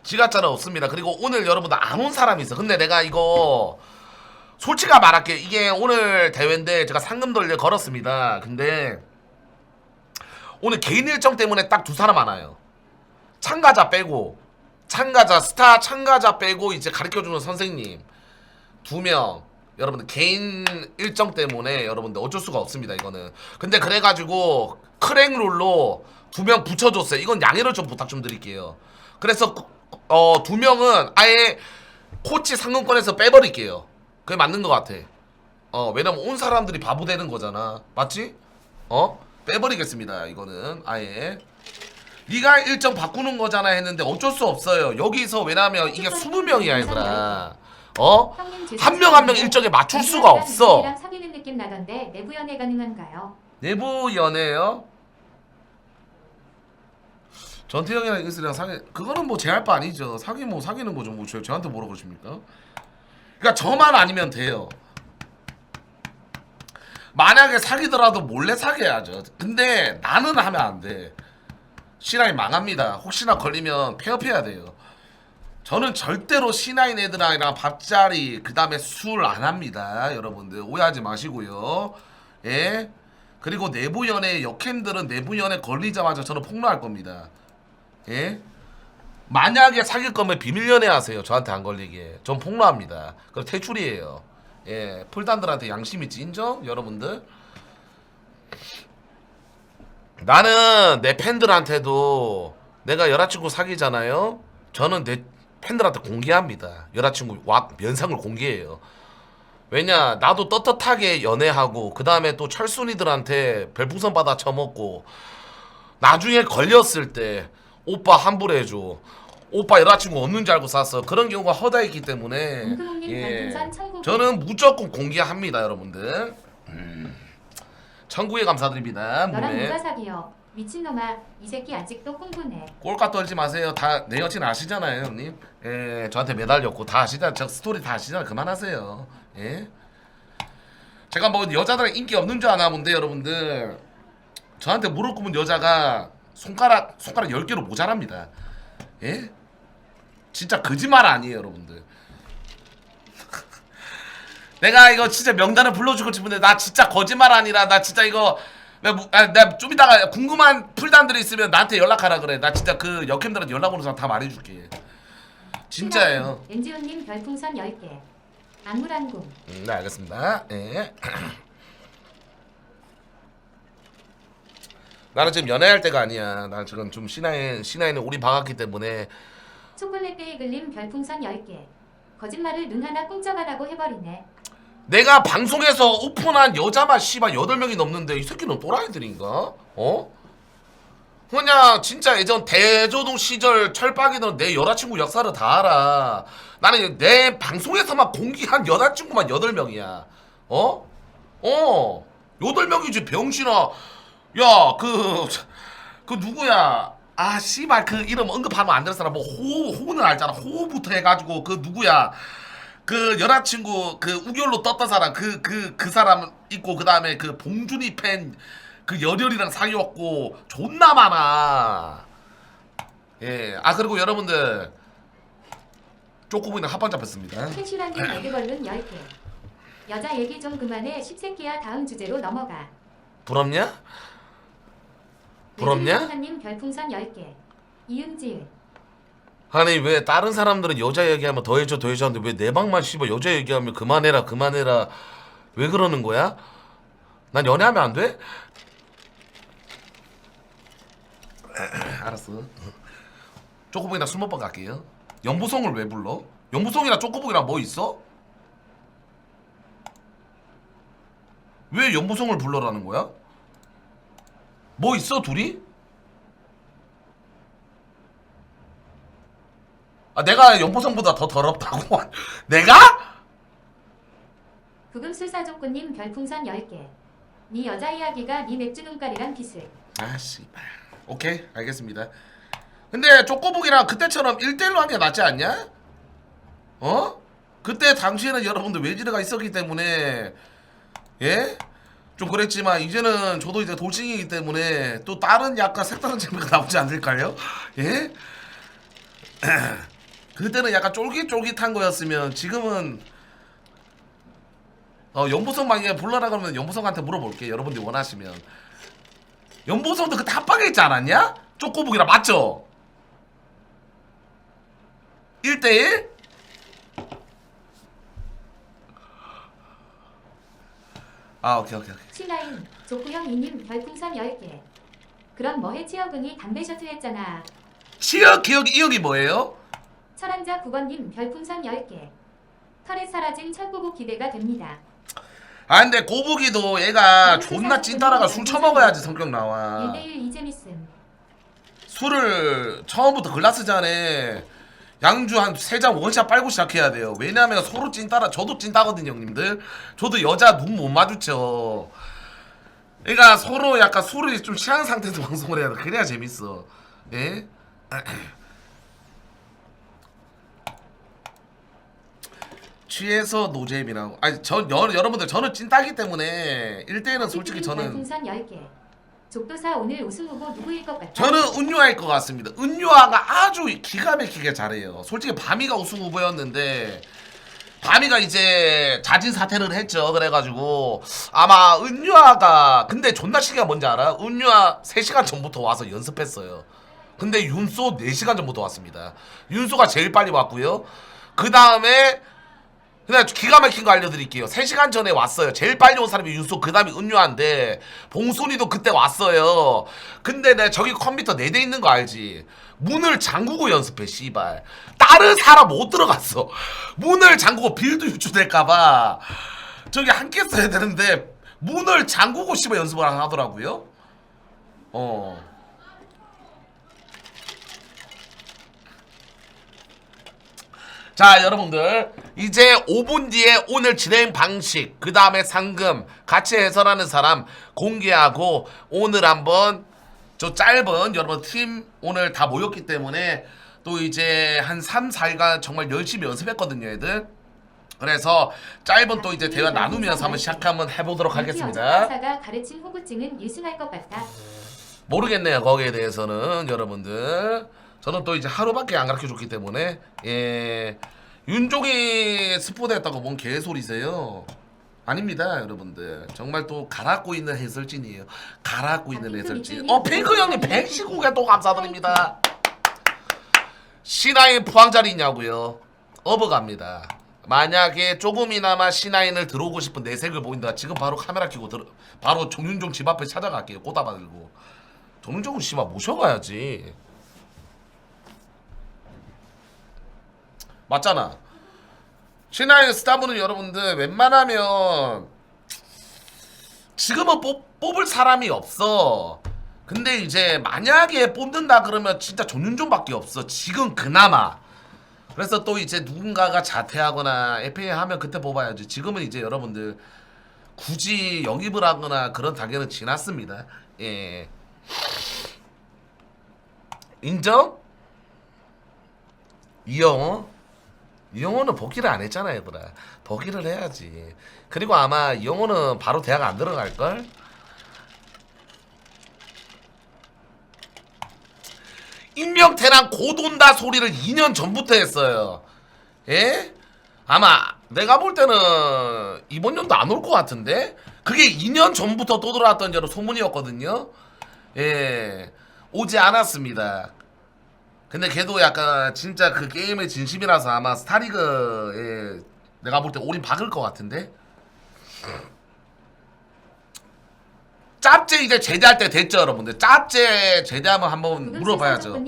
지갑자는 없습니다. 그리고 오늘 여러분들 안 온 사람이 있어. 근데 내가 이거 솔직히 말할게. 이게 오늘 대회인데 제가 상금 돌려 걸었습니다. 근데 오늘 개인 일정 때문에 딱 두 사람 안 와요. 참가자 빼고, 참가자 스타 참가자 빼고 이제 가르쳐주는 선생님 2명. 여러분들 개인 일정 때문에 여러분들 어쩔 수가 없습니다. 이거는. 근데 그래가지고 크랙 룰로 2명 붙여줬어요. 이건 양해를 좀 부탁 좀 드릴게요. 그래서 2명은 아예 코치 상금권에서 빼버릴게요. 그게 맞는 것 같아. 왜냐면 온 사람들이 바보 되는 거잖아. 맞지? 빼버리겠습니다. 이거는 아예 네가 일정 바꾸는 거잖아 했는데 어쩔 수 없어요. 여기서 왜냐면 이게 20명이야 얘들아. 한 명 한 명 일정에 맞출 수가 없어. 사귀는 느낌 나던데 내부 연애 가능한가요? 내부 연애요? 전태형이랑 이슬이랑 사귀 그거는 뭐 제 할 바 아니죠. 사귀면 사귀는 거죠. 뭐 저한테 뭐라 그러십니까? 그러니까 저만 아니면 돼요. 만약에 사귀더라도 몰래 사귀어야죠. 근데 나는 하면 안 돼. C9 망합니다. 혹시나 걸리면 폐업해야 돼요. 저는 절대로 C9 애들이랑 밥자리 그 다음에 술 안 합니다. 여러분들 오해하지 마시고요. 예. 그리고 내부 연애 역캠들은 내부 연애 걸리자마자 저는 폭로할 겁니다. 예. 만약에 사귈 거면 비밀 연애 하세요. 저한테 안 걸리게. 전 폭로합니다. 그럼 퇴출이에요. 예. 풀단들한테 양심 있지 인정? 여러분들. 나는 내 팬들한테도 내가 여자친구 사귀잖아요. 저는 내 팬들한테 공개합니다. 여자친구 면상을 공개해요. 왜냐 나도 떳떳하게 연애하고 그 다음에 또 철순이들한테 별풍선 받아 쳐먹고 나중에 걸렸을 때 오빠 환불해줘. 오빠 여자친구 없는 줄 알고 샀어. 그런 경우가 허다 있기 때문에 예. 저는 무조건 공개합니다. 여러분들. 천국에 감사드립니다. 너랑 몸에. 누가 사귀어? 미친놈아 이 새끼 아직도 꿍꿍해. 꼴값 떨지 마세요. 다 내 여친 아시잖아요, 형님. 예, 저한테 매달렸고 다 아시잖아요. 저 스토리 다 아시잖아요. 그만하세요. 예. 제가 뭐 여자들은 인기 없는 줄 아나 본데 여러분들. 저한테 무릎 꿇은 여자가 손가락 10개로 모자랍니다. 예? 진짜 거짓말 아니에요, 여러분들. 내가 이거 진짜 명단을 불러주고 싶은데 나 진짜 거짓말 아니라 나 진짜 이거 내가 좀 이따가 궁금한 풀단들이 있으면 나한테 연락하라 그래. 나 진짜 그 역캠들한테 연락 오는 사람 다 말해줄게. 진짜예요. 엔지훈님 별풍선 10개. 안무란궁. 네 알겠습니다. 예. 나는 지금 연애할 때가 아니야. 나 지금 좀 C9에 우리 박았기 때문에. 초콜릿 베이글님 별풍선 10개. 거짓말을 눈 하나 꿍쩍하라고 해버리네. 내가 방송에서 오픈한 여자만 씨발 8명이 넘는데 이 새끼는 또라이들인가? 그냥 진짜 예전 대조동 시절 철박이는 내 여자친구 역사를 다 알아. 나는 내 방송에서만 공개한 여자친구만 8명이야. 8명이지 병신아. 야 그 누구야? 아 씨발 그 이름 언급하면 안 되는 사람 뭐 호는 알잖아. 호부터 해가지고 그 누구야? 그 여자친구 그 우결로 떴던 사람 그 사람 있고 그 다음에 그 봉준이 팬 그 열혈이랑 사귀었고 존나 많아. 예. 아 그리고 여러분들 쪼꼬보이는 합방 잡혔습니다. 캐슈란님 레드벌룬 10개. 여자 얘기 좀 그만해 10새끼야. 다음 주제로 넘어가. 부럽냐? 부럽냐? 님 별풍선 10개. 이은지은. 아니 왜 다른 사람들은 여자 얘기하면 더 해줘 하는데 왜 내 방만 씨발 여자 얘기하면 그만해라 왜 그러는 거야? 난 연애하면 안 돼? 알았어. 쪼꼬보이나 술 먹방 갈게요. 연보성을 왜 불러? 연보성이랑 쪼꼬보이랑 뭐 있어? 왜 연보성을 불러라는 거야? 뭐 있어 둘이? 아 내가 연보성보다 더 더럽다고? 내가? 부금술사족구님 별풍선 10개. 네 여자 이야기가 네 맥주 눈깔이랑 비슷. 아 씨발. 오케이 알겠습니다. 근데 쪼꼬북이랑 그때처럼 1대1로 하는 게 낫지 않냐? 그때 당시에는 여러분들 외지르가 있었기 때문에 예? 좀 그랬지만 이제는 저도 이제 돌싱이기 때문에 또 다른 약간 색다른 재미가 나오지 않을까요? 예? 그때는 약간 쫄깃쫄깃한 거였으면 지금은 연보성 만약에 불러라 그러면 연보성한테 물어볼게. 여러분들이 원하시면. 연보성도 그때 합방에 있지 않았냐? 쪼꼬북이라 맞죠? 1대1? 아 오케이. 신라인 조구형 이님 별풍선 10개. 그럼 뭐해 치어근이 담배 셔츠 했잖아. 치어 기억이 이억이 뭐예요? 철한자 9번님 별풍선 10개. 털에 사라진 철구국 기대가 됩니다. 아 근데 고북이도 얘가 존나 찐따라가 술 처먹어야지 성격 나와. 1대1 이재밌음. 술을 처음부터 글라스 잔에 양주 한 3잔 원샷 빨고 시작해야 돼요. 왜냐면 서로 찐따라. 저도 찐따거든요 형님들. 저도 여자 눈 못 마주쳐. 그러니까 서로 약간 술을 좀 취한 상태에서 방송을 해야 돼. 그래야 재밌어. 예? 취해서 노잼이라고. 아니 여러분들 저는 찐따기 때문에 1대1은 솔직히 저는 별풍선 10개. 족도사 오늘 우승 후보 누구일 것 같아? 저는 은유아일 것 같습니다. 은유아가 아주 기가 막히게 잘해요. 솔직히 바미가 우승 후보였는데 바미가 이제 자진 사퇴를 했죠. 그래가지고 아마 은유아가 근데 존나 시기가 뭔지 알아? 은유아 3시간 전부터 와서 연습했어요. 근데 윤소 4시간 전부터 왔습니다. 윤소가 제일 빨리 왔고요. 그 다음에 그냥 기가 막힌 거 알려드릴게요. 3시간 전에 왔어요. 제일 빨리 온 사람이 윤소, 그 다음이 은유한데 봉순이도 그때 왔어요. 근데 내 저기 컴퓨터 4대 있는 거 알지? 문을 잠그고 연습해 씨발. 다른 사람 못 들어갔어. 문을 잠그고 빌드 유출될까봐 저기 함께 써야 되는데 문을 잠그고 씨발 연습을 하더라고요. 자 여러분들 이제 5분 뒤에 오늘 진행 방식 그 다음에 상금 같이 해설하는 사람 공개하고 오늘 한번 저 짧은 여러분 팀 오늘 다 모였기 때문에 또 이제 한 3, 4일간 정말 열심히 연습했거든요 애들. 그래서 짧은 또 이제 대화 나누면서 한번 한번 해보도록 하겠습니다. 사가 가르친 호구증은 유승할 것 같다. 모르겠네요 거기에 대해서는 여러분들. 저는 또 이제 하루밖에 안 가르쳐줬기 때문에 예 윤종이 스포됐다고 뭔 개소리세요? 아닙니다 여러분들. 정말 또 갈아고 있는 해설진이에요. 갈아고 있는 해설진. 핑크 형님 119개 또 감사드립니다. C9 포항자리 있냐고요? 어버갑니다. 만약에 조금이나마 C9을 들어오고 싶은 내색을 보인다 지금 바로 카메라 켜고 바로 정윤종 집 앞에 찾아갈게요. 꽃다발 들고. 정윤종은 씨발 모셔가야지. 맞잖아. C9 스타브는 여러분들 웬만하면 지금은 뽑을 사람이 없어. 근데 이제 만약에 뽑는다 그러면 진짜 정윤종밖에 없어 지금 그나마. 그래서 또 이제 누군가가 자퇴하거나 FA 하면 그때 뽑아야지. 지금은 이제 여러분들 굳이 영입을 하거나 그런 단계는 지났습니다. 예. 인정? 이영호는 복귀를 안 했잖아 얘들아. 복귀를 해야지. 그리고 아마 이영호는 바로 대학 안 들어갈걸? 임명태랑 고돈다 소리를 2년 전부터 했어요. 예? 아마 내가 볼 때는 이번 연도 안 올 것 같은데? 그게 2년 전부터 떠들어왔던 여러 소문이었거든요. 예, 오지 않았습니다. 근데 걔도 약간 진짜 그 게임의 진심이라서 아마 스타리그에 내가 볼 때 올인 박을 것 같은데? 짭제 이제 제대할 때 됐죠 여러분들. 짭제 제대하면 한번 물어봐야죠.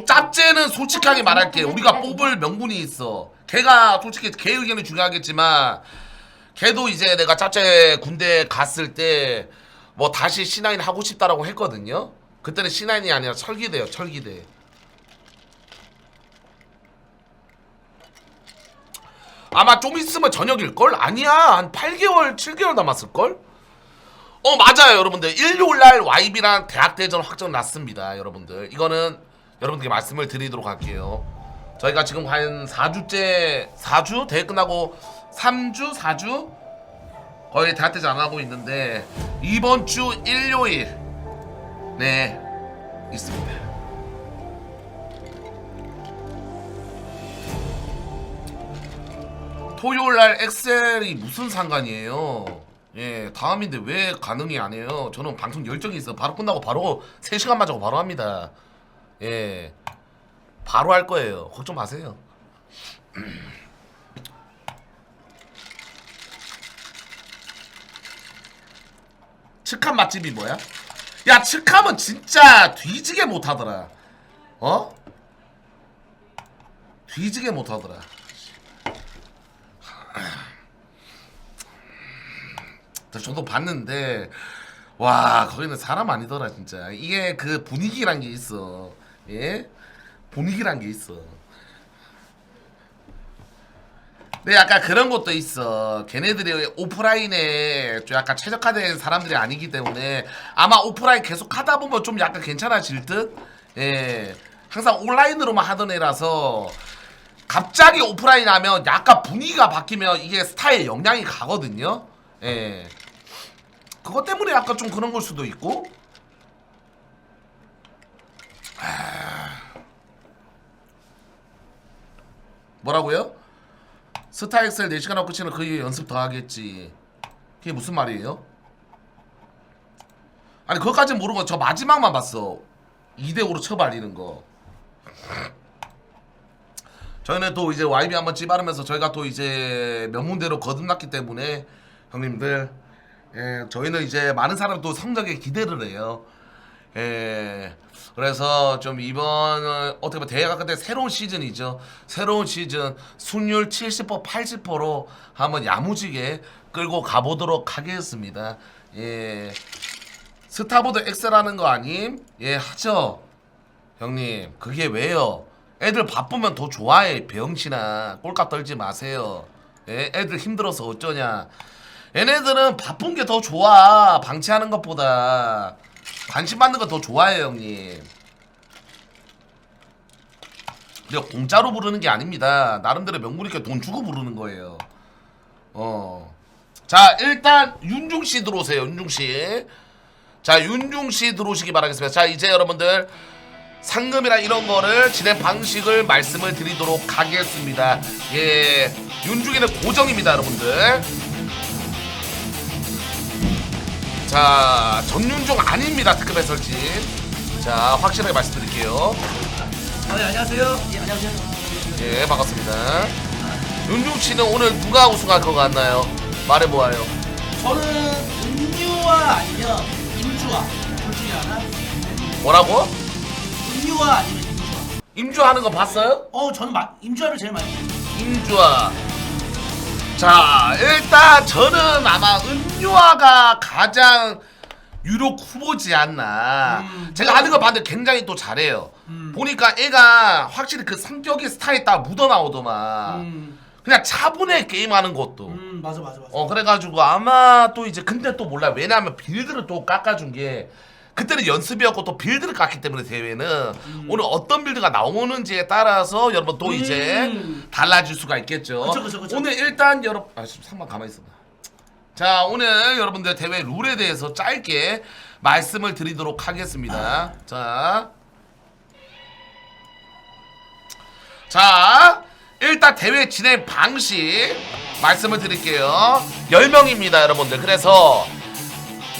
짭제는 솔직하게 말할게. 우리가 뽑을 명분이 있어. 걔가 솔직히 걔 의견이 중요하겠지만 걔도 이제 내가 짭제 군대 갔을 때 뭐 다시 C9 하고 싶다라고 했거든요. 그때는 C9이 아니라 철기대요 철기대. 아마 좀 있으면 저녁일걸? 아니야 한 8개월 7개월 남았을걸? 맞아요 여러분들. 일요일날 YB랑 대학대전 확정 났습니다 여러분들. 이거는 여러분들께 말씀을 드리도록 할게요. 저희가 지금 한 4주째 4주? 대회 끝나고 3주? 4주? 거의 대학대전 안 하고 있는데 이번 주 일요일 네 있습니다. 토요일날 엑셀이 무슨 상관이에요? 예, 다음인데 왜 가능이 안 해요? 저는 방송 열정이 있어. 바로 끝나고 바로 3시간만 자고 바로 합니다. 예, 바로 할 거예요. 걱정 마세요. 츠캄 맛집이 뭐야? 야, 츠캄은 진짜 뒤지게 못하더라. 어? 뒤지게 못하더라. 저도 봤는데 와, 거기는 사람 아니더라 진짜. 이게 그 분위기란 게 있어. 예? 분위기란 게 있어. 근데 약간 그런 것도 있어. 걔네들이 오프라인에 좀 약간 최적화된 사람들이 아니기 때문에 아마 오프라인 계속 하다 보면 좀 약간 괜찮아질 듯? 예. 항상 온라인으로만 하던 애라서 갑자기 오프라인 하면 약간 분위기가 바뀌면 이게 스타일에 영향이 가거든요. 예. 그것 때문에 약간 좀 그런 걸 수도 있고. 뭐라고요? 스타 엑셀 4시간 하고 끝이면 그 이후에 연습 더 하겠지. 그게 무슨 말이에요? 아니 그것까지는 모르고 저 마지막만 봤어. 2대5로 쳐발리는 거. 저희는 또 이제 YB 한번 찌바르면서 저희가 또 이제 명문대로 거듭났기 때문에 형님들, 예, 저희는 이제 많은 사람 또 성적에 기대를 해요. 예, 그래서 좀 이번 어떻게 보면 대회가 근데 새로운 시즌이죠. 새로운 시즌 승률 70% 80%로 한번 야무지게 끌고 가보도록 하겠습니다. 예, 스타보드 엑셀하는 거 아님? 예, 하죠 형님. 그게 왜요? 애들 바쁘면 더 좋아해. 병신아, 꼴값 떨지 마세요. 예, 애들 힘들어서 어쩌냐. 얘네들은 바쁜 게 더 좋아. 방치하는 것보다 관심 받는 거 더 좋아해요 형님. 우리가 공짜로 부르는 게 아닙니다. 나름대로 명분 있게 돈 주고 부르는 거예요. 자, 일단 윤중씨 들어오세요. 윤중씨. 자, 윤중씨 들어오시기 바라겠습니다. 자, 이제 여러분들 상금이나 이런 거를 진행 방식을 말씀을 드리도록 하겠습니다. 예, 윤중이는 고정입니다 여러분들. 자, 전윤중 아닙니다. 특급 해설진. 자, 확실하게 말씀드릴게요. 네, 안녕하세요. 예, 안녕하세요. 예, 반갑습니다. 윤중씨는 오늘 누가 우승할 것 같나요? 말해보아요. 저는 은유와 아니면 임주아 둘 중에 하나. 뭐라고? 은유와 아니면 임주아. 임주 하는 거 봤어요? 저는 임주아를 제일 많이 해요. 임주아. 자, 일단 저는 아마 은유아가 가장 유력 후보지 않나. 제가 하는 거 봤는데 굉장히 또 잘해요. 보니까 애가 확실히 그 성격이 스타일에 딱 묻어나오더만. 그냥 차분해 게임하는 것도. 맞아. 그래가지고 아마 또 이제 근데 또 몰라. 왜냐하면 빌드를 또 깎아준 게 그때는 연습이었고 또 빌드를 깠기 때문에 대회는 오늘 어떤 빌드가 나오는지에 따라서 여러분 또 이제 달라질 수가 있겠죠. 그쵸. 오늘 일단 여러분 잠깐만 가만히 있어봐. 자, 오늘 여러분들 대회 룰에 대해서 짧게 말씀을 드리도록 하겠습니다. 자, 일단 대회 진행 방식 말씀을 드릴게요. 10명입니다 여러분들. 그래서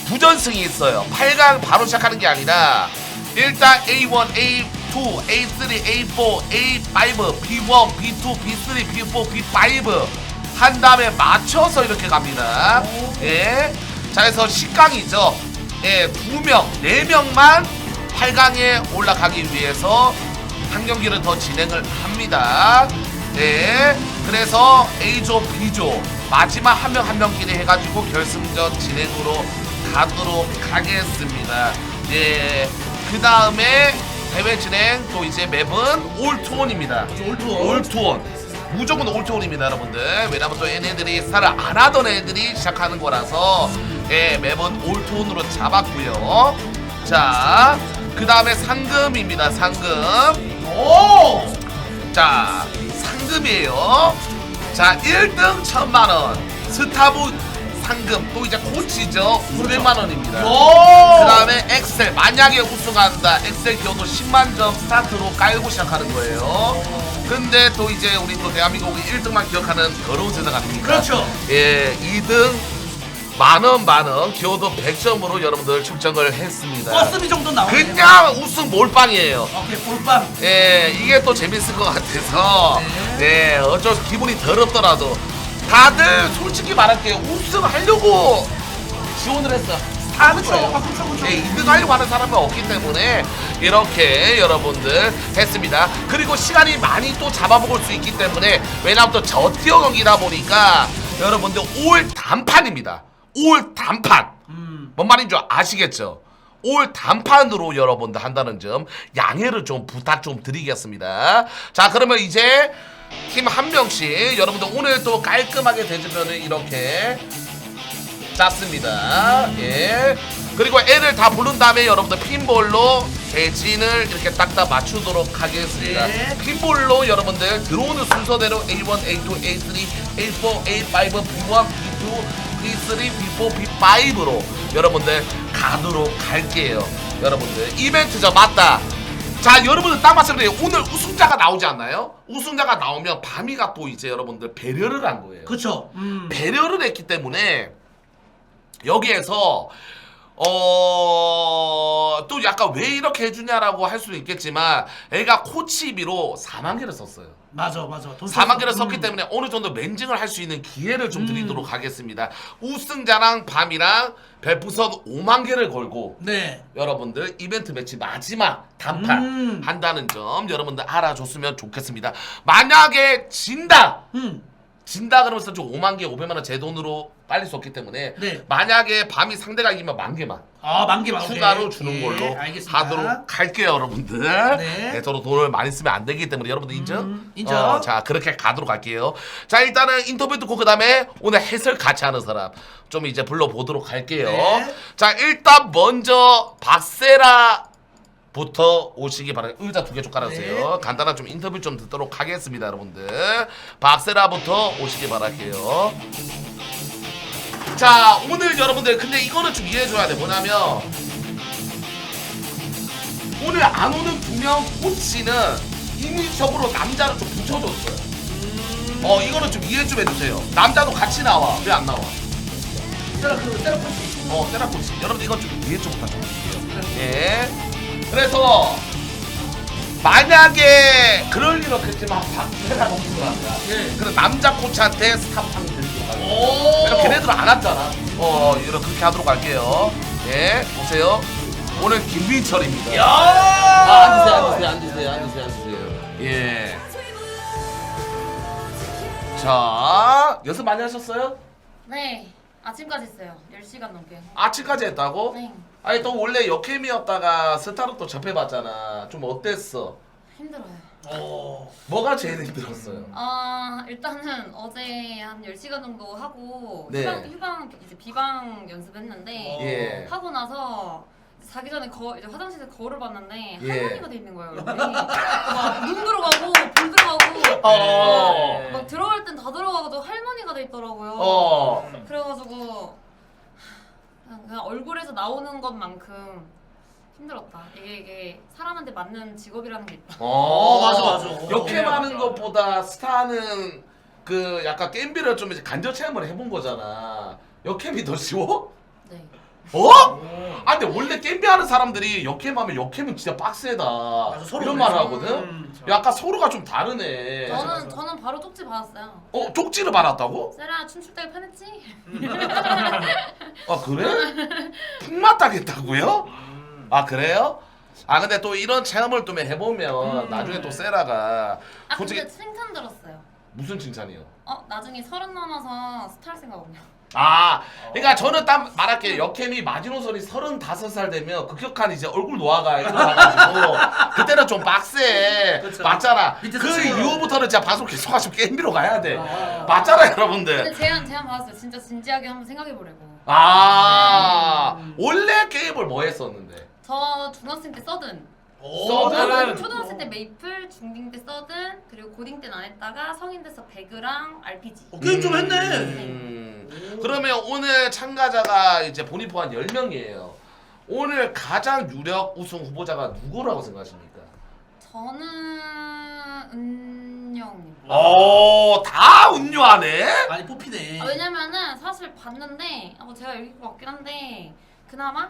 부전승이 있어요. 8강 바로 시작하는 게 아니라 일단 A1, A2, A3, A4, A5, B1, B2, B3, B4, B5 한 다음에 맞춰서 이렇게 갑니다. 예. 자, 그래서 10강이죠. 예, 2명, 4명만 8강에 올라가기 위해서 한 경기를 더 진행을 합니다. 네. 그래서 A조, B조 마지막 한 명 한 명끼리 해가지고 결승전 진행으로 가도록 하겠습니다. 예. 그 다음에 대회 진행 또 이제 맵은 올투원입니다. 올투원. 무조건 올투원입니다 여러분들. 왜냐면 또 얘네들이 스타를 안 하던 애들이 시작하는 거라서 예, 맵은 올투원으로 잡았고요. 자, 그 다음에 상금입니다. 상금. 오! 자, 상금이에요. 자, 1등 1000만원, 스타부 상금 또 이제 코치죠 500만원입니다. 오! 그 다음에 엑셀 만약에 우승한다 엑셀 기여도 10만점 스타트로 깔고 시작하는 거예요. 근데 또 이제 우리 또 대한민국이 1등만 기억하는 더러운 세상 아닙니까? 그렇죠. 예 2등 만원 기여도 100점으로 여러분들 측정을 했습니다. 버스비 정도 나오네요. 그냥 우승 몰빵이에요. 오케이, 볼빵. 예, 이게 또 재밌을 것 같아서, 네. 예, 어쩔 수 기분이 더럽더라도 다들 솔직히 말할게요. 우승하려고 지원을 했어요. 하는 거예요. 그쵸. 예, 2등 하려고 하는 사람은 없기 때문에 이렇게 여러분들 했습니다. 그리고 시간이 많이 또 잡아먹을 수 있기 때문에 왜냐하면 또 저티어 경기다 보니까 여러분들 올 단판입니다. 올 단판. 뭔 말인 줄 아시겠죠? 올 단판으로 여러분들 한다는 점 양해를 좀 부탁 좀 드리겠습니다. 자 그러면 이제 팀 한 명씩 여러분들 오늘 또 깔끔하게 대접변을 이렇게 짰습니다. 예. 그리고 애를 다 부른 다음에 여러분들 핀볼로 대진을 이렇게 딱딱 맞추도록 하겠습니다. 네. 핀볼로 여러분들 들어오는 순서대로 A1, A2, A3, A4, A5, B1, B2 B3, B4, B5로 여러분들 가도록 할게요. 여러분들 이벤트죠 맞다. 자 여러분들 딱 말씀드려요. 오늘 우승자가 나오지 않나요? 우승자가 나오면 밤이가 또 이제 여러분들 배려를 한 거예요. 그쵸. 배려를 했기 때문에 여기에서 또 약간 왜 이렇게 해주냐라고 할 수는 있겠지만 애가 코치비로 4만 개를 썼어요. 맞아. 4만 개를 썼기 때문에 어느 정도 렌징을 할 수 있는 기회를 좀 드리도록 하겠습니다. 우승자랑 밤이랑 별풍선 5만 개를 걸고 네. 여러분들 이벤트 매치 마지막 단판 한다는 점 여러분들 알아줬으면 좋겠습니다. 만약에 진다 그러면서 좀 5만 개 500만 원 제 돈으로 빨리 썼기 때문에 네. 만약에 밤이 상대가 이기면 10,000개만 아, 만개 추가로 주는 걸로 알겠습니다. 하도록 할게요, 여러분들. 네. 네, 저도 돈을 많이 쓰면 안 되기 때문에 여러분들 인정? 인정. 자, 그렇게 가도록 할게요. 자, 일단은 인터뷰 듣고 그다음에 오늘 해설 같이 하는 사람 좀 이제 불러보도록 할게요. 네. 자, 일단 먼저 박세라 부터 오시기 바랍니다. 의자 2개 좀 깔아주세요. 네. 간단한 좀 인터뷰 좀 듣도록 하겠습니다, 여러분들. 박세라부터 오시기 바랄게요. 자, 오늘 여러분들 근데 이거는 좀 이해해줘야 돼. 뭐냐면 오늘 안 오는 2명 코치는 임의적으로 남자를 좀 붙여줬어요. 이거는 좀 이해 좀 해주세요. 남자도 같이 나와. 왜 안 나와? 세라 코치. 세라 코치. 여러분 이건 좀 이해 좀 부탁드릴게요. 예. 그래서 만약에 그럴 일 없겠지만 박세라 코치가 예. 그런 남자 코치한테 스탑하면 드리도록 할게요. 오. 왜냐면 걔네들은 안 왔잖아. 이렇게 그렇게 하도록 할게요. 예, 보세요. 오늘 김민철입니다. 야! 앉으세요. 예. 자, 연습 많이 하셨어요? 네, 아침까지 했어요. 10시간 넘게. 아침까지 했다고? 네, 아니 또 원래 역캠이었다가 스타로 또 접해봤잖아. 좀 어땠어? 힘들어요. 뭐가 제일 힘들었어요? 일단은 어제 한 10시간 정도 하고 네. 휴방 이제 비방 연습했는데 예. 하고 나서 자기 전에 이제 화장실에서 거울을 봤는데 예. 할머니가 돼 있는 거예요. 얼굴이. 막눈 들어가고 불 들어가고 막 들어갈 땐 다 들어가고 할머니가 돼 있더라고요. 그래가지고 그냥 얼굴에서 나오는 것만큼 힘들었다. 이게 사람한테 맞는 직업이라는 게 있다. 맞아. 역캠하는 것보다 스타는 그 약간 게임비를 좀 이제 간접 체험을 해본 거잖아. 역캠이 더 쉬워? 네. 근데 원래 게임비 하는 사람들이 역캠하면 역캠은 진짜 빡세다. 서로 이런 그래서. 말을 하거든. 약간 서로가 좀 다르네. 저는 바로 쪽지 받았어요. 쪽지를 받았다고? 세라 춤출 때 편했지? 아 그래? 풍마따겠다고요? 아 그래요? 근데 또 이런 체험을 또 해보면 나중에 또 세라가 솔직히 근데 칭찬 들었어요. 무슨 칭찬이요? 나중에 30 넘어서 스타 할 생각 없냐? 그러니까 저는 딱 말할게요. 역캠이 마지노선이 35살 되면 급격한 이제 얼굴 노화가 일어나가지고 그때는 좀 빡세. 그쵸. 맞잖아. 밑에서 그 치고는. 이후부터는 진짜 방송 계속 하시면 게임비로 가야 돼. 맞잖아 여러분들. 근데 제안 받았어요. 진짜 진지하게 한번 생각해 보려고. 원래 게임을 뭐 했었는데? 저 중학생 때 써든 서든. 초등학생 때 메이플, 중딩 때 서든, 그리고 고딩 때는 안 했다가 성인 돼서 배그랑 RPG. 게임 좀 했네. 그러면 오늘 참가자가 이제 본인 포함 10명이에요. 오늘 가장 유력 우승 후보자가 누구라고 생각하십니까? 저는 은영입니다. 다 운유하네. 많이 뽑히네. 왜냐면은 사실 봤는데 제가 여기 것 같긴 한데 그나마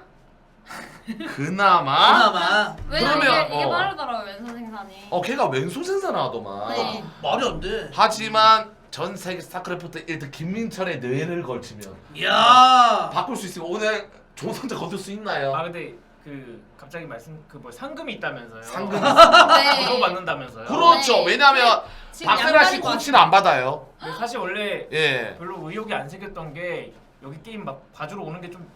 그나마. 왜냐면 그러면, 이게 빠르더라고요 왼손 생산이. 걔가 왼손 생산하더만. 네. 말이 안 돼. 하지만 전 세계 스타크래프트 1등 김민철의 뇌를 걸치면 이야. 바꿀 수 있으면 오늘 좋은 성적 거둘 수 있나요? 아 근데 갑자기 상금이 있다면서요? 상금. 네. 그거 받는다면서요? 그렇죠. 네. 왜냐면 지금 박세라 씨 양다리 것 코치는 안 받아요. 근데 사실 원래 예. 별로 의욕이 안 생겼던 게 여기 게임 막 봐주러 오는 게 좀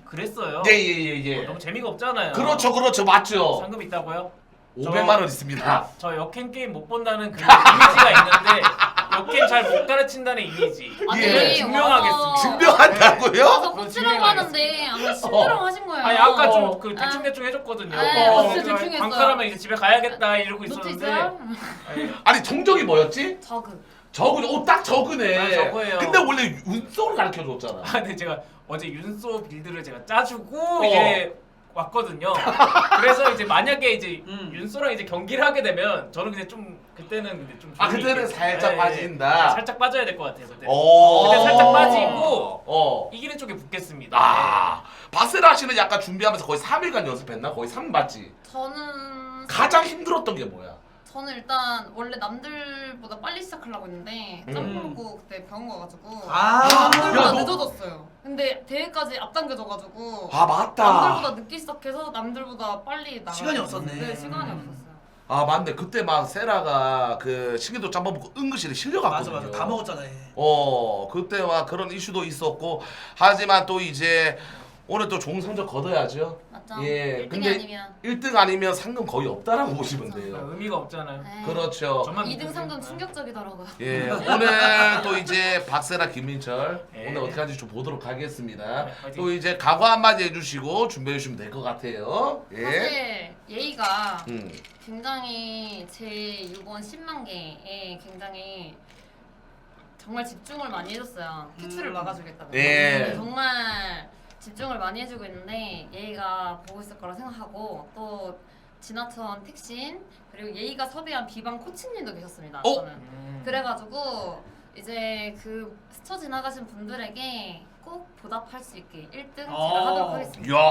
그랬어요. 예. 너무 재미가 없잖아요. 그렇죠. 맞죠. 상금 있다고요? 500만 원 있습니다. 저 역행 게임 못 본다는 그 이미지가 있는데 역행 잘 못 가르친다는 이미지. 예. 증명하겠습니다. 증명한다고요? 그래서 코치라고 하는데 아마 심부름 하신 거예요. 아니 아까 좀 대충 해줬거든요. 네, 진짜 대충 했어요. 방카라면 이제 집에 가야겠다 이러고 노트 있었는데. 있어요? 아니 정적이 뭐였지? 저그. 저그. 딱 저그네. 아, 저거예요. 근데 원래 운송을 가르쳐 줬잖아. 아 근데 제가 어제 윤소 빌드를 제가 짜주고 어. 이제 왔거든요. 그래서 이제 만약에 이제 음. 윤소랑 이제 경기를 하게 되면 저는 근데 좀 그때는 근데 좀 아, 조용히 그때는 있겠지. 살짝 예, 예. 빠진다. 살짝 빠져야 될 것 같아요. 그때. 오. 그때 살짝 빠지고 어. 이기는 쪽에 붙겠습니다. 아. 바세라 씨는 약간 준비하면서 거의 3일간 연습했나? 거의 3 맞지? 가장 힘들었던 게 뭐야? 저는 일단 원래 남들보다 빨리 시작하려고 했는데 짬 음. 먹고 그때 병원 가가지고 아. 남들보다 야, 너- 늦어졌어요. 근데 대회까지 앞당겨져가지고 아 맞다. 남들보다 늦게 시작해서 남들보다 빨리 나가. 시간이 없었네. 네, 시간이 없었어요. 아 맞네. 그때 막 세라가 그 신기도 짬밥 먹고 은근실에 실려갔거든요. 맞아. 다 먹었잖아. 얘. 그때 막 그런 이슈도 있었고 하지만 또 이제 오늘 또 좋은 성적 거둬야죠. 맞죠? 예. 1등이 근데 아니면 1등 아니면 상금 거의 없다라고 보시면 돼요. 의미가 없잖아요. 네. 그렇죠. 저만 2등 상금 믿으세요. 충격적이더라고요. 예. 오늘 또 이제 박세라 김민철 예. 오늘 어떻게 하는지 좀 보도록 하겠습니다. 네, 화이팅. 또 이제 각오 한마디 해주시고 준비해 주시면 될 것 같아요. 예. 사실 예의가 음. 굉장히 제 이번 10만 개에 굉장히 정말 집중을 많이 해줬어요. 퇴출을 막아주겠다고. 예. 정말 집중을 많이 해주고 있는데 예의가 보고 있을 거라 생각하고 또 지나쳤던 택신 그리고 예의가 섭외한 비방 코치님도 계셨습니다. 어? 저는 그래가지고 이제 그 스쳐 지나가신 분들에게 꼭 보답할 수 있게 1등 제가 하도록 하겠습니다. 이야,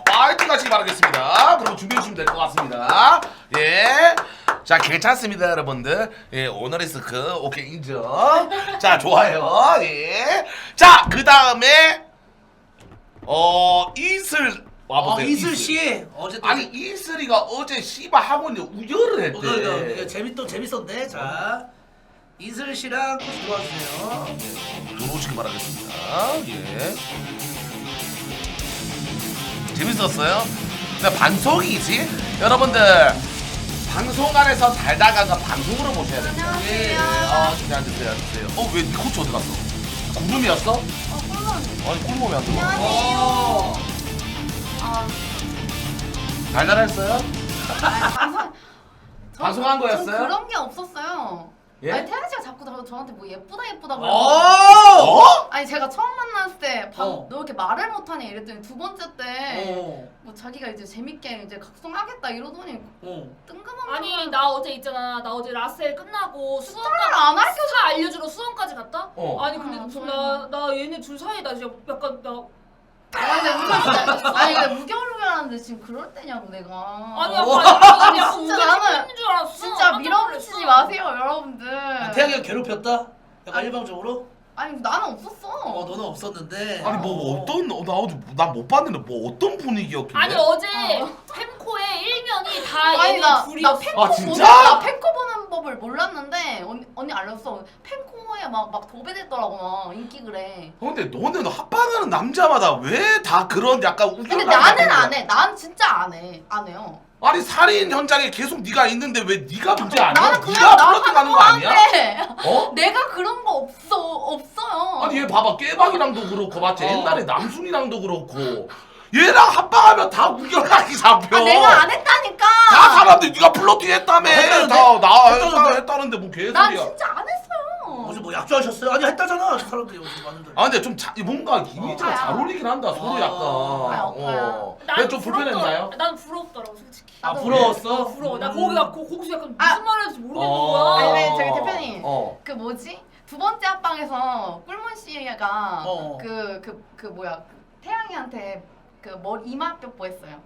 파이팅 하시기 바라겠습니다. 그럼 준비해 주시면 될 것 같습니다. 예. 자, 괜찮습니다, 여러분들. 예, 오늘의 스크, 오케이, 인정. 자, 좋아요. 예. 자, 그 다음에, 이슬, 와보세요. 이슬 씨 어제 또 아니, 이슬이가 어제 씨바 학원에 우열을 했대. 그러니까 재밌었는데 자 이슬 씨랑 코치 도와주세요. 들어오시기 바라겠습니다. 예. 재밌었어요? 근데 방송이지? 여러분들 방송 안에서 살다가가 방송으로 보셔야 됩니다. 안녕하세요. 앉으세요. 왜 니 코치 어디 갔어? 구름이었어? 꿀밤. 아니 꿀몸이 안 들어와. 어. 달달했어요? 방송한 거였어요? 전 그런 게 없었어요. 예? 아니 태연 씨가 자꾸 저한테 뭐 예쁘다 그러고. 어? 아니 제가 처음 만났을 때 어. 너 이렇게 말을 못하냐 이랬더니 두 번째 때 어. 뭐 자기가 이제 재밌게 이제 각성하겠다 이러더니 어. 뜬금없는 아니 나 어제 있잖아. 나 어제 라셀 끝나고 숫자를 안 알려. 수사 알려주러 수원까지 갔다? 어. 아니 근데 아, 무슨 정말. 나 얘네 둘 사이에 나 진짜 약간 나 아니 근데 우결 아니 근데 우결우결하는데 지금 그럴 때냐고 내가. 아니 어. 약간 약간 진짜 우결 나는 있는 줄 알았어. 진짜 깜짝 밀어붙이지 놀랐어. 마세요 여러분들. 태양이가 괴롭혔다? 약간 일방적으로? 아니 나는 없었어. 너는 없었는데. 아니 뭐 어떤 나 어제 나 못 봤는데 뭐 어떤 분위기였길래? 아니 어제 어. 펜코의 일면이 다 아니 얘네 나 둘이었어. 펜코 아, 진짜? 나 펜코 보는 법을 몰랐는데 언니 알렸어. 펜코에 막 도배됐더라고 막 인기 그래. 근데 너는 합방하는 남자마다 왜 다 그런 약간 우결 근데 나는 안 해. 난 진짜 안 해. 안 해요. 아니 살인 현장에 계속 네가 있는데 왜 네가 문제 아니야? 나는 그냥 네가 나 플러팅하는 거 아니야? 하는데 어? 내가 그런 거 없어요. 아니 얘 봐봐 깨박이랑도 그렇고 맞지? 어. 옛날에 남순이랑도 그렇고 얘랑 합방하면 다 무결하게 잡혀. 아 내가 안 했다니까. 다 사람들이 네가 플러팅 했다며. 했다는데? 나 했다는데 뭐 난 개소리야. 진짜 안 했어요. 무슨 뭐 약주하셨어요? 아니 했다잖아. 사람들이 요즘 많은데. 아 근데 좀 뭔가 이미지가 잘 어울리긴 한다 서로 아. 약간. 오빠야. 그래 좀 불편했나요? 난 부럽더라고 솔직히. 아 나도 부러웠어? 부러워. 나 거기가 거기서 약간 아. 무슨 말을 할지 모르겠는 어. 거야. 아니 왜 저기 대표님 어. 그 뭐지 두 번째 합방에서 꿀문 씨가 어. 그 뭐야 그 태양이한테 그 머리 이마 뼈 했어요.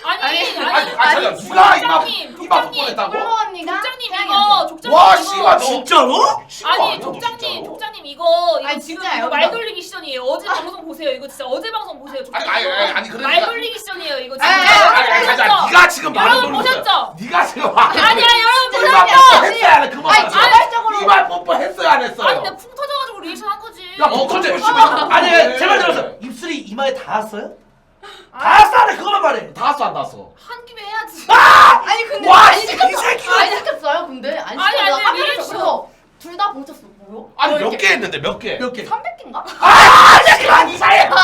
아니 잠깐 누가 족장님, 이마 족장님, 뽀뽀했다고? 꿀문 언니가 족장님 태양이한테. 이거 족장님 와 이거. 씨발 너 진짜로? 아니 족장님 족장님 이거 아니, 지금 진짜 이거 여기다. 말 돌리기 시전이에요. 어제 방송 보세요. 이거 진짜 어제 방송 보세요. 족장님 아니 이거. 그러니까 말 돌리기 시전이에요. 이거 진짜. 아니, 가자 네가 지금 말을 여러분 돌리고 있어. 보셨죠? 네가 지금 말을 아니야 여러분 이마 보셨죠? 뽀뽀 했어야 안 해? 그만 아니 자발적으로 이마 뽀뽀 했어요 안 했어요? 아니 내가 풍 터져가지고 리액션 한 거지. 야 뽀뽀제 아니 제발 들어서 입술이 이마에 닿았어요? 닿았어 안 해? 그거만 말해. 닿았어 안 닿았어? 한 김에 해야지. 아니 근데 와, 안 이 시켰어. 새끼가. 안 시켰어요 근데 안 아니, 시켰어. 아니, 깜짝 리액션. 놀랐어. 둘 다 뭉쳤어 뭐요? 아니 몇 개 했는데 몇 개? 몇 개? 300개인가? 아니야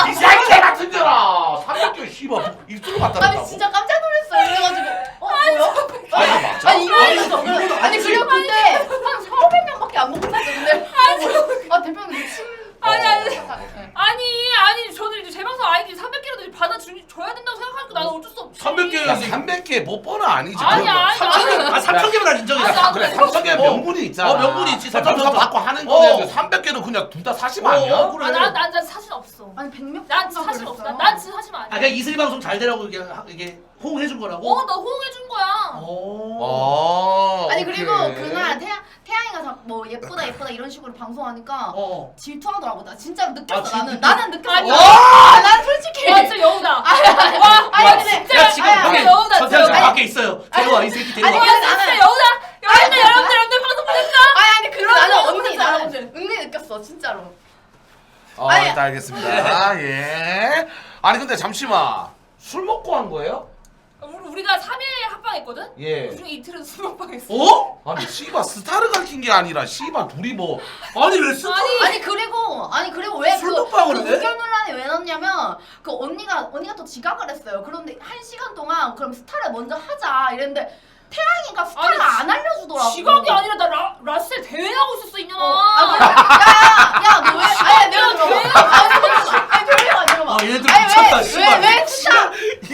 이 새끼 같은 년아 300개 씨발 입술로 갖다 아니 댔다고? 진짜 깜짝 놀랐어요. 그래가지고 뭐요? 아니 맞아? 아니 이거였어. 이거도 아니 그리고 근데 한 4,500명밖에 안 먹고 났어. 근데 아 대표님 침. 아니, 아니. 네. 아니 저는 이제 제 방송 아이디 300개라도 받아줘야 된다고 생각하니까 나는 어쩔 수 없지. 300개. 야 300개 못 버는 아니지 아니야, 그건. 아니야. 3,000개면 난 인정이야. 아, 나 그래 3,000개 명분이 있잖아 명분이 있지. 명사 받고 하는 거는데 300개는 그냥 둘 다 사심 아니야? 그래. 난 사실 없어. 아니 100명. 난 사실 없어. 난 진짜 사실 아니야. 아 그냥 이슬이 방송 잘 되라고 이게 호응해준 거라고? 나 호응해준 거야. 아니 그리고 오케이. 그날 태양이가 뭐 예쁘다 이런 식으로 방송하니까 질투하더라고. 나 진짜 느꼈어. 아, 나는 진짜? 나는 느꼈어. 아니, 난 솔직히. 와 진짜 여우다. 아니 근데 진짜 야 지금 아니, 형이 여우다, 전태현 씨 진짜. 밖에 있어요. 데려와 이 새끼 데려와. 아니, 와 진짜 여우다. 여러분들 방송 보셨죠? 아니 그리고 나는 그런 언니 거 나는 보셨죠? 은근히 느꼈어 진짜로. 아니. 일단 알겠습니다 예 아니 근데 잠시만 술 먹고 한 거예요? 우리가 3일 합방했거든? 예 그중에 이틀은 술 먹방했어. 어? 아니 씨발 스타를 가르친 게 아니라 씨발 둘이 뭐 아니 왜 쓰? 아니 그리고 왜 술 그 먹방을 해? 우결 논란이 왜 났냐면 그 언니가 또 지각을 했어요. 그런데 1시간 동안 그럼 스타를 먼저 하자 이랬는데 태양이가 스타를 아니, 안 알려주더라고. 지각이 아니라 나 라셀 대회 하고 있었어 이년아. 야너 왜? 아니 내가 들어봐. 아니 들어봐. 얘네들 미쳤다 씨발. 왜 스타?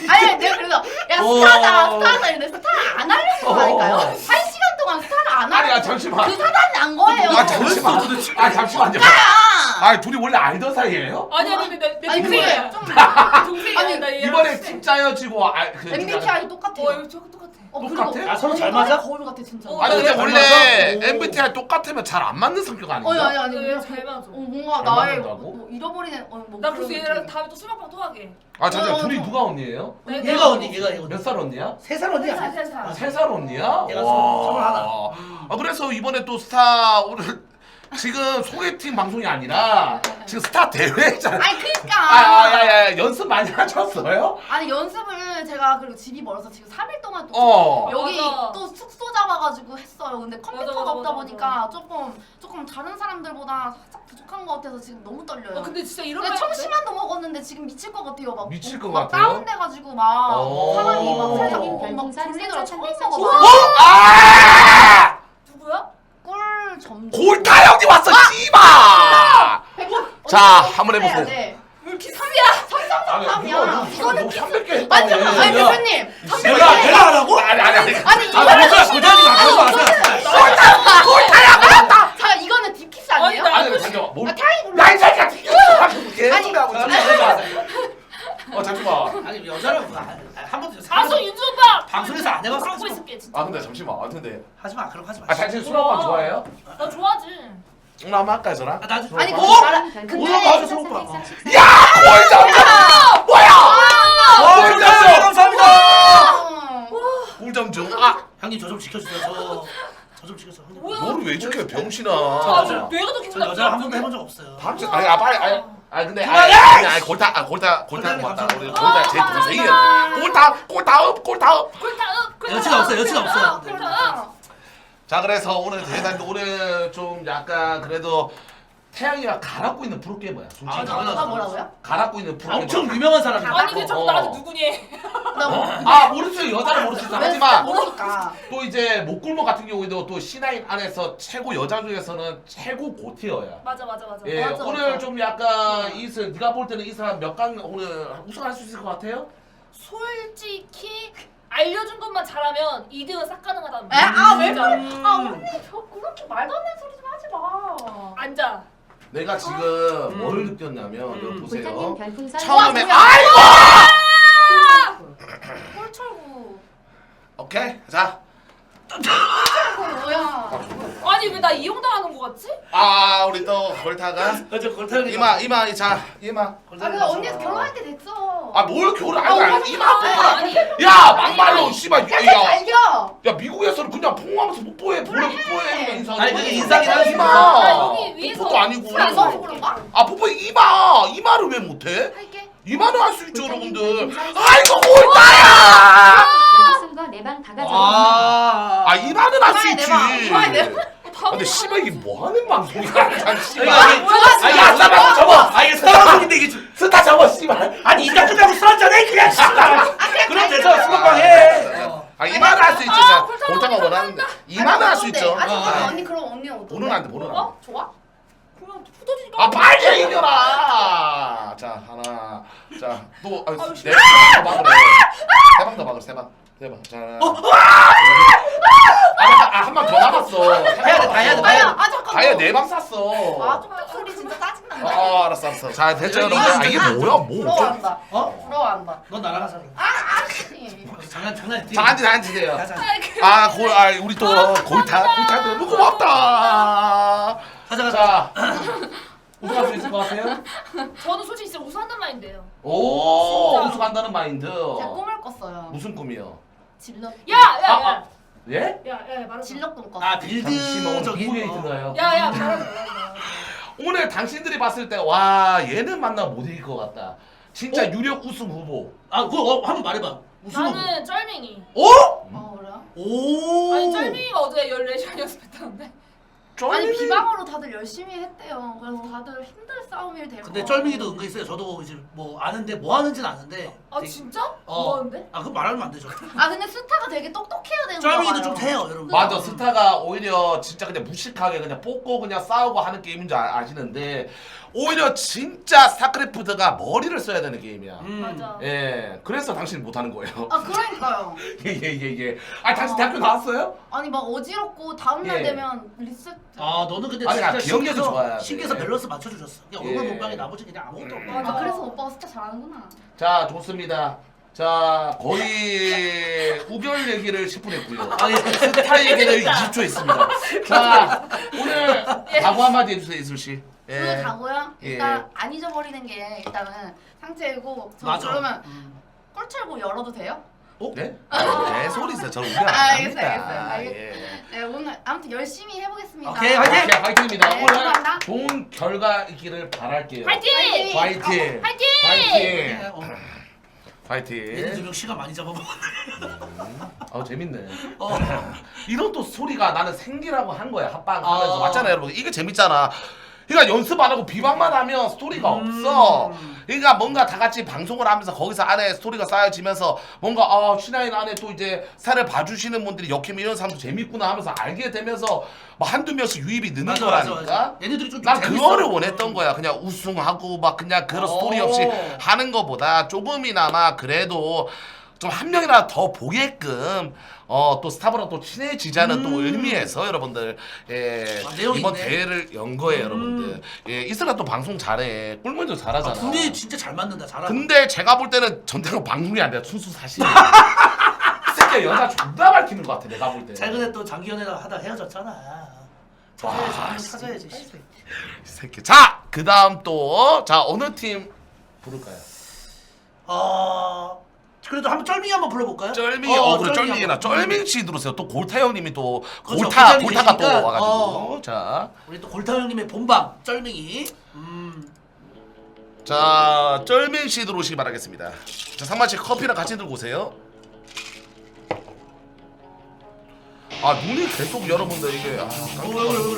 아니 내가 그래서 야 스타다 이랬는데 스타를 안 알려주더라니까요. 1시간 동안 스타를 안 아니야 알려. 잠시만 그 사단이 난 거예요. 아 잠시만 도대체? 아 잠시만요 야! 아 둘이 원래 알던 사이예요? 아니 근데 내 아니 동생이야. 그래 좀 동생이야. 아니, 나 얘랑 이번에 비슷해. 팀 짜여지고 그 MBTI 똑같아요. 이거 저거 똑같아. 똑같아? 그리고 아, 서로 잘 맞아? 거울 같아 진짜. 아니 근데 잘 원래 맞아? 오. MBTI 똑같으면 잘 안 맞는 성격 아닌가? 아니 네, 잘 맞아. 뭔가 잘 나의 맞는다고? 뭐 잃어버리는 뭐 나 그런 그래서 얘랑 느낌. 다음에 또 술 먹방 또 하게. 아 잠시만 어, 둘이 어. 누가 언니예요? 얘가 언니 얘가 몇 살 언니야? 3살 언니야. 세 살. 3살 언니야? 얘가 와. 아 그래서 이번에 또 스타 오늘 지금 소개팅 방송이 아니라 지금 스타 대회잖아. 아니 그니까. 야야야 연습 많이 하셨어요? 아니 연습을 제가 그리고 집이 멀어서 지금 3일 동안 또 여기 맞아. 또 숙소 잡아가지고 했어요. 근데 컴퓨터가 맞아, 없다 맞아, 보니까 조금 다른 사람들보다 살짝 부족한 것 같아서 지금 너무 떨려요. 근데 진짜 이런 근데 말 청심환도 먹었는데 지금 미칠 것 같아요. 막 미칠 것 막 같아요? 다운돼가지고 막 사람이 막 살짝 막 졸리더라. 처음 먹어봐. 아! 누구야? 꿀 점. 골타 형님 왔어 씨발. 자, 한번 해보세요. 물키스야. 삼성삼이야. 이거는 300개 아니 잠깐만. 아니 대표님. 내가 하라고? 아니 아니 아 이거는 무슨 고장님 앞에서 왔어. 골타야 맞다. 자 이거는 딥키스 아니에요? 아니, 나- 아니 잠깐만 뭘? 아 태양이 불러. 야이 새끼야 뒤에 아니, 개소리 하고 있어. 잠시만. 아니 여자랑 한 번도 아서 윤주 오빠. 방송에서 안 해봤어. 갖고 있을게 진짜. 아 근데 잠시만. 아 근데 하지 마. 그럼 하지 마. 당신 술 먹방 좋아해요? 나 좋아하지. 오늘 한번 할까요 저랑? 아, 나도 아니 어? 그거 알아. 근데 오늘 봐줘 술 먹방. 야 골점점 뭐야? 와 감사합니다. 감사합니다. 골점점 아 형님 저 좀 지켜주세요. 저 좀 지켜주세요. 형님. 뭐야? 너를 왜 지켜 병신아. 아, 맞아요. 내가 더 저 기분 여자랑 한 번도 해본 적 없어요. 당신 아니 빨리 아니 근데 그만해! 아니 골타 골타 골타님 맞다. 우리 감사합니다. 골타 제 동생이야. 골타업 꿀타읍. 여친이 없어요, 여친이 없어요. 꿀타읍. 자 그래서 오늘 대단히 오늘 좀 약간 그래도 태양이가 갈았고 있는 프로게이머야. 솔직히. 아, 당연하죠. 나 뭐라고요? 갈았고 있는 프로게이머. 엄청 유명한 사람이야. 아니 왜 자꾸 나한테 누구니? 나 뭐, 아 모를 수 있어. 여자는 모를 수 있어. 하지만 모르니까. 또 이제 목골목 같은 경우에도 또 C9 안에서 최고 여자 중에서는 최고 고티어야. 맞아. 예, 맞아, 오늘 맞아. 좀 약간 이슬 네가 볼 때는 이 사람 몇 강 오늘 우승할 수 있을 것 같아요? 솔직히 알려준 것만 잘하면 2등은 싹 가능하다는 에? 아, 왜 진짜. 아, 언니 저 그렇게 말도 안 되는 소리 좀 하지 마. 앉아. 내가 지금 뭐를 느꼈냐면 여기 보세요. 골타님 별풍선 처음에 뭐야? 아이고! 꼴철구. 오케이 자. 뭐야? 아니 왜 나 이용당하는 거 같지? 아 우리 또 골타가 맞아, 골타형이. 이마 자 이마. 아, 근데 언니가 결혼할 때 됐어. 아 뭘 결혼 아니 이마 뽀뽀라. 아니 야 막말로 씨발 야, 쟤 알겨. 야 미국에서는 그냥 퐁하면서 뽀뽀해 보내 뽀뽀해 인사. 아니, 그게 인상이라 하지 이마. 나 여기 위에서 뽀뽀도 아니고. 술 안 먹어서 그런가? 아 뽀뽀 이마를 왜 못해? 할게. 이마는 할 수 있죠 골타님 여러분들. 별풍선 아이고 골타야. 연습 쓴거 내 방 다 가져가. 아 이마는 할 수 이마에 있지. 내봐, 이마에 내봐. 근데 씨발 이게 뭐 하는 방송이야? 참 씨발. 야, 스타 접어. 아, 이게 스타 방송인데 이게 스타 잡아 씨발. 아니 이따 끝나고 술 한잔 해 그냥 씨발. 그럼 돼서 수박방 해. 아 이마는 할 수 있지. 자 골타 골타가 원하는데 이마는 할 수 있죠. 아니, 아. 언니 그럼 언니 어때? 모르는 한데 모르는 한데. 어? 좋아? 그냥 후더지니까. 아 빨리 이겨라. 자 하나. 자또 네 방 더 막으래. 세 방 더 막으래 세 방. 자. 한 방 더 남았어. 해야 돼, 다 해야 돼, 다 해야 돼. 아, 잠깐. 다이아 네방 쐈어. 아, 뚝뚝 소리 진짜 짜증난다. 알았어. 자 됐죠 여러분. 아 이게 뭐야 뭐. 부러워한다. 어? 부러워한다. 넌 나랑 하자. 아씨. 장난이지. 자 앉으세요. 가자. 우리 또 골타 너무 고맙다. 가자. 자 우승할 수 있을 것 같아요? 저는 솔직히 진짜 우승한단 말인데요. 오 진짜. 우승한다는 마인드. 제가 꿈을 꿨어요. 무슨 꿈이요? 진력. 야야야. 예? 야야 말하지. 진력동 꿨어. 아, 당신 빌드적인 미국에 거. 있던가요? 야야 말하지 말라고. 오늘 당신들이 봤을 때 와 얘는 만나 못 이길 것 같다. 진짜 유력 우승 후보. 아, 그거 한번 말해봐. 무슨 거? 나는 쩔맹이. 어? 어, 그래요? 오. 아니 쩔맹이가 어제 14시간 연습했다는데. 아니 비방으로 다들 열심히 했대요. 그래서 다들 힘들 싸움이 될 거. 근데 쩔미기도 은근 있어요. 저도 이제 뭐 아는데 뭐 하는지는 아는데. 아 되게- 진짜? 어. 뭐 하는데? 아, 그거 말하면 안 되죠. 아 근데 스타가 되게 똑똑해야 되는 거 쩔미기도 좀 돼요, 여러분. 맞아 스타가 오히려 진짜 그냥 무식하게 그냥 뽑고 그냥 싸우고 하는 게임인 줄 아시는데 오히려 진짜 스타크래프트가 머리를 써야 되는 게임이야. 맞아. 예, 그래서 당신 못하는 거예요. 아 그러니까요. 예. 아 당신 대학교 나왔어요? 아니 막 어지럽고 다음날 예. 되면 리셋. 아, 너는 근데 아니, 진짜 기억력이 좋아야 돼. 신기해서 밸런스 맞춰주셨어. 그냥 예. 얼굴 몸빵에 나머지 그냥 아무것도 없네. 맞아. 아 그래서 오빠가 스타 잘하는구나. 자 좋습니다. 자 거의 우결 얘기를 10분 했고요. 아, 예. 스타 얘기를 20초 했습니다. 자 오늘 각오 한마디 해주세요 이슬 씨. 오늘 가고요. 예. 일단 안 잊어버리는 게 일단은 상체이고. 저 맞아. 그러면 꿀 철고 열어도 돼요? 네? 개 소리 있어요. 저 우결 안 알겠어요, 합니다. 알겠어요. 예. 네 오늘 아무튼 열심히 해보겠습니다. 오케이, 화이팅! 오케이, 화이팅입니다. 네, 오늘 감사합니다. 좋은 결과 있기를 바랄게요. 파이팅! 화이팅! 파이팅! 화이팅! 어. 얘네 화이팅! 두명 시간 많이 잡아먹었네. 재밌네. 어. 이런 또 소리가 나는 생기라고 한 거야 합방하면서 아. 맞잖아요 여러분. 이게 재밌잖아. 그러니까 연습 안 하고 비방만 하면 스토리가 없어. 그러니까 뭔가 다 같이 방송을 하면서 거기서 안에 스토리가 쌓여지면서 뭔가 C9 안에 또 이제 스타를 봐주시는 분들이 역캠 이런 사람도 재밌구나 하면서 알게 되면서 막 한두 명씩 유입이 느는 맞아, 거라니까. 맞아. 얘네들이 좀 난 재밌어. 그거를 원했던 거야. 그냥 우승하고 막 그냥 그런 스토리 없이 하는 거보다 조금이나마 그래도 좀 한 명이라도 더 보게끔 또 스타브랑 또 친해지자는 또 의미에서 여러분들 내용이 이번 있네. 대회를 연 거예요 여러분들. 이슬아 또 방송 잘해. 꿀문도 아, 잘하잖아. 둘이 진짜 잘 맞는다. 잘하는. 근데 제가 볼 때는 전태가 방송이 아니라 순수 사실이야. 이 새끼 여자 존나 밝히는 것 같아 내가 볼 때. 최근에 또 장기연애랑 하다 헤어졌잖아. 찾아야지. 찾아야지. 이 새끼. 자, 그다음 또 자 어느 팀 부를까요? 그래도 한번 쩔밍이 한번 불러볼까요? 쩔밍이 그래 쩔밍이 쩔밍이나 한번. 쩔밍 씨 들으세요. 또 골타 형님이 또 그렇죠, 골타가 골타님이 또 계시니까. 와가지고 자, 우리 또 골타 형님의 본방 쩔밍이. 자 쩔밍 씨 들어오시기 바라겠습니다. 자 상만 씨 커피랑 같이 들고 오세요. 아 눈이 계속 여러분들 이게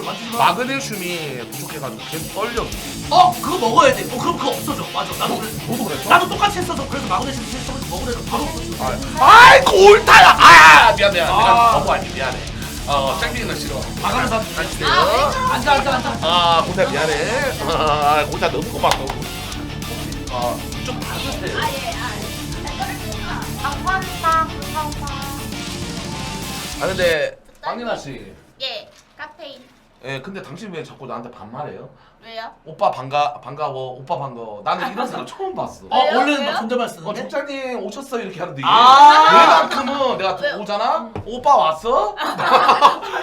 만지지 마. 마그네슘이 부족해가지고 계속 떨려. 그거 먹어야 돼. 그럼 그거 없어져. 맞아. 나도 그랬어. 너도 그랬어? 나도 똑같이 했어서 그래서 마그네슘 실수하면서 먹으려고 바로 없어져. 아이고 옳다야. 미안. 아. 내가 거부 아니 미안해. 짱비는 싫어. 봐가면서 앉아. 고타 미안해. 고타 너무 고맙고. 좀 봐주세요. 근데 빵이나 씨. 예, 카페인. 예, 근데 당신 왜 자꾸 나한테 반말해요? 왜요? 오빠 반가워. 오빠 반가워. 나는 이런 사람 처음 봤어. 왜요? 원래는 왜요? 막 존댓말 쓰는데. 족장님 오셨어요 이렇게 하는데 아. 얘만큼은 내가 왜요? 오잖아? 오빠 왔어?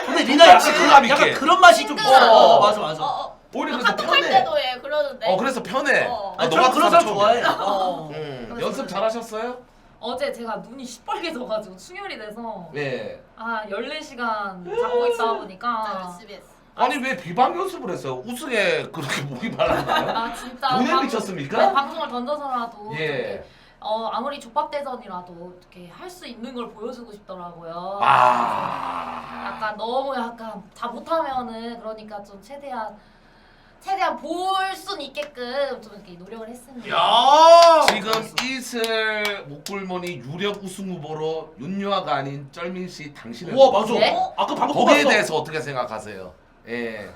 근데 리나 약간 친근감 있게. 그런 맛이 좀 있어. 맞아. 오히려 그래서 카톡할 편해. 때도 해 그러는데. 그래서 편해. 아니, 너 저는 같은 그런 사람 처음이야. 좋아해. 연습 잘하셨어요? 어제 제가 눈이 시뻘게 져가지고 충혈이 돼서 예. 14시간 자고 있다 보니까 열심히 했어. 아니 왜 비방 연습을 했어요? 우승에 그렇게 목이 말랐나요? 아 진짜 돈에 방- 미쳤습니까? 네, 방송을 던져서라도 예. 이렇게, 아무리 족밥대전이라도 이렇게 할 수 있는 걸 보여주고 싶더라고요. 약간 너무 약간 다 못하면은 그러니까 좀 최대한 볼 순 있게끔 좀 이렇게 노력을 했습니다. 야. 지금 이슬 목굴머니 유력 우승 후보로 윤유아가 아닌 쩔민 씨 당신을 우와 맞아. 네? 아까 방금 거기에 뽑았어. 대해서 어떻게 생각하세요? 예.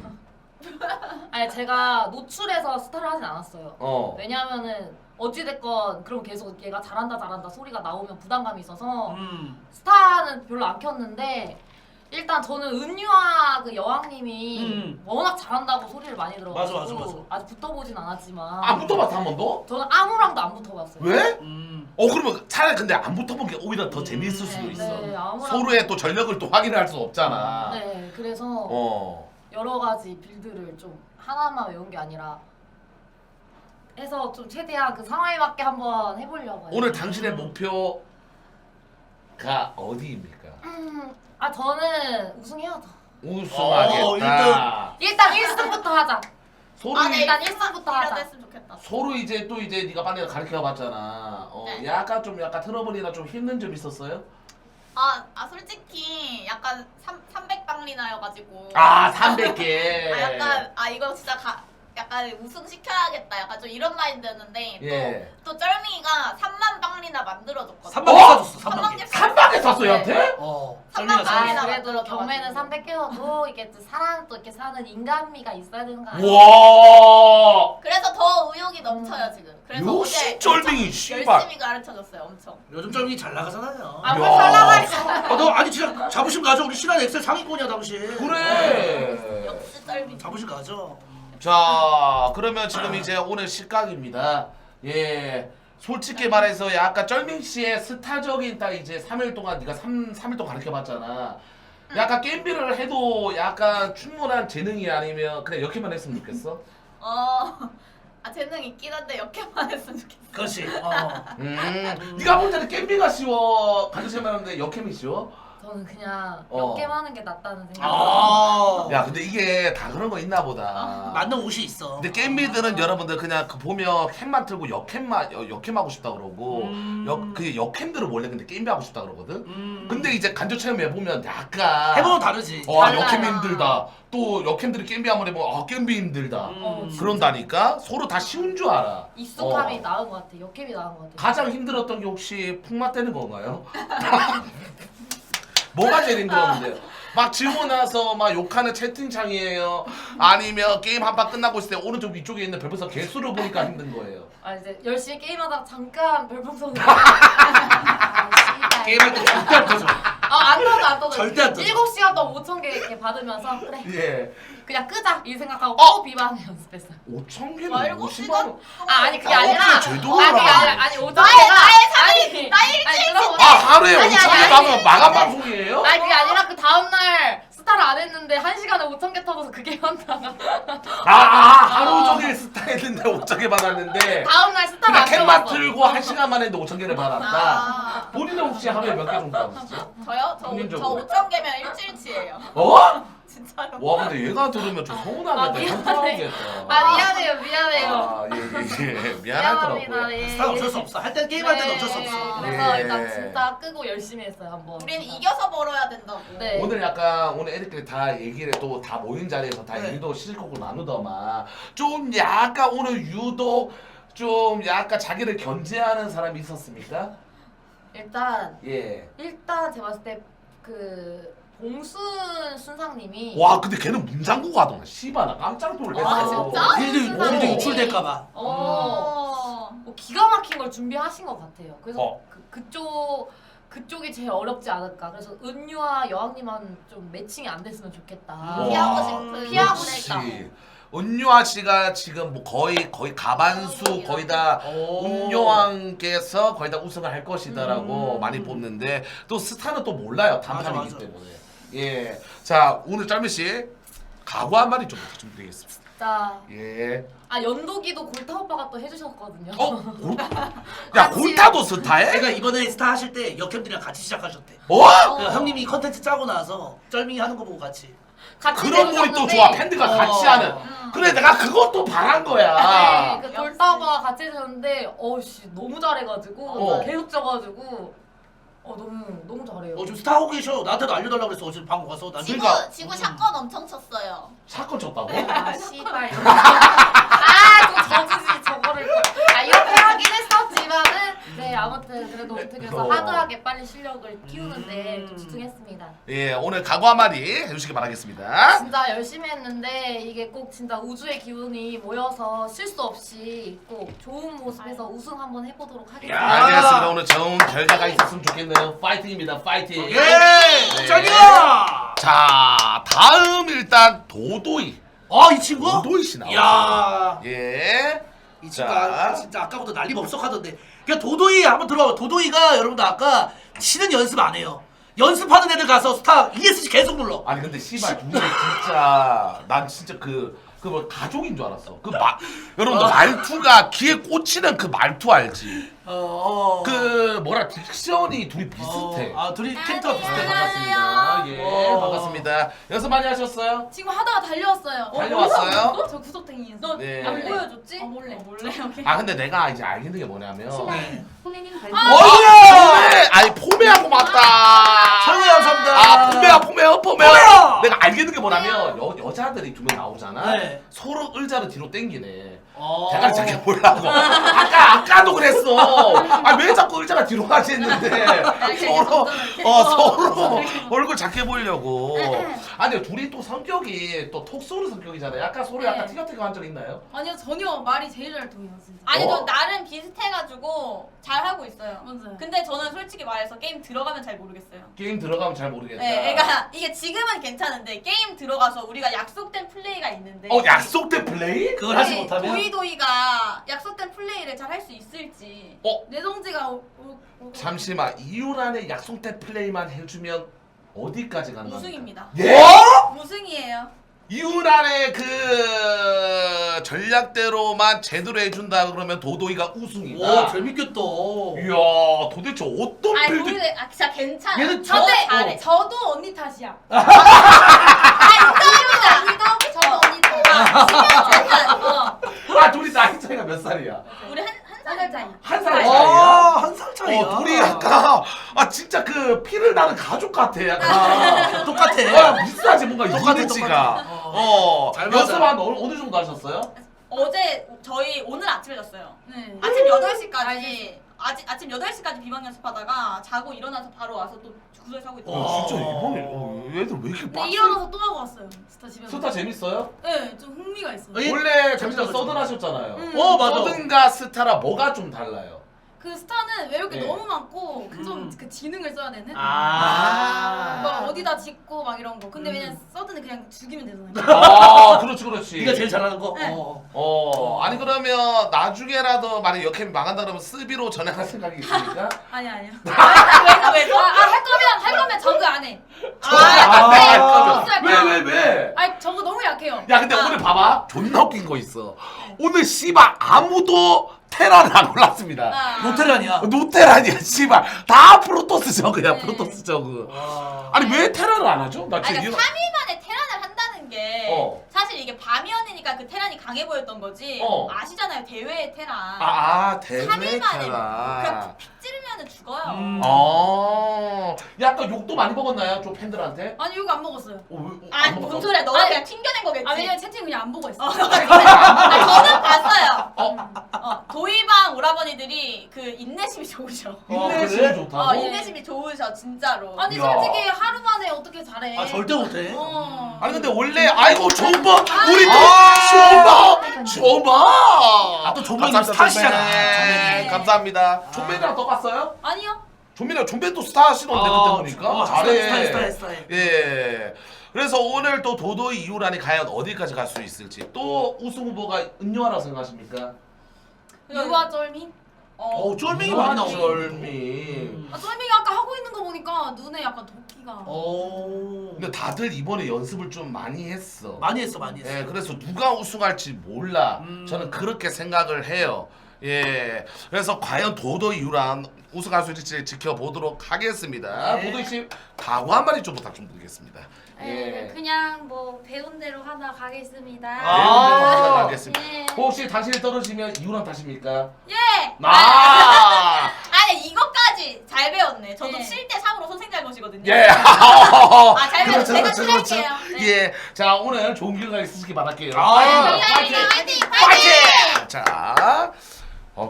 아니 제가 노출해서 스타를 하진 않았어요. 왜냐하면은 어찌됐건 그럼 계속 얘가 잘한다 소리가 나오면 부담감이 있어서 스타는 별로 안 켰는데 일단 저는 은유아 그 여왕님이 워낙 잘한다고 소리를 많이 들어가지고 맞아. 아직 붙어보진 않았지만 안 붙어봤어 한 번도? 저는 아무랑도 안 붙어봤어요. 왜? 그러면 차라리 근데 안 붙어본 게 오히려 더 재미있을 수도 있어. 네, 아무랑 서로의 또 전력을 또 확인할 수 없잖아. 네, 그래서 여러 가지 빌드를 좀 하나만 외운 게 아니라 해서 좀 최대한 그 상황에 맞게 한번 해보려고요. 오늘 당신의 목표가 어디입니까? 저는 우승해야죠. 우승하겠다. 일단 1승부터 하자. 서로 네, 일단 1승부터 하자. 됐으면 좋겠다. 서로 이제 또 이제 네가 빨리 가르쳐봤잖아. 네. 약간 트러블이나 좀 힘든 점 있었어요? 솔직히 약간 300방리나여가지고. 300개. 이거 진짜 약간 우승 시켜야겠다. 약간 좀 이런 마인드였는데 예. 또 쩔미가 3만 방리나 만들어줬거든. 3만 개 사줬어. 3만 개. 300개 샀어 얘한테? 썰미가 방이나 그래도 만들어줘가지고. 경매는 300개여도 이게 또 사람 또 이렇게 사는 인간미가 있어야 되는 거 아니야? 와. 그래서 더 의욕이 넘쳐요 지금. 그래서 역시 어제 쩔빙이 엄청 씨발. 열심히 가르쳐줬어요 엄청. 요즘 쩔미 잘 나가잖아요. 뭘 야. 살라가 있어. 너 아니 진짜 자부심 가져. 우리 신한 엑셀 상위권이야 당신. 그래. 역시 쩔미. 자부심 가져. 자, 그러면 지금 이제 오늘 식각입니다. 예. 솔직히 말해서 약간 쩔민 씨의 스타적인 딱 이제 3일 동안 네가 3일 동안 가르쳐 봤잖아. 약간 게임비를 해도 약간 충분한 재능이 아니면 그냥 역해만 했으면 좋겠어? 재능 있긴 한데 역해만 했으면 좋겠어. 그렇지. 네가 볼 때는 게임비가 쉬워, 가르쳐만 하는데 역해이 쉬워? 저는 그냥 어. 몇 개만 하는 게 낫다는 생각. 야, 근데 이게 다 그런 거 있나 보다. 맞는 옷이 있어. 근데 게임비들은 여러분들 그냥 그 보면 캠만 틀고 역캠 하고 싶다 그러고 그 역캠들은 원래 근데 게임비 하고 싶다 그러거든. 근데 이제 간접 체험해 보면 약간 해보면 다르지. 달라요. 역캠 힘들다. 또 역캠들이 게임비 한번 해보면 게임비 힘들다. 진짜. 그런다니까 서로 다 쉬운 줄 알아. 익숙함이 나은 것 같아. 역캠이 나은 것 같아. 가장 힘들었던 게 혹시 풍마 때는 건가요? 뭐가 제일 힘들었는데요? 막 지고 나서 막 욕하는 채팅창이에요. 아니면 게임 한 판 끝나고 있을 때 오른쪽 위쪽에 있는 별풍선 개수를 보니까 힘든 거예요. 이제 열심히 게임하다가 잠깐 별풍선을 게임할 때 절대 안 터져. 안 떠져. 절대 안 떠져. 7시간 동안 5,000개 이렇게 받으면서 그래 예. 그냥 끄자 이 생각하고 또 비방 연습했어요. 5,000개는 와, 50만 원. 아니 그게 아니라 제대로 그게 하라. 아니라 5,000개가 하루에 아니, 5,000개 아니. 방송 마감 방송이에요? 아니 그게 아니라 그 다음날 스타를 안 했는데 1시간에 5,000개 터져서 그게 현타가 하루 종일 스타 했는데 5,000개 받았는데 다음날 스타를 그러니까 안 캔만 켜봤어. 틀고 1시간만 했는데 5,000개를 받았다. 본인은 혹시 하루에 몇 개 정도 받으시죠? 저요? 저 평균적으로. 5,000개면 일주일치예요. 어? 진짜. 진짜요. 와 근데 얘가 들으면 좀 서운하겠다. 현타하겠다. 미안해요. 예. 미안하더라고요. 미안합니다. 예. 스타 어쩔 수 없어. 할 때 게임할 때는 어쩔 수 없어. 그래서 예. 일단 진짜 끄고 열심히 했어요 한번. 우리는 이겨서 벌어야 된다고. 네. 오늘 약간 오늘 애들끼리 다 얘기를 또 다 모인 자리에서 다 네. 얘기도 실컷 나누더만 좀 약간 오늘 유독 좀 약간 자기를 견제하는 사람이 있었습니까? 일단 예. 제가 봤을 때 그 봉순 순상님이 와 근데 걔는 문장구 하더만 씨발 나 깜짝 놀랐어. 아, 진짜? 필드 유출될까봐. 뭐 기가 막힌 걸 준비하신 것 같아요. 그래서 어. 그쪽이 제일 어렵지 않을까. 그래서 은유와 여왕님은 좀 매칭이 안 됐으면 좋겠다. 와, 피하고 싶은. 피하고 그렇지. 싶다. 은유아 씨가 지금 뭐 거의 가반수 거의 다 은유왕께서 거의 다 우승을 할 것이다라고 많이 뽑는데 또 스타는 또 몰라요 단판이기 맞아. 때문에. 예. 자 오늘 짤미 씨 각오 한 마디 좀 부탁드리겠습니다. 진짜 예. 연도기도 골타 오빠가 또 해주셨거든요. 야 골타도 스타해? 제가 이번에 스타 하실 때 역캠들이랑 같이 시작하셨대. 어? 그 형님이 컨텐츠 짜고 나서 쩔밍이 하는 거 보고 같이. 같이 그런 꼴이 또 해주셨는데 좋아 팬들과 같이 하는. 그래 내가 그것도 바란 거야. 네, 그 골타 오빠가 같이 해주셨는데 어씨 너무 잘해가지고 계속 져가지고 너무 잘해요. 좀 스타 하고 계셔. 나한테도 알려달라고 그랬어. 어제 방금 가서. 난 그러니까- 지구 샷건 엄청 쳤어요. 사건 쳤다고? 아 씨발. 또 저주지 저거를. 이렇게 하긴 했었지만은 네 아무튼 그래도 어떻게 해서 하드하게 빨리 실력을 키우는데 좀 집중했습니다. 예 오늘 각오 한 마디 해주시기 바라겠습니다. 진짜 열심히 했는데 이게 꼭 진짜 우주의 기운이 모여서 실수 없이 꼭 좋은 모습에서 우승 한번 해보도록 하겠습니다. 야. 알겠습니다. 오늘 좋은 결과가 있었으면 좋겠네요. 파이팅입니다. 파이팅. 예! 쩔이야! 자 다음 일단 도도이. 이 친구? 도도이 씨 나왔어요. 야, 예. 이 자. 친구가 진짜 아까부터 난리 법석하던데. 그냥 도도이 한번 들어봐. 도도이가 여러분들 아까 치는 연습 안 해요. 연습하는 애들 가서 스타 ESC 계속 눌러. 아니 근데 씨발 둘이 진짜 난 진짜 그 뭐 가족인 줄 알았어. 여러분들 말투가 귀에 꽂히는 그 말투 알지? 그 뭐라 딕션이 둘이 비슷해. 둘이 캐릭터가 비슷해. 반갑습니다. 예, 반갑습니다. 연습 많이 하셨어요? 지금 하다가 달려왔어요. 달려왔어요? 저 구석탱이에서. 너 네. 안 보여줬지? 몰래. 오케이. 아 근데 내가 이제 알겠는 게 뭐냐면 네. 포메님 별풍 포메! 아니 포메하고 맞다. 철구 감사합니다. 아 포메야. 포메야! 내가 알겠는 게 뭐냐면 여자들이 두 명 나오잖아. 네. 서로 의자를 뒤로 당기네. 대가리 작게 보려고. 아까도 그랬어. 왜 자꾸 의자가 뒤로 가지 했는데 서로 얼굴 작게 보이려고. 아니 둘이 또 성격이 또 톡 쏘는 성격이잖아요. 약간 서로 약간 네. 티격태격 한 적 있나요? 아니요 전혀 말이 제일 잘 통해요 진짜. 아니 어? 저 나름 비슷해가지고 잘 하고 있어요. 맞아요. 근데 저는 솔직히 말해서 게임 들어가면 잘 모르겠어요. 게임 들어가면 잘 모르겠다. 네, 그러니까 이게 지금은 괜찮은데 게임 들어가서 우리가 약속된 플레이가 있는데. 약속된 플레이? 그걸 하지 못하면 도이도이가 약속된 플레이를 잘 할 수 있을지. 내정지가 잠시만 이유란의 약속된 플레이만 해주면 어디까지 가는 겁니까? 우승입니다. 예? 우승이에요. 이유란의 그 전략대로만 제대로 해준다 그러면 도도이가 우승이다. 오 재밌겠다. 이야 도대체 어떤 아니 빌드? 도이도이 진짜 괜찮아. 얘는 저도 근데 잘해. 저도 언니 탓이야. 저도 언니 다. 둘이 나이 차이가 몇 살이야? 우리 한 살 차이. 한 살 차이야? 한 살 차이야. 둘이 약간 진짜 그 피를 나는 가족 같아 약간. 똑같아. 비슷하지 뭔가 똑같아, 이미지가. 잘 맞아. 연습 한 어느 정도 하셨어요? 어제 저희 오늘 아침에 잤어요. 네. 아침 8시까지 아침 8시까지 비방 연습하다가 자고 일어나서 바로 와서 또 구조에서 하고 있어요. 진짜 이번에 얘들 왜 이렇게 근데 빡세? 일어나서 또 하고 왔어요. 스타 집에. 스타 재밌어요? 네, 좀 흥미가 있어요. 원래 잠시만 서든 하셨잖아요. 맞아. 서든과 스타라 뭐가 좀 달라요? 그 스타는 외울 게 네. 너무 많고 좀 그 지능을 써야 되는. 아. 막 어디다 짓고 막 이런 거. 근데 왜냐면 서든은 그냥 죽이면 되잖아요. 그렇지. 네가 제일 잘하는 거. 네. 아니 그러면 나중에라도 만약 역캠 망한다 그러면 스비로 전향할 생각이 있습니까? 아니야. 왜? 할 거면 저그 안 해. 왜? 아니 저거 너무 약해요. 야 근데 오늘 봐봐 존나 웃긴 거 있어. 오늘 씨발 아무도 테란을 안 올랐습니다. 노테란이야. 노테란이야 씨발 다 프로토스 저그야 프로토스 저그. 와. 아니 왜 테란을 안 하죠? 나 아니 지금 그러니까 3일 만에 테란을 한다는 사실 이게 밤이었으니까 그 테란이 강해 보였던 거지. 아시잖아요 대회 테란. 대회 3일 만에 테란. 그냥 픽 찌르면은 죽어요. 약간 욕도 많이 먹었나요? 좀 팬들한테? 아니 이거 안 먹었어요. 뭔 소리야? 너가 그냥 튕겨낸 거겠지. 아 왜냐면 채팅 그냥 안 보고 있어. 저는 봤어요. 도의방 오라버니들이 그 인내심이 좋으셔. 인내심이 좋다고? 인내심이 좋으셔 진짜로. 아니 야. 솔직히 하루 만에 어떻게 잘해? 아 절대 못해. 아니 근데 원래 아이고 존버 우리 또 존버 또 존버님 감사합니다, 스타시잖아, 존맨. 존맨이. 감사합니다. 존맨이랑 떠봤어요? 아니요. 존맨도 스타시던데 그때 보니까 잘해. 스타일. 예. 그래서 오늘 또 도도의 이후란이 과연 어디까지 갈 수 있을지 또 우승 후보가 은유하라고 생각하십니까? 유아 쩔미? 쫄맹이 많이 나오네. 쫄미. 아 쩔미가 아까 하고 있는 거 보니까 눈에 약간 도끼가. 근데 다들 이번에 연습을 좀 많이 했어. 많이 했어. 예, 그래서 누가 우승할지 몰라. 저는 그렇게 생각을 해요. 예, 그래서 과연 도도의 이후란 우승할 수 있을지 지켜보도록 하겠습니다. 네. 도도이 씨 각오 한 마디 좀 부탁 좀 드리겠습니다. 네, 그냥 뭐 배운 대로 하나 가겠습니다. 가겠습니다. 예. 혹시 당신이 떨어지면 이후란 탓입니까? 예. 아니 이것까지 잘 배웠네. 저도 네. 7대 3으로 선생 잘못이거든요. 예. 잘 배웠어. 제가 출할게요. 예. 자, 오늘 좋은 결과 있으시기 바랄게요. 화이팅! 화이팅! 자,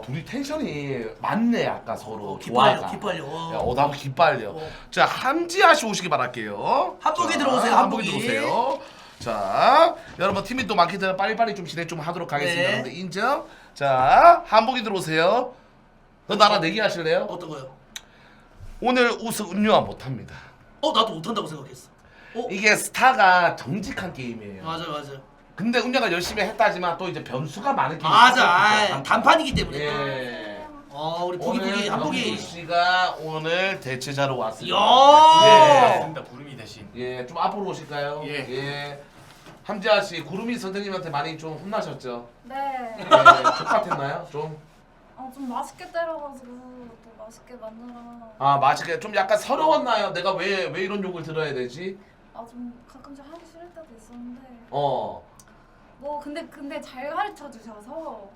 둘이 텐션이 맞네 아까 서로. 기빨려. 야, 나도 기빨려. 자, 함지아 씨 오시기 바랄게요. 한복이 자, 들어오세요, 한복이 한복이. 들어오세요. 자, 여러분 팀이 또 많기 때문에 빨리빨리 좀 진행 좀 하도록 하겠습니다. 네. 여러분들 인정? 자, 한복이 들어오세요. 너 나랑 내기하실래요? 어떤 거요? 오늘 우승 은유아 못합니다. 나도 못한다고 생각했어. 이게 스타가 정직한 게임이에요. 맞아. 근데 은유가 열심히 했다지만 또 이제 변수가 많은 게임. 맞아. 단판이기 때문에. 예. 우리 보기 한복이. 씨가 오늘 대체자로 왔습니다. 야. 맞습니다. 구름이 대신. 예, 좀 앞으로 오실까요? 예. 함지아 씨, 구름이 선생님한테 많이 좀 혼나셨죠? 네. 예, 족같았나요? 좀. 좀 맛있게 때려가지고 또 맛있게 만들어. 맛있게 좀 약간 서러웠나요? 내가 왜 이런 욕을 들어야 되지? 좀 가끔씩 하기 싫을 때도 있었는데. 뭐 근데 잘 가르쳐 주셔서.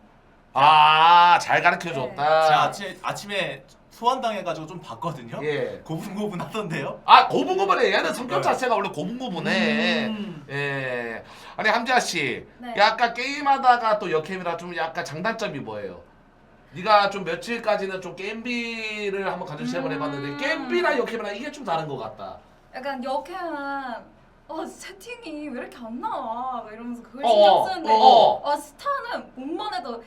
잘 가르쳐 줬다. 제가 아침에 소환당해가지고 좀 봤거든요. 예. 고분고분 하던데요. 고분고분해. 얘는 성격 자체가 원래 고분고분해. 예. 아니 함지아 씨, 네. 약간 게임하다가 또 역캠이라 좀 약간 장단점이 뭐예요? 네가 좀 며칠까지는 좀 게임비를 한번 가지고 시험을 해봤는데 게임비랑 역캠이랑 이게 좀 다른 것 같다. 약간 역행은 채팅이 왜 이렇게 안 나와? 막 이러면서 그걸 신경 쓰는데 스타는 몸만 해도 뭐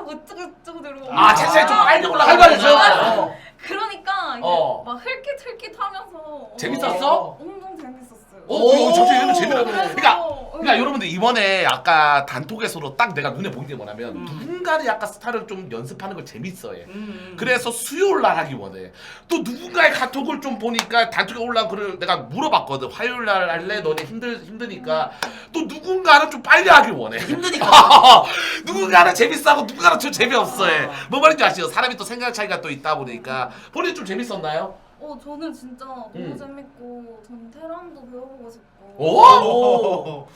어쩌고 들고 채팅이 좀 빨리 올라가는 활발해져. 그러니까 이게 막 흘깃흘깃 하면서 재밌었어? 엄청 재밌었어요. 저도 얘는 재미나네. 그래서 그러니까 여러분들 이번에 아까 단톡에서도 딱 내가 눈에 보이는 게 뭐냐면 누군가는 약간 스타를 좀 연습하는 걸 재밌어해. 그래서 수요일 날 하기 원해. 또 누군가의 카톡을 좀 보니까 단톡에 올라온 글을 내가 물어봤거든. 화요일 날 할래? 너네 힘드니까. 또 누군가는 좀 빨리 하길 원해. 힘드니까. 누군가는 재밌어하고 누군가는 좀 재미없어해. 뭐 말인지 아시죠? 사람이 또 생각 차이가 또 있다 보니까. 본인 좀 재밌었나요? 저는 진짜 너무 재밌고 전 테란도 배워보고 싶고 오!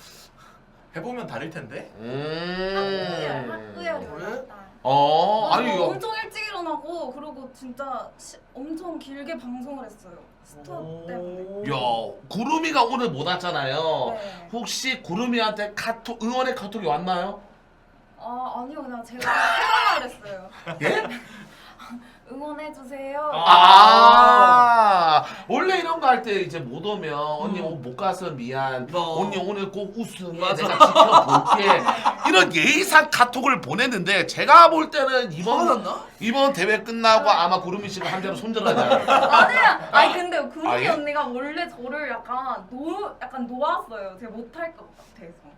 해보면 다를 텐데. 학구열이 올랐다. 아니 이거 엄청 일찍 일어나고 그리고 진짜 엄청 길게 방송을 했어요. 스타 때문에. 야, 구름이가 오늘 못 왔잖아요. 네. 혹시 구름이한테 응원의 카톡이 왔나요? 아니요 그냥 제가 해달라 그랬어요. 예? 응원해주세요. 원래 이런 거 할 때 이제 못 오면 언니 못 가서 미안. 언니 오늘 꼭 우승해. 내가 지켜볼게. 이런 예의상 카톡을 보냈는데 제가 볼 때는 이번 대회 끝나고 아마 구름이 씨가 한 자로 손절하지 아니 근데 구름이 예? 언니가 원래 저를 약간 놓았어요. 제가 못할 것 같아서.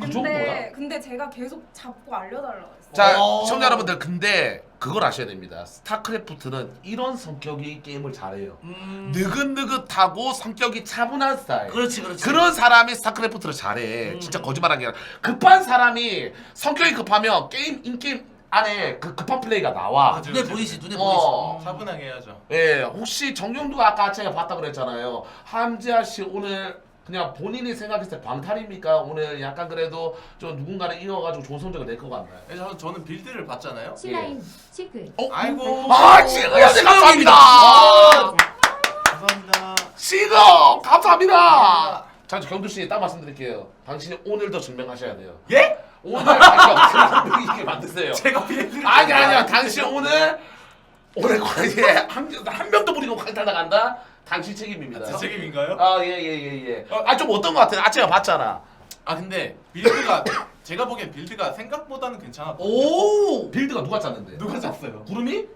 그 정도야? 근데 제가 계속 잡고 알려달라고 했어요. 자, 시청자 여러분들 근데 그걸 아셔야 됩니다. 스타크래프트는 이런 성격이 게임을 잘해요. 느긋느긋하고 성격이 차분한 스타일. 그렇지. 그런 사람이 스타크래프트를 잘해. 진짜 거짓말하기 아니라 급한 사람이 성격이 급하면 인게임 안에 그 급한 플레이가 나와. 눈에 보이지. 차분하게 해야죠. 예, 혹시 정경두가 아까 제가 봤다 그랬잖아요. 함지아 씨 오늘 그냥 본인이 생각했을 때 광탈입니까? 오늘 약간 그래도 좀 누군가를 이어가지고 좋은 성적을 낼 것 같나요? 저는 빌드를 봤잖아요. 신라인 시크. 아이고. 아 시그형님 감사합니다. 감사합니다. 시그 감사합니다. 자 경두씨 딱 말씀드릴게요. 당신이 오늘도 증명하셔야 돼요. 예? 오늘 당신 이렇게 만드세요. 제가 빌드를 아니야 당신 오늘 거기에 한 명도 부리고 강탈 나간다. 당신 책임입니다. 제 책임인가요? 예. 좀 어떤 것 같아요? 제가 봤잖아. 아 근데 빌드가 제가 보기엔 빌드가 생각보다는 괜찮았고. 오. 빌드가 누가 짰는데? 누가 짰어요? 구름이?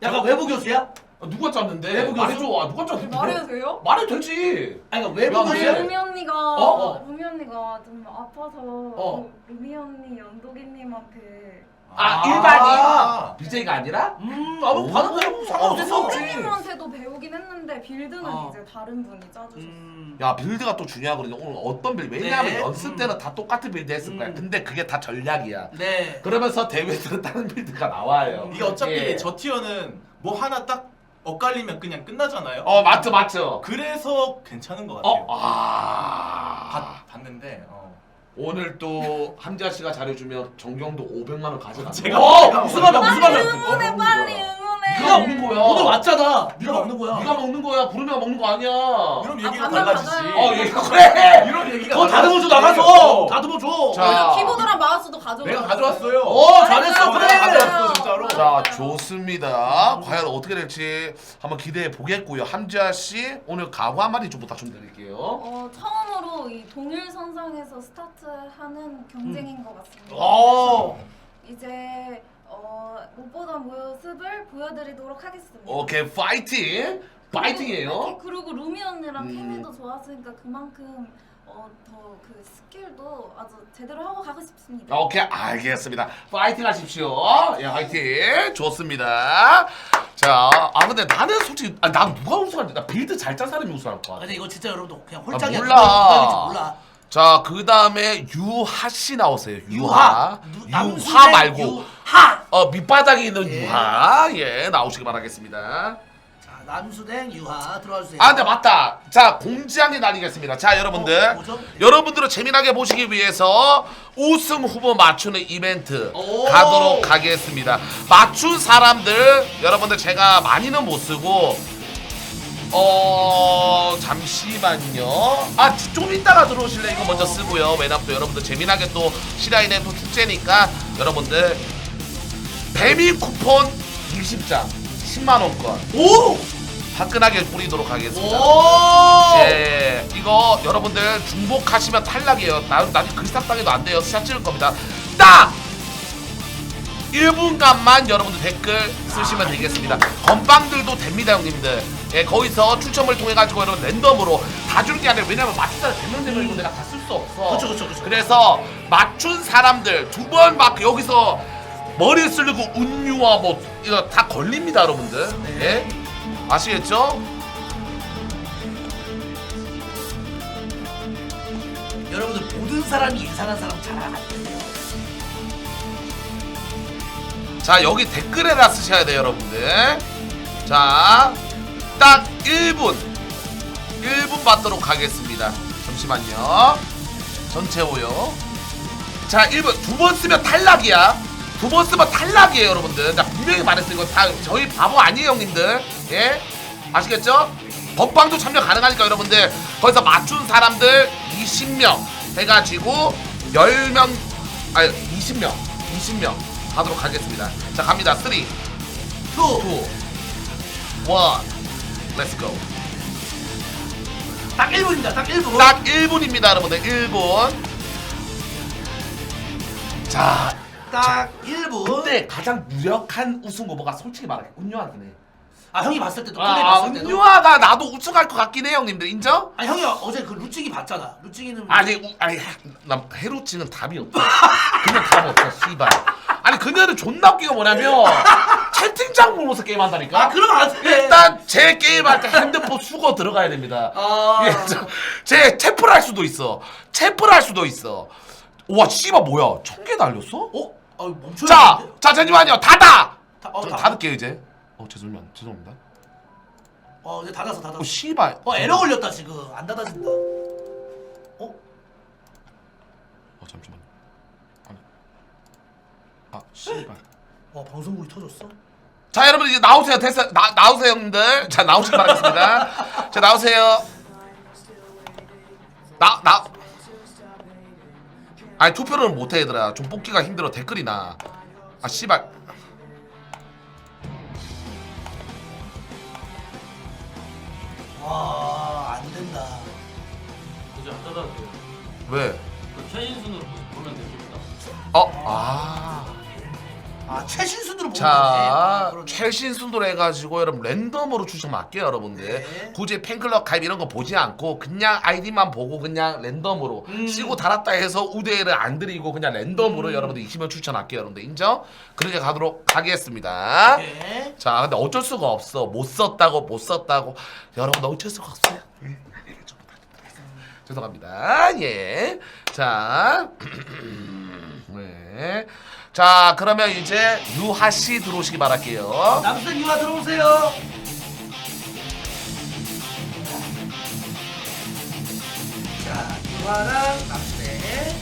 약간 외부 교수야? 누가 짰는데? 내부 교수? 말해줘. 누가 짰는데? 말해도 돼요? 말해도 되지. 아니 그러니까 외부 야, 교수야? 왜? 루미 언니가 어. 좀 아파서 루미 언니 연독이님한테 일반인? BJ가 아니라? 뭐 반응 상관없어. 선생님한테도 배우긴 했는데 빌드는 어. 이제 다른 분이 짜주셨어요. 야 빌드가 또 중요하거든요. 오늘 어떤 빌드? 왜냐하면 네. 연습 때는 다 똑같은 빌드 했을 거야. 근데 그게 다 전략이야. 네. 그러면서 대회에서는 다른 빌드가 나와요. 이게 어차피 예. 저 티어는 뭐 하나 딱 엇갈리면 그냥 끝나잖아요. 맞죠. 그래서 괜찮은 것 같아요. 봤는데 오늘 또 함지아 씨가 잘해주면 정경도 500만 원 가져가. 제가 무슨 말이야? 응원해 빨리 응원해. 네가 먹는 거야. 오늘 왔잖아. 네가 먹는 거야. 네가 먹는 거야. 부르면 먹는 거 아니야. 이런 얘기가 반반 달라지지. 받아요. 얘가 그래. 이런 얘기가 더 다듬어줘 나가서. 어. 다듬어줘. 자. 키보드랑 마우스도 가져가. 내가 가져왔어요. 잘했어. 그래. 내가 가져왔어 진짜로. 자 좋습니다. 과연 어떻게 될지 한번 기대해 보겠고요. 함지아 씨 오늘 각오 한마디 좀 부탁 좀 드릴게요. 처음으로 이 동일선상에서 스타트하는 경쟁인 것 같습니다. 이제 못 보던 모습을 보여드리도록 하겠습니다. 오케이 파이팅. 파이팅이에요. 그리고 루미 언니랑 음. 케미도 좋았으니까 그만큼 더 그 스킬도 아주 제대로 하고 가고 싶습니다. 오케이 알겠습니다. 파이팅 하십시오. 예 파이팅. 좋습니다. 자 근데 나는 솔직히 난 누가 우승할지 나 빌드 잘 짠 사람이 우승할 거야. 근데 이거 진짜 여러분들 그냥 홀짝이야. 몰라. 몰라. 자 그 다음에 유하 씨 나오세요. 유하. 유하 남순의 말고 유하. 밑바닥에 있는 예. 유하 나오시기 바라겠습니다. 자 남수댕 유하 들어와 주세요. 근데 맞다. 자 공지하게 날리겠습니다. 자 여러분들 뭐죠? 여러분들을 재미나게 보시기 위해서 우승 후보 맞추는 이벤트 오. 가도록 하겠습니다. 맞춘 사람들 여러분들 제가 많이는 못 쓰고 잠시만요. 좀 이따가 들어오실래? 이거 먼저 쓰고요. 왜냐면 또 여러분들 재미나게 또 시라인의 또 축제니까 여러분들 배미 쿠폰 20장 10만원권 오. 화끈하게 뿌리도록 하겠습니다. 오. 예, 이거 여러분들 중복하시면 탈락이에요. 나중에 글싹당해도 안 돼요. 샷 찍을 겁니다. 딱 1분간만 여러분들 댓글 쓰시면 되겠습니다. 건빵들도 됩니다, 형님들. 예, 거기서 추첨을 통해 가지고 여러분 랜덤으로 다 줄 게 아니라 왜냐면 맞춘 사람 100명 이고 내가 다 쓸 수 없어. 그쵸. 그래서 맞춘 사람들 두 번 막 여기서 머리 쓸고 운유와 뭐 이거 다 걸립니다, 여러분들. 예, 아시겠죠? 여러분들 모든 사람이 이상한 사람 잘 알아요. 자 여기 댓글에다 쓰셔야 돼요 여러분들. 자 딱 1분 받도록 하겠습니다. 잠시만요. 전체 오요. 자 1분 두 번 쓰면 탈락이야. 두 번 쓰면 탈락이에요 여러분들. 나 분명히 말했어요. 이거 다 저희 바보 아니에요 형님들. 예 아시겠죠? 법방도 참여 가능하니까 여러분들 거기서 맞춘 사람들 20명 해가지고 10명 아니 20명 하도록 하겠습니다. 자 갑니다. 3 2 1 Let's go. 딱 1분입니다. 딱 1분. 딱 1분입니다 여러분들. 1분. 자 딱 1분. 그때 가장 유력한 우승 후보가 솔직히 말하게 운유하긴 해. 형이 봤을 때도 플레이 봤을 때도. 운유아가 나도 우승할 것 같긴 해 형님들. 인정? 형이 어제 그 루찌기 봤잖아. 루찌기는 아니 나 해루치는 답이 없어. 그냥 답 없어 씨발. 아니 그녀는 존나 웃기가 뭐냐면 채팅창 보면서 게임한다니까. 그럼 안 돼. 일단 제 게임할 때 핸드폰 수거 들어가야 됩니다. 예, 제 체프를 할 수도 있어. 와 씨발 뭐야 1000개 날렸어? 멈춰야 자 잠시만요. 닫아. 다- 저 다- 닫을게요 이제. 죄송합니다. 이제 닫았어 닫았어. 씨발. 에러 걸렸다 지금. 안 닫아진다. 잠시만. 씨발. 방송국이 터졌어? 자 여러분 이제 나오세요. 됐어. 나오세요 형님들. 자 나오시기 바라겠습니다. 자 나오세요. 아니 투표를 못해 얘들아. 좀 뽑기가 힘들어. 댓글이 나. 씨발. 안 된다. 이제 안 닫아도 돼요. 왜? 그 최신순으로 보면 됩니다. 최신순으로 보면 자 되네. 최신 순도로 해가지고 여러분 랜덤으로 추첨 할게요 여러분들. 네. 굳이 팬클럽 가입 이런 거 보지 않고 그냥 아이디만 보고 그냥 랜덤으로 쓰고 달았다 해서 우대를 안 드리고 그냥 랜덤으로 여러분들 20명 추천할게요 여러분들. 인정? 그렇게 가도록 하겠습니다. 네. 자 근데 어쩔 수가 없어. 못 썼다고 여러분 어쩔 수가 없어요. 죄송합니다. 예. 자 네. 자 그러면 이제 유하씨 들어오시기 바랄게요. 남순 유아 들어오세요. 자 유아랑 남순에.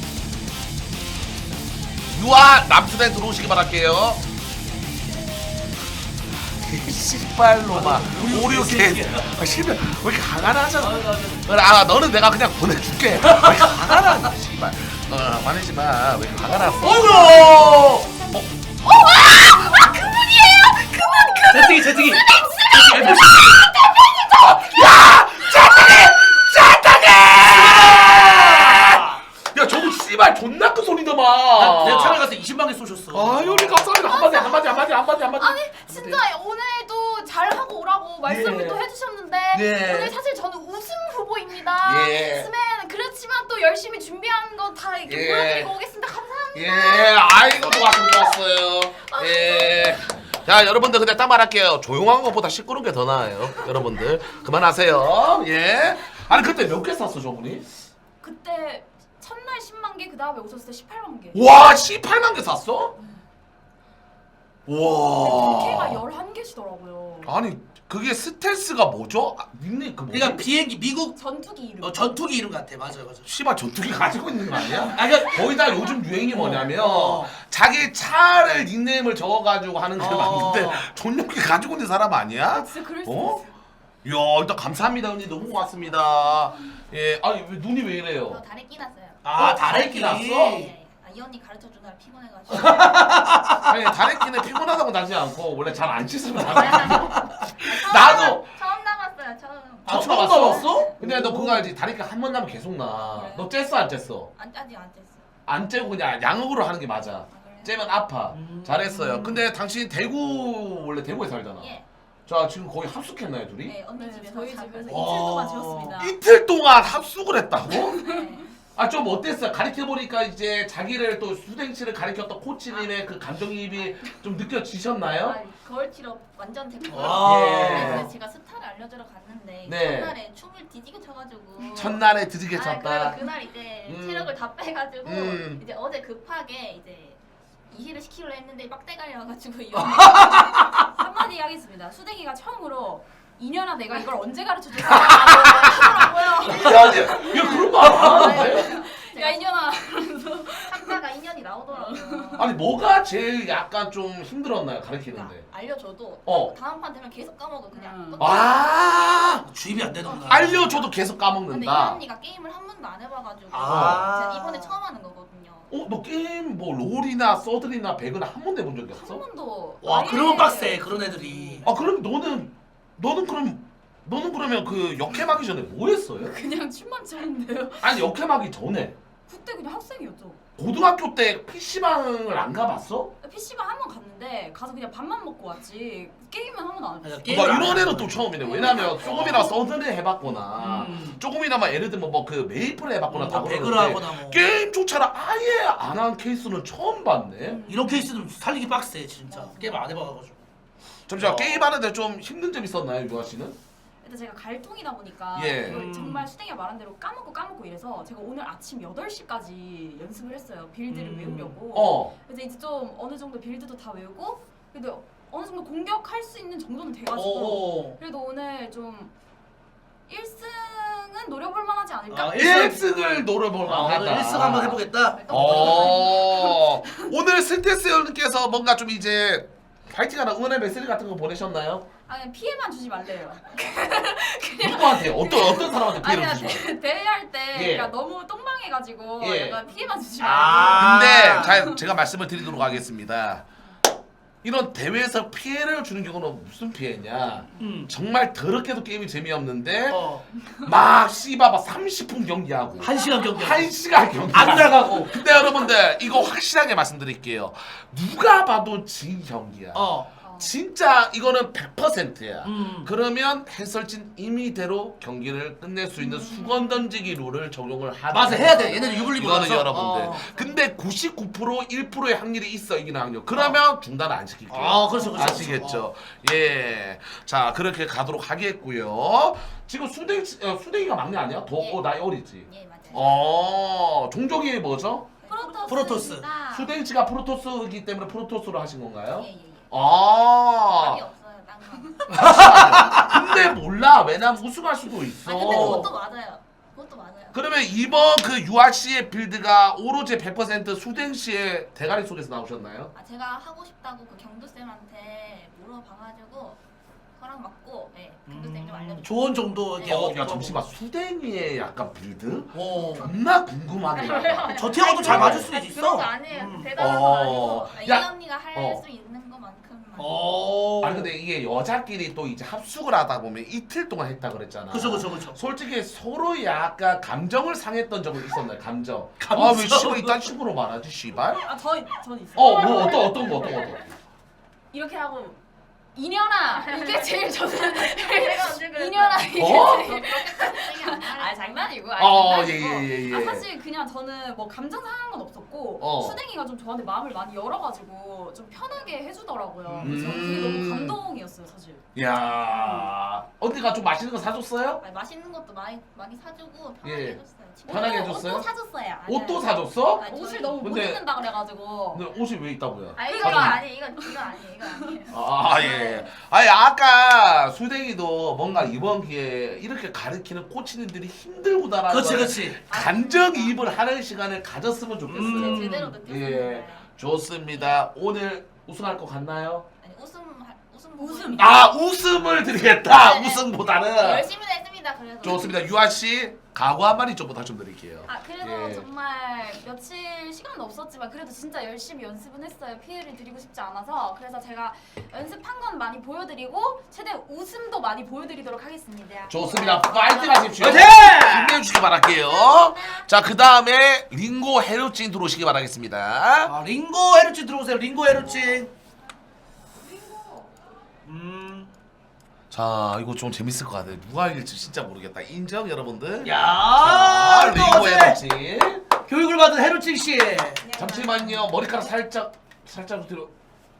유아 남수대 들어오시기 바랄게요. 씨발로마 오류 개. 씨발 왜 이렇게 강하나 하잖아. 너는 내가 그냥 보내줄게. 왜 이렇게 강하나 씨발. 화내지 마. 왜 이렇게 강하나. 어이구. 채팅이. 야 저거 씨발 존나 큰 소리더만. 내가 촬영 가서 20만 개 쏘셨어. 아유리 감사합니다. 한마디. 아니 진짜 오늘도 잘하고 오라고 말씀을 또 해주셨는데 예. 오늘 사실 저는 우승 후보입니다. 예. 스맨 그렇지만 또 열심히 준비한 거 다 이렇게 예. 보여드리고 오겠습니다. 감사합니다. 예, 아이고 좋았어요. 예. 자, 여러분들 근데 딱 말할게요. 조용한 것보다 시끄러운 게 더 나아요. 여러분들 그만하세요. 예. 아니 그때 몇 개 샀어 저분이? 그때 첫날 10만 개, 그 다음에 오셨을 때 18만 개. 와, 18만 개 샀어? 와. 걔가 11개시더라고요. 아니 그게 스텔스가 뭐죠? 닉네임 그 뭐지? 그러니까 비행기 미국 전투기 이름. 전투기 이름 같아. 맞아요. 씨발 전투기 가지고 있는 거 아니야? 그러니까 거의 다 요즘 유행이 뭐냐면 자기 차를 닉네임을 적어가지고 하는 게 맞는데 전용기 가지고 있는 사람 아니야? 진짜 그럴 수 어? 있어요. 이야 일단 감사합니다 언니 너무 고맙습니다. 예, 아니 왜 눈이 왜 이래요? 저 다리 끼났어요. 다래끼 났어? 네. 이 언니 가르쳐 주느라 피곤해가지고. 아니 다래끼는 피곤하다고 나지 않고 원래 잘 안 씻으면 나가지고 나도 처음 남았어요. 처음. 처음 처음 나봤어? 나봤어? 근데 너 그거 알지? 다래끼 한 번 나면 계속 나. 그래요? 너 쬐어 안 쬐어? 아직 안 뗐어요. 안 쬐고 그냥 양으로 하는 게 맞아. 그래요? 쬐면 아파. 잘했어요. 근데 당신 대구 원래 대구에 살잖아. 예. 자 지금 거의 합숙했나요 둘이? 네, 언니 네, 집에서 저희 잘 집에서 거예요. 이틀 동안 지었습니다. 이틀 동안 합숙을 했다고? 네. 아 좀 어땠어요? 가르쳐 보니까 이제 자기를 또 수댕치를 가르쳤던 코치님의 그 감정이입이 좀 느껴지셨나요? 아, 거울 치러 완전 됐고요. 예. 그래서 제가 스타를 알려주러 갔는데 네. 첫날에 춤을 뒤지게 춰가지고. 첫날에 드디게 아, 쳤다. 그래서 그날 이제 음. 체력을 다 빼가지고 음. 이제 어제 급하게 이제 이해를 시키려 했는데 빡대가리 와가지고 한마디 하겠습니다. 수댕이가 처음으로 이년아 내가 이걸 언제 가르쳐줬어? 하더라고요. 야 그런 거 안 하는데? 야 이년아. 참가가 인연이 나오더라고요. 아니 뭐가 제일 약간 좀 힘들었나요? 가르치는데? 그러니까 알려줘도 다음 판 되면 계속 까먹어 그냥. 아 주입이 안 되는구나. 알려줘도 계속 근데 이 까먹는다. 언니가 게임을 한 번도 안 해봐가지고 아. 제가 이번에 처음 하는 거거든요. 너 게임 뭐 롤이나 서든이나 배그나 한 번도 해본 적이 한 없어? 번도. 와 아예 그러면 빡세 그런 애들이. 그럼 너는 그러면 그 역캠하기 전에 뭐 했어요? 그냥 춤만 췄는데요. 아니 역캠하기 전에 그때 그냥 학생이었죠. 고등학교 때 PC방을 안 가봤어? PC방 한 번 갔는데 가서 그냥 밥만 먹고 왔지 게임은 한 번도 안 했어요. 게임 막 안 이런 해. 애는 또 처음이네. 왜냐면 조금이나 서든을 해봤거나 조금이나마 예를 들면 뭐 그 메이플을 해봤거나 다 배그를 그러는데 하거나 뭐. 게임조차를 아예 안 한 케이스는 처음 봤네. 이런 케이스는 살리기 빡세 진짜. 게임 안 해봐가지고. 잠시만 게임하는데 좀 힘든 점 있었나요, 유아 씨는? 일단 제가 갈통이다 보니까 예. 이걸 정말 수댕이가 말한 대로 까먹고 이래서 제가 오늘 아침 8시까지 연습을 했어요. 빌드를 외우려고. 그래서 이제 좀 어느 정도 빌드도 다 외우고 근데 어느 정도 공격할 수 있는 정도는 돼가지고 오. 그래도 오늘 좀 1승은 노려볼 만하지 않을까? 1승을 노려볼 만하다. 1승 한번 해보겠다. 오늘 스테스 형님께서 뭔가 좀 이제 파이팅하는 응원의 메시지 같은 거 보내셨나요? 아 그냥 피해만 주지 말래요. 누구한테? 어떤 사람한테 피해를 아니야 주시나요? 대회할 때 예. 그러니까 너무 똥망해가지고 예. 약간 피해만 주지 말래요. 근데 제가 말씀을 드리도록 하겠습니다. 이런 대회에서 피해를 주는 경우는 무슨 피해냐? 정말 더럽게도 게임이 재미없는데 막 씨바 막 30분 경기하고 1시간 경기. 1시간 경기 안 나가고. 근데 여러분들 이거 확실하게 말씀드릴게요. 누가 봐도 진 경기야. 진짜 이거는 100%야. 그러면 해설진 임의대로 경기를 끝낼 수 있는 수건 던지기 룰을 적용을 하다. 맞아, 해야 돼. 얘네는 유불리고 이거는 나서. 여러분들. 근데 99% 1%의 확률이 있어 이기는 확률. 그러면 중단 안 시킬게요. 그렇죠. 아시겠죠? 예. 자 그렇게 가도록 하겠고요. 지금 수댕이가 막내 아니야? 나이 어리지? 예 맞아요. 종족이 뭐죠? 프로토스. 수댕이가 프로토스이기 때문에 프로토스로 하신 건가요? 예예예. 아. 답이 없어요 딴 거. 근데 몰라. 왜냐면 우승할 수도 있어. 아 근데 그것도 맞아요. 그것도 맞아요. 그러면 이번 그 유아씨의 빌드가 오로지 100% 수댕씨의 대가리 속에서 나오셨나요? 아 제가 하고 싶다고 그 경도 쌤한테 물어봐가지고 허락 받고 경도 쌤 좀 알려주세요. 조언 정도. 야 잠시만 수댕이의 약간 빌드? 존나 궁금하네. 저 티하고도 잘 맞을 수 아니, 있어. 그런 거 아니에요. 대단한 거 아니고 이 야. 언니가 할 수 있는 것만큼만. 아니 근데 이게 여자끼리 또 이제 합숙을 하다 보면 이틀 동안 했다 그랬잖아. 그죠. 솔직히 서로 약간 감정을 상했던 적은 있었나요? 감정. 감정? 아왜 씨발 이딴 식으로 말하지 씨발? 전 있어요. 뭐 어떤 거? 이렇게 하고 이년아 이게 제일 저는 내가 언제 그랬어? 이년아 이게 어? 제일 장난이고 예. 사실 그냥 저는 뭐 감정 상한 건 없었고 수댕이가 좀 저한테 마음을 많이 열어가지고 좀 편하게 해주더라고요. 그래서 그게 너무 감동이었어요 사실. 야 언니가 좀 맛있는 거 사줬어요? 아니, 맛있는 것도 많이 사주고 편하게 예. 해줬어요. 편하게 해줬어요? 옷도 사줬어요. 옷도 사줬어? 아니, 옷을 저희- 너무 못 근데- 입는다 그래가지고. 근데 옷이 왜 있다고요? 아 이거 사준- 아니 이거 아니에요. 예. 아니 아까 수댕이도 뭔가 이번 기회에 이렇게 가르치는 코치님들이 힘들구나라는 그렇지. 감정이입을 하는 시간을 가졌으면 좋겠어요. 제대로 느꼈습니다. 예. 좋습니다. 오늘 우승할 것 같나요? 아니 웃음 웃음. 웃음을 드리겠다. 네. 우승보다는. 열심히 했습니다. 그래도. 좋습니다. 유아 씨 각오 한 마디 좀 부탁 좀 드릴게요. 아 그래도 예. 정말 며칠 시간은 없었지만 그래도 진짜 열심히 연습은 했어요. 피해를 드리고 싶지 않아서. 그래서 제가 연습한 건 많이 보여드리고 최대한 웃음도 많이 보여드리도록 하겠습니다. 좋습니다. 파이팅 하십시오. 화이팅! 힘내주시기 바랄게요. 자, 그 다음에 링고 헤로찐 들어오시기 바라겠습니다. 링고 헤르치 들어오세요. 링고 헤르치. 자, 이거 좀 재밌을 것 같아요. 누가 이길지 진짜 모르겠다. 인정, 여러분들? 야, 링고 링고 헤로찐. 교육을 받은 헤르치 씨. 잠시만요. 머리카락 살짝 뒤로.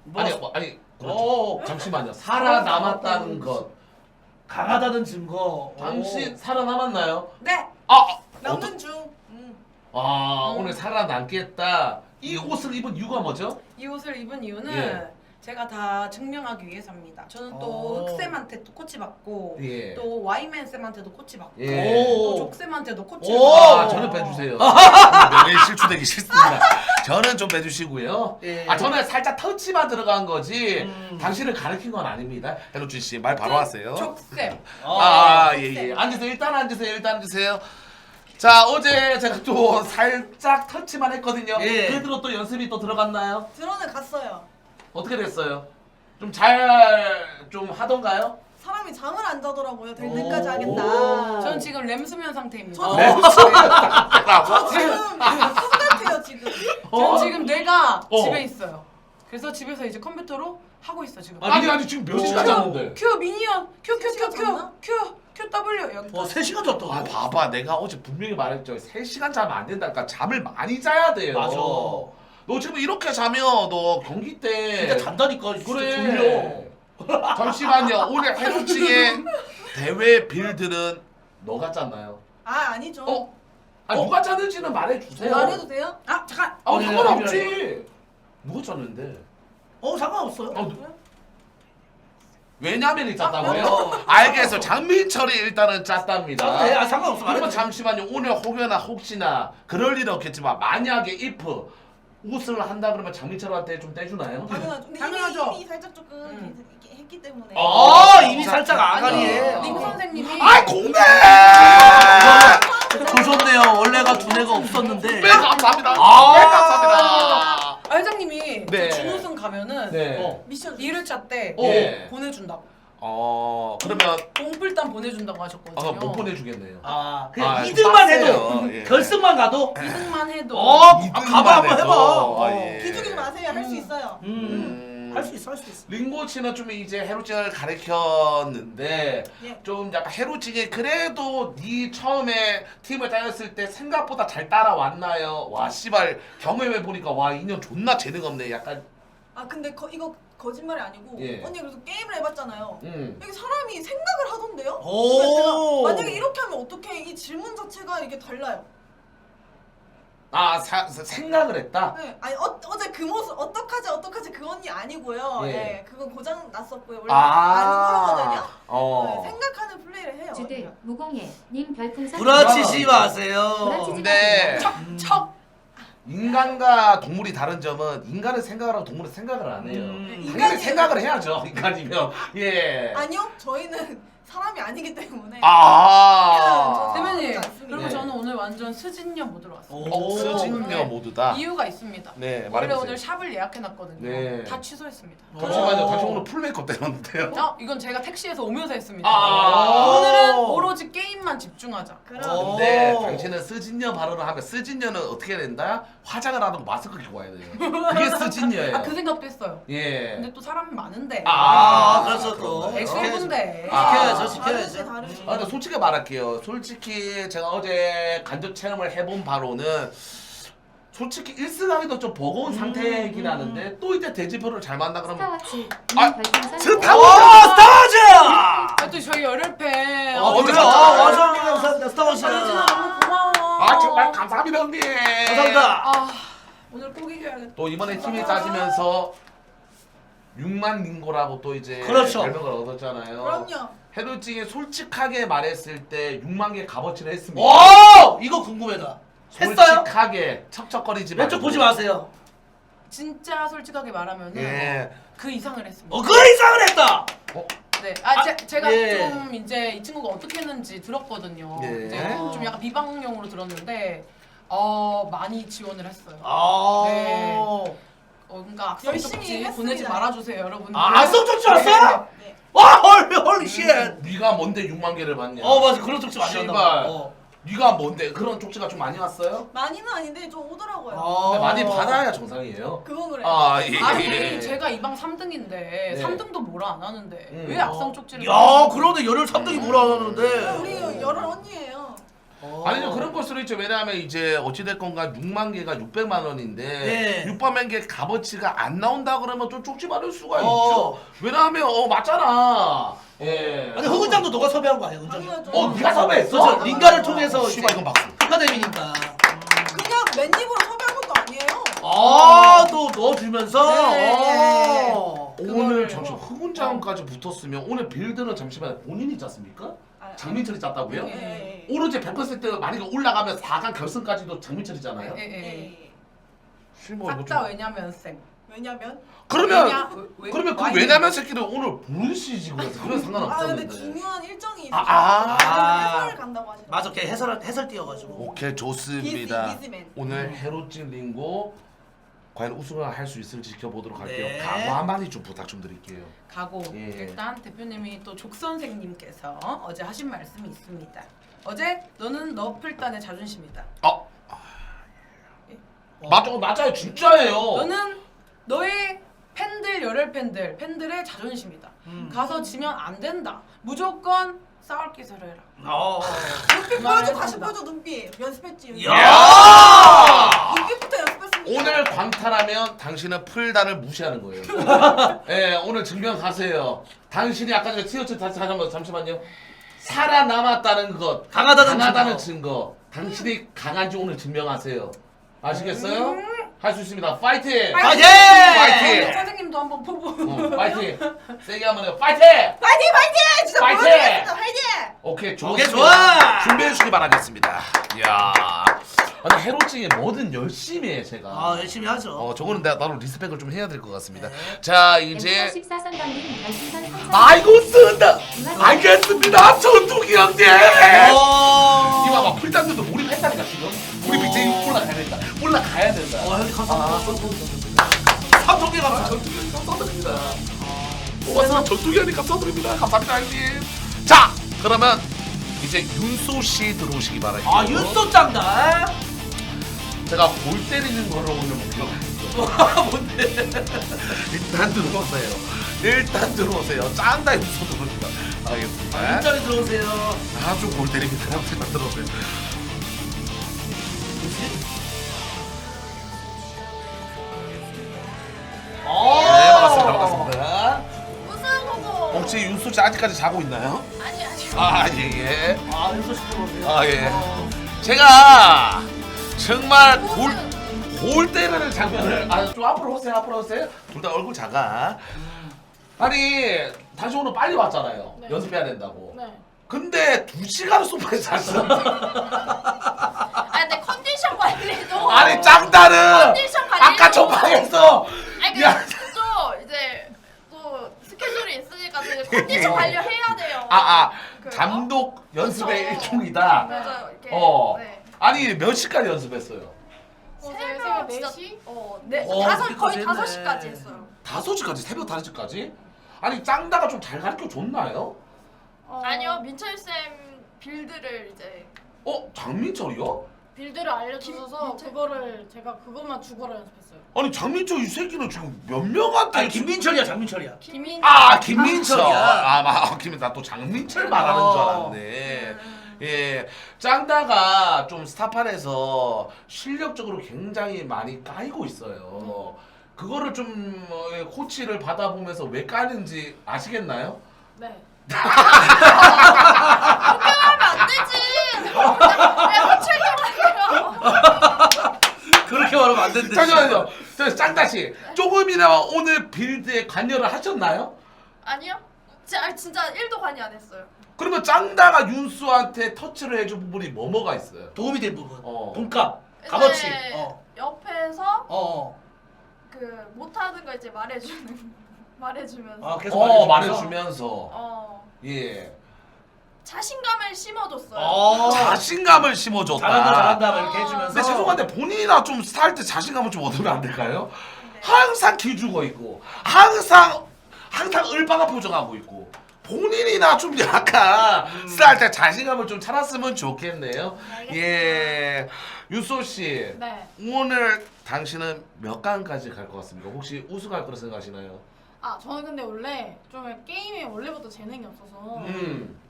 뭐? 아니. 그렇죠. 잠시만요. 살아남았다는 것. 강하다는 증거. 당신 살아남았나요? 네. 남는 중. 오늘 살아남겠다. 이 옷을 입은 이유가 뭐죠? 이 옷을 입은 이유는 예. 제가 다 증명하기 위해서입니다. 저는 또 흑쌤한테 또 코치 받고 예. 또 와이맨 쌤한테도 코치 받고 예. 또 족쌤한테도 코치를 오. 아, 저는 빼주세요. 명예 실추되기 싫습니다. 저는 좀 빼주시고요. 예. 저는 살짝 터치만 들어간 거지. 당신을 가르친 건 아닙니다. 헤로준 씨 말 바로 하세요. 족쌤. 예. 앉으세요. 일단 앉으세요. 자, 어제 제가 또 살짝 터치만 했거든요. 예. 그대로 또 연습이 또 들어갔나요? 들어는 갔어요. 어떻게 됐어요? 좀 잘 좀 하던가요? 사람이 잠을 안 자더라고요. 될 오. 때까지 하겠다. 오. 저는 지금 램수면 상태입니다. 네. 지금 똑같아요 지금. 지금 뇌가 집에 있어요. 그래서 집에서 이제 컴퓨터로 하고 있어 지금. 아니 지금 몇 시간 잤는데? 큐 미니언 큐 W 여기. 3시간 잤다. 아 봐봐 내가 어제 분명히 말했죠. 3시간 자면 안 된다니까. 잠을 많이 자야 돼요. 맞아. 너 지금 이렇게 자면 너 경기 때 진짜 잔다니까. 진짜 그래. 잠시만요. 오늘 헤로치의 대회 빌드는 너가 짰나요? 아니죠. 누가 짰는지는 말해주세요. 말해도 돼요? 아 잠깐. 상관없지. 누가 짰는데? 상관없어요. 왜냐면이 짰다고요? 알겠어요. 장민철이 일단은 짰답니다. 네, 상관없어. 그러면 말해도 잠시만요. 오늘 혹시나 그럴 일은 없겠지만 만약에 if 우승을 한다 그러면 장민철한테 좀 떼주나요? 당연하죠. 근데 당연하죠. 이미 살짝 조금 이렇게 했기 때문에. 이미 살짝 아가리에. 림 선생님이 아 공대! 조졌네요. 원래가 두뇌가 없었는데. 네 감사합니다. 네 감사합니다. 회장님이 네. 준우승 가면은 네. 미션 2일차 때 네. 보내준다고. 그러면 봉풀단 보내준다고 하셨거든요. 못 보내주겠네요. 그냥 아, 2등만 빡세요. 해도 예. 결승만 가도 2등만 해도 가봐 한번 해봐. 예. 기죽이지 마세요. 할 수 있어요. 할 수 있어, 할 수 있어. 링고치는 좀 이제 헤로찡을 가르쳤는데 예. 좀 약간 헤로찡이 그래도 네 처음에 팀을 따였을 때 생각보다 잘 따라왔나요? 와 씨발 경험해 보니까 와 2년 존나 재능 없네 약간. 아 근데 이거 거짓말이 아니고 예. 언니 그래서 게임을 해봤잖아요. 음. 여기 사람이 생각을 하던데요? 오. 그래서 제가 만약에 이렇게 하면 어떻게 이 질문 자체가 이게 달라요. 생각을 했다. 네. 아니 어제 그 모습 어떡하지 그 언니 아니고요. 예. 네. 그건 고장 났었고요. 원래 아는 거거든요. 네, 생각하는 플레이를 해요. 주들 무공예 님 별풍선 부라치지 마세요. 부라치지 근데 척 인간과 동물이 다른 점은 인간은 생각을 하고 동물은 생각을 안 해요. 당연히 생각을 해야죠 인간이면. 예. 아니요. 저희는 사람이 아니기 때문에. 대표님 않습니다. 그리고 네. 저는 오늘 완전 스진녀 모드로 왔어요. 수진녀 모두다. 이유가 있습니다. 네, 원래 말해보세요. 오늘 샵을 예약해놨거든요. 네. 다 취소했습니다. 잠시만요. 다시 오늘 풀 메이크업 되었는데요. 이건 제가 택시에서 오면서 했습니다. 아. 오늘은 오로지 게임만 집중하자. 그럼. 근데 당신은 스진녀 발언을 하면 스진녀는 어떻게 된다? 화장을 안 하고 마스크 끼고 와야 돼요. 그게 스진녀예요. 그 생각도 했어요. 예. 근데 또 사람이 많은데. 그래서 또 엑셀군데. 지켜야죠. 다르지. 근데 솔직히 말할게요. 솔직히 제가 어제 간접 체험을 해본 바로는 솔직히 1승하기도 좀 버거운 상태이긴 하는데 또 이제 대지표를 잘 만나 그러면 스타워치 님 아, 별풍선 스타워즈! 또 저희 열혈팬. 감사합니다. 스타워즈. 너무 고마워. 정말 감사합니다 형님. 감사합니다. 오늘 꼭 이겨야겠다. 또 이번에 팀이 짜지면서 6만 링고라고 또 이제 그렇죠. 별명을 얻었잖아요. 그럼요. 헤로찡이 솔직하게 말했을 때 6만 개 값어치를 했습니다. 이거 궁금해다. 했어요? 솔직하게 척척거리지 왼쪽 말고. 보지 마세요. 진짜 솔직하게 말하면은 예. 그 이상을 했습니다. 그 이상을 했다. 네, 제가 예. 좀 이제 이 친구가 어떻게 했는지 들었거든요. 예. 이제 좀 약간 비방용으로 들었는데 많이 지원을 했어요. 네. 그러니까 악성 열심히 쪽지 했습니다. 보내지 말아주세요, 여러분들. 악성 쪽지 왔어요? 네. 헐리 쉣. 네가 뭔데 6만 개를 받냐? 맞아. 그런 쪽지 많이 씨발. 한다. 네가 뭔데 그런 쪽지가 좀 많이 왔어요? 많이는 아닌데 좀 오더라고요. 근데 많이 받아야 정상이에요. 그건 그래요. 예. 아니 제가 이방 3등인데 네. 3등도 뭐라 안 하는데 음. 왜 악성 쪽지를 그러네. 열혈 3등이 뭐라 하는데. 우리 열혈 언니예요. 아니죠 그런 걸 수도 있죠. 왜냐하면 이제 어찌됐건가 6만 개가 600만 원인데 네. 600만 개 값어치가 안 나온다 그러면 좀 쪽지 받을 수가 있죠. 왜냐하면 맞잖아. 예. 아니 흑은장도 너가 섭외한 거 아니야? 은장이? 당연하죠. 네가 섭외했어? 그렇죠. 링가를 통해서 씨발 이건 박수. 아카데미니까. 그냥 맨입으로 섭외한 것도 아니에요. 또 넣어주면서. 네. 오늘 그거를- 잠시만 흑운장까지 붙었으면 오늘 빌드는 잠시만 본인이 짰습니까? 장민철이 짰다고요? 네. 오로지 100% 만약에 올라가면 4강 결승까지도 장민철이잖아요. 예. 뭐 이거 싹다 좀- 왜냐면 쌤. 왜냐면 그러면 그러면 그 와인. 왜냐면 새끼를 오늘 부르시지 그래서 그건 근데 상관없었는데. 중요한 일정이 아. 있어서 해설을 간다고 하시더라고요. 맞아. 걔 해설 띄어가지고. 오케이 좋습니다. 비즈맨. 오늘 헤로찡 링고 과연 우승을 할 수 있을지 지켜보도록 할게요. 네. 각오 한마디 좀 부탁 좀 드릴게요. 가고 예. 일단 대표님이 또 족 선생님께서 어제 하신 말씀이 있습니다. 어제 너는 너플단의 자존심이다. 맞아요 진짜예요. 너는 너의 팬들 열혈 팬들의 자존심이다. 가서 지면 안 된다. 무조건 싸울 기세를 해라. 눈빛 보여줘. 다시 보여줘. 눈빛. 연습했지. 야! 눈빛부터 연습했습니다. 오늘 광탈하면 당신은 풀단을 무시하는 거예요. 예, 오늘 증명 가세요. 당신이 아까 전에 티셔츠 다시 한번 잠시만요. 살아남았다는 것, 강하다는 증거. 당신이 강한지 오늘 증명하세요. 아시겠어요? 할 수 있습니다. 파이팅! 파이팅! 파이팅! 선생님도 한번 보고. 파이팅! 세게 한번 해요. 파이팅! 파이팅 파이팅! 진짜 파이팅! 보여드리겠습니다. 파이팅! 오케이, 오케이, 좋습니다. 좋아! 준비해 주시기 바라겠습니다. 이야. 아니, 해로증에 뭐든 열심히 해, 제가. 아 열심히 하죠. 저거는 내가 나로 리스펙을 좀 해야 될 것 같습니다. 자, 이제 14선감님 별풍선 3,000원. 아이고 쓴다. 알겠습니다. 전투기 형님. 어. 이봐 봐, 풀단들도 몰입했다니까 지금. 우리 BJ 올라가야 된다. 올라가야 된다. 형님 감사합니다. 삼성계가 전투기 형님 감사드립니다. 오와서 전투기 형님 감사드립니다. 감사합니다 형님. 자, 그러면 이제 윤소 씨 들어오시기 바랍니다. 아 윤소 짱다. 제가 골 때리는 거를 오늘 목표가 있어요. 뭔데? 일단 들어오세요. 일단 들어오세요. 짱다 윤소 들어옵니다. 알겠습니다. 문자리 들어오세요. 아주 골 때립니다. 일단 들어오세요. 네, 반갑습니다. 반갑습니다. 무슨 거고? 혹시 윤소 씨 아직까지 자고 있나요? 아니. 아, 예, 예. 아 윤소 씨 들어오세요. 아, 예. 제가 정말 골 때리는 장면을 좀 앞으로 오세요. 앞으로 오세요. 둘 다 얼굴 작아. 아니, 당신 오늘 빨리 왔잖아요. 네. 연습해야 된다고. 네. 근데 2시간을 소파에서 잤어. 아 근데 컨디션 관리도. 아니, 짱다는 컨디션 관리도. 아까 전방에서 아니 야. 또 이제 또 스케줄이 있으니까 이제 컨디션 관리해야 돼요. 그래서? 잠독 연습의 그쵸. 일종이다. 맞아요. 이렇게. 어. 네. 아니, 몇 시까지 연습했어요? 새벽 진짜 4시? 네, 어, 거의 그때까지 5시까지 했네. 했어요. 5시까지? 새벽 5시까지? 아니, 짱다가 좀 잘 가르쳐 줬나요? 아니요, 민철 쌤 빌드를 이제 장민철이요? 빌드를 알려주셔서 김- 그거를 제가 그것만 죽어라 연습했어요. 아니, 장민철 이 새끼는 지금 몇 명한테 아니 김민철이야 장민철이야. 김인. 김민철이야. 김민철 또 장민철 말하는 줄 알았네. 예, 짱다가 좀 스타판에서 실력적으로 굉장히 많이 까이고 있어요. 그거를 좀 코치를 받아보면서 왜 까는지 아시겠나요? 네. 하면 안 되지. 내가 출동할게요. 그렇게 말하면 안 된대. 잠시만요. 짱다 씨, 조금이나마 오늘 빌드에 관여를 하셨나요? 아니요. 진짜 1도 관여 안 했어요. 그러면 짱다가 윤수한테 터치를 해준 부분이 뭐가 있어요? 도움이 된 부분. 어. 돈값, 값어치. 이제 옆에서 어. 그 못하는 거 이제 말해주면서 아 계속 말해주면서. 예. 자신감을 심어줬어요. 자신감을 심어줬다. 잘한다 막 이렇게 해주면서. 근데 죄송한데 본인이나 좀 스타일 때 자신감을 좀 얻으면 안 될까요? 항상 기죽어 있고 항상 을방아 표정하고 있고 본인이나 좀 약간 스타일 때 자신감을 좀 찾았으면 좋겠네요. 예, 윤소 씨, 네. 오늘 당신은 몇 강까지 갈 것 같습니까? 혹시 우승할 거라 생각하시나요? 아 저는 근데 원래 좀 게임에 원래부터 재능이 없어서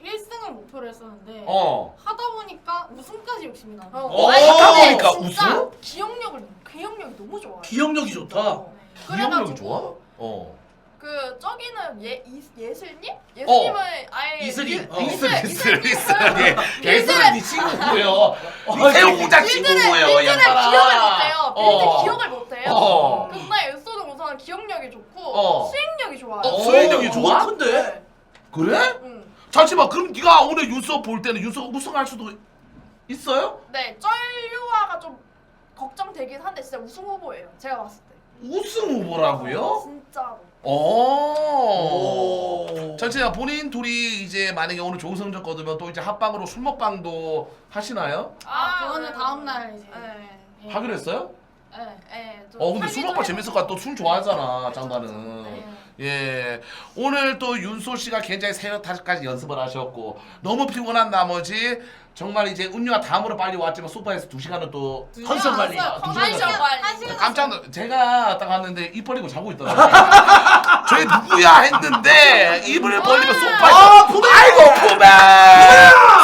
1승을 목표로 했었는데 하다 보니까 우승까지 욕심이 나요. 하다 보니까 진짜 우승? 기억력이 너무 좋아요. 기억력이 좋다. 기억력이 좋아? 그 저기는 예슬님? 예슬님은 아예 이슬이. 예슬은 네 친구고요. 태우자 친구고요. 빌드를 기억을 못해요. 빌드 기억을 못해요. 어. 근데 에스도는 우선 기억력이 좋고 수행력이 좋아요. 수행력이 좋아? 근데 그래? 응. 잠시만, 그럼 네가 오늘 윤서 볼 때는 윤서가 우승할 수도 있어요? 네, 쩔유아가 좀 걱정되긴 한데 진짜 우승 후보예요. 제가 봤을 때. 우승 후보라고요? 진짜로. 전체야 본인 둘이 이제 만약에 오늘 좋은 성적 거두면 또 이제 합방으로 술 먹방도 하시나요? 그거는 네. 다음 날 이제. 네. 하기로 했어요? 네. 네. 좀 근데 술 살기도 먹방 해보고. 재밌을 것 같아. 또 술 좋아하잖아, 짱가는. 네. 예, 오늘 또 윤소 씨가 굉장히 새벽 5시까지 연습을 하셨고 너무 피곤한 나머지 정말 이제 은유가 다음으로 빨리 왔지만 소파에서 2시간은 또 컨디션 관리. 컨디션 관리. 깜짝 제가 딱 왔는데 입 벌리고 자고 있더라고요. 저희 누구야 했는데 입을 벌리면 소파에서 아이고 푸메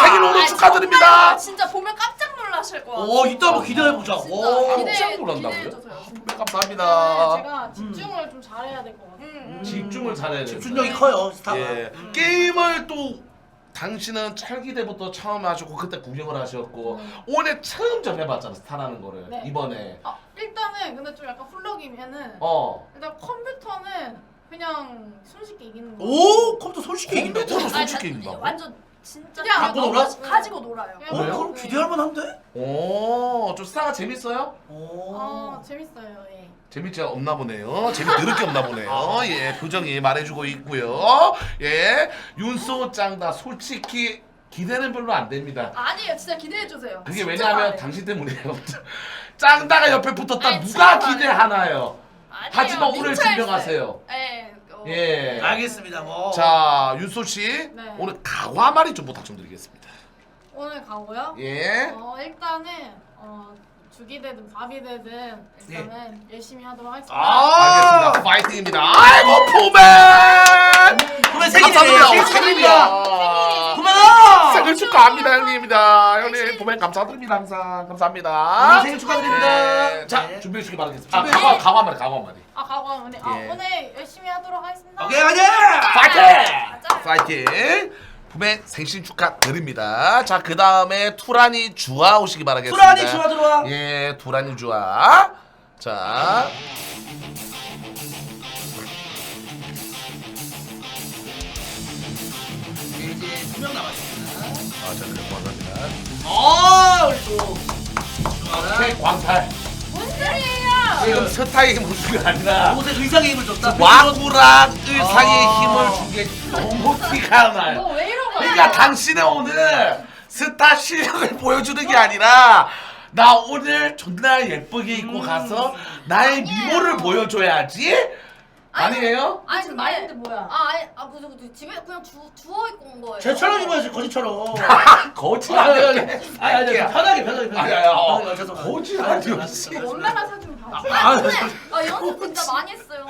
생일 오늘 축하드립니다. 진짜 보면 깜짝 놀라실 거야. 이따 한번 기대해보자. 깜짝 놀란다고요? 기대해주세요. 감사합니다. 제가 집중을 좀 잘해야 될 것 같아요. 집중을 잘해야 돼요. 집중력이 커요 스타가. 예. 게임을 또 당신은 찰기대부터 처음 하셨고 그때 구경을 하셨고 오늘 처음 접해봤잖아 스타라는 거를. 네. 이번에 일단은 근데 좀 약간 플러기면은 일단 컴퓨터는 그냥 손쉽게 이기는 거. 오 컴퓨터 솔직히 이긴다. 컴퓨터로 솔직히 이긴다. 완전 진짜 그냥 갖고 놀아? 가지고 놀아요. 그럼 기대할 만한데? 오좀 스타가 재밌어요? 재밌어요. 예. 재밌지 없나 보네요. 재밌을 게 없나 보네요. 예, 표정이 말해주고 있고요. 예, 윤소 짱다 솔직히 기대는 별로 안 됩니다. 아니에요. 진짜 기대해 주세요. 그게 왜냐하면 당신 때문이에요. 짱다가 옆에 붙었다 아니, 누가 진짜 기대하나요? 아니에요. 하지만 오늘 민철 증명하세요. 예. 예. 알겠습니다. 뭐. 자, 윤소 씨 네. 오늘 각오 한 마디 좀 부탁 좀 드리겠습니다. 오늘 가고요. 예. 일단은 죽이 되든 밥이 되든 일단은 열심히 하도록 하겠습니다. 알겠습니다. 파이팅입니다. 아이고 포맨. 그러면 생일이에요. 감사드립니다. 생일입니다. 생일이야. 고마워. 생일 축하합니다 형님입니다. 형님 포맨 감사드립니다. 항상 감사합니다. 생일 축하드립니다. 네. 자 네. 준비해 주시기 바라겠습니다. 준비. 각오 한 마디. 각오 한 마디. 가고 오늘 예. 오늘 열심히 하도록 하겠습니다. 오케이 가자. 파이팅! 파이팅! 부메 생신 축하드립니다. 자, 그 다음에 투라니 주아 오시기 바라겠습니다. 투라니 주아 들어와. 예, 투라니 주아. 자. 이제 2명 남았습니다. 자, 그래, 고맙습니다. 우리 또. 오케이, 광탈. 뭔 소리예요? 지금 스타의 힘을 준 게 아니라 옷에 의상의 힘을 줬다. 와구랑 의상의 힘을 준 게 너무 티가 나요. 너 왜 이런 거야? 그러니까 당신은 오늘 스타 실력을 보여주는 게 아니라 나 오늘 존나 예쁘게 입고 가서 나의 미모를 보여줘야지? 아니에요? 아니 근데 마인드 뭐야? 무슨 집에 그냥 주워 입고 온 거예요. 쟤처럼 입어야지 거지처럼. 거짓 안 해. 아니 편하게 거짓 아니야. 원나라 사진 봐. 연습 진짜 많이 했어요.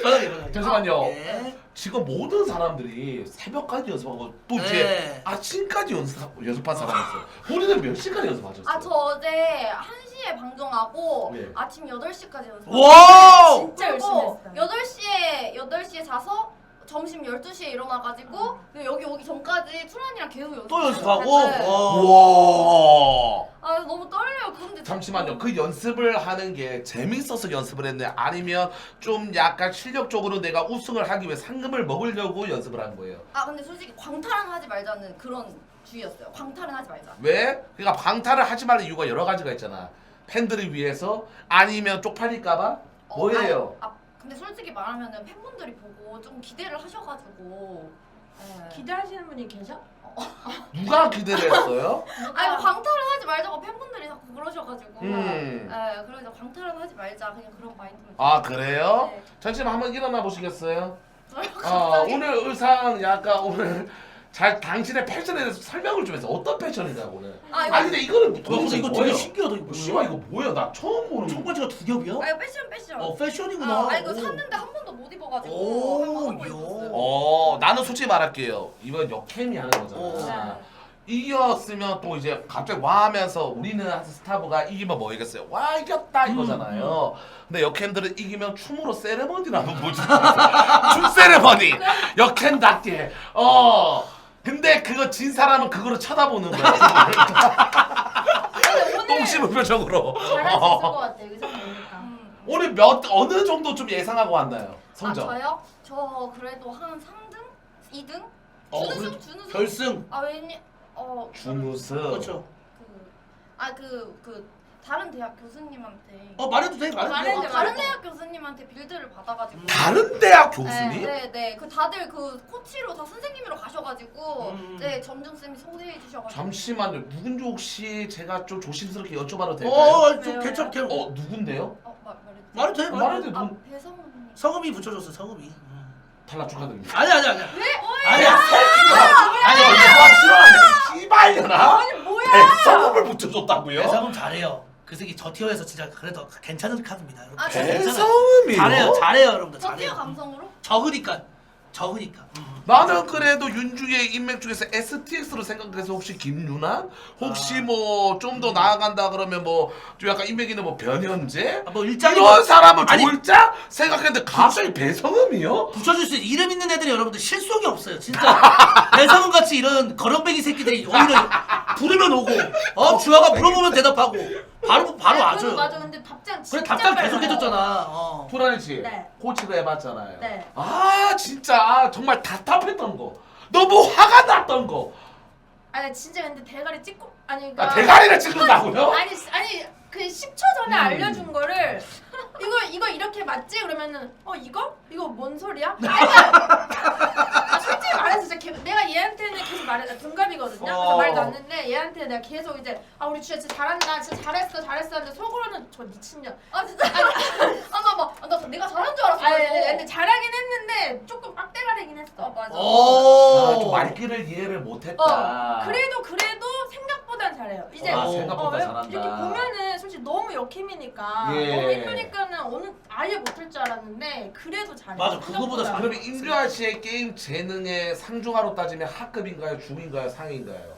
편하게. 잠시만요. 예. 지금 모든 사람들이 새벽까지 연습하고 또 이제 네. 아침까지 연습한 사람이 있어요. 본인은 몇 시까지 연습하셨어요? 저 어제 1시에 방송하고 네. 아침 8시까지 연습. 와! 진짜 열심히 했어요. 8시에 자서 점심 12시에 일어나가지고 여기 오기 전까지 투란이랑 계속 연습. 또 연습하고. 네. 와. 너무 떨려요. 근데 잠시만요. 그 연습을 하는 게 재밌어서 연습을 했네. 아니면 좀 약간 실력적으로 내가 우승을 하기 위해 상금을 먹으려고 연습을 한 거예요. 근데 솔직히 광탈은 하지 말자는 그런 주의였어요. 광탈은 하지 말자. 왜? 그러니까 방탈을 하지 말는 이유가 여러 가지가 있잖아. 팬들을 위해서 아니면 쪽팔릴까봐 뭐예요? 근데 솔직히 말하면은 팬분들이 보고 좀 기대를 하셔가지고. 네. 기대하시는 분이 계셔? 누가 기대를 했어요? 광탈은 하지 말자고 팬분들이 자꾸 그러셔가지고. 음. 네, 그래서 광탈은 하지 말자 그냥 그런 마인드면. 아 그래요? 네. 잠시만 한번 일어나 보시겠어요? 갑자기? 오늘 의상 약간 오늘 잘 당신의 패션에 대해서 설명을 좀 해서 어떤 패션이냐고 오늘. 이거 근데 이거는 도대체 이거 뭐예요? 되게 신기하다 이거. 씨발 이거 뭐야? 나 처음 보는 첫 번째가 두 겹이야? 이거 패션. 패션이구나. 이거 오. 샀는데 한 번도 못 입어가지고 오, 한번 하고 요. 입었어요. 나는 솔직히 말할게요. 이번 역캠이 하는 거잖아. 이겼으면 또 이제 갑자기 와 하면서 우리는 스타브가 이기면 뭐 이겼어요? 와 이겼다 이거잖아요. 근데 역캠들은 이기면 춤으로 세레머니를 한번 보지. 춤 세레머니. 역캠답게. 근데 그거 진 사람은 그거를 쳐다보는 거야. 똥 씹은 표정으로. 잘할 수 있을 것 같아 의상 보니까. 오늘 어느 정도 좀 예상하고 왔나요? 성적. 저요? 저 그래도 한 3등? 2등? 그래도 준우승? 결승. 준우승. 그렇죠. 그 다른 대학 교수님한테 말해도 돼. 말해도 돼. 다른 대학 교수님한테 빌드를 받아가지고 다른 대학 교수님? 네. 그 다들 그 코치로 다 선생님으로 가셔가지고 네, 점중 쌤이 소개해 주셔가지고. 잠시만요. 누군지 혹시 제가 좀 조심스럽게 여쭤봐도 될까요? 좀 괜찮게. 누군데요? 말해도 돼. 말해도 돼. 배성훈님. 성음이 붙여줬어. 성음이. 탈락 축하드립니다. 아니야. 아니야. 싫어하네. 씨발려나? 아니 뭐야? 배성음을 붙여줬다고요? 배성음 잘해요. 그 새끼 저 티어에서 진짜 그래도 괜찮은 카드입니다. 여러분. 배성음이요? 잘해요, 여러분들. 저 잘해요. 티어 감성으로? 적으니까. 적으니까. 나는 그래도 윤중의 인맥 중에서 STX로 생각해서 혹시 김윤아? 혹시 뭐 좀 더 나아간다 그러면 뭐 좀 약간 인맥 있는 뭐 변현재? 뭐 일장이 이런 사람을 아니, 좋을자 생각했는데 갑자기 배성음이요? 붙여줄 수 있는 이름 있는 애들이 여러분들 실속이 없어요. 진짜 배성훈 같이 이런 거렁뱅이 새끼들이 오히려 부르면 오고 주아가 물어보면 대답하고 바로 와줘요. 맞아. 근데 답장 그래 진짜 답장 빨라요. 계속 해줬잖아. 불안해 씨 네. 코치도 해봤잖아요. 네. 아 진짜 정말 답답했던 거, 너무 화가 났던 거. 아니 진짜 근데 대가리 찍고 아니 그러니까 대가리를 찍는다고요? 아니 그 10초 전에 알려준 거를 이거 이렇게 맞지? 그러면은 이거 뭔 소리야? 솔직히 말해서 진짜 내가 얘한테는 계속 말해 동갑이거든요. 그래서 말 났는데 얘한테 내가 계속 이제 우리 진짜 잘한다, 진짜 잘했어 하는데 속으로는 저 미친년. 진짜 나 내가 잘한 줄 알았어. 근데 잘하긴 했는데 조금 빡대가리긴 했어. 맞아. 좀 말귀를 이해를 못했다. 그래도 생각보단 잘해요. 이제 생각보다 잘한다. 이렇게 보면은 솔직히 너무 역힘이니까 예. 너무 이쁘니까는 아예 못할 줄 알았는데 그래도 잘해. 맞아, 그거보다 잘해. 그러면 임규환 씨의 게임 재능의 상중하로 따지면 하급인가요, 중인가요, 상인가요?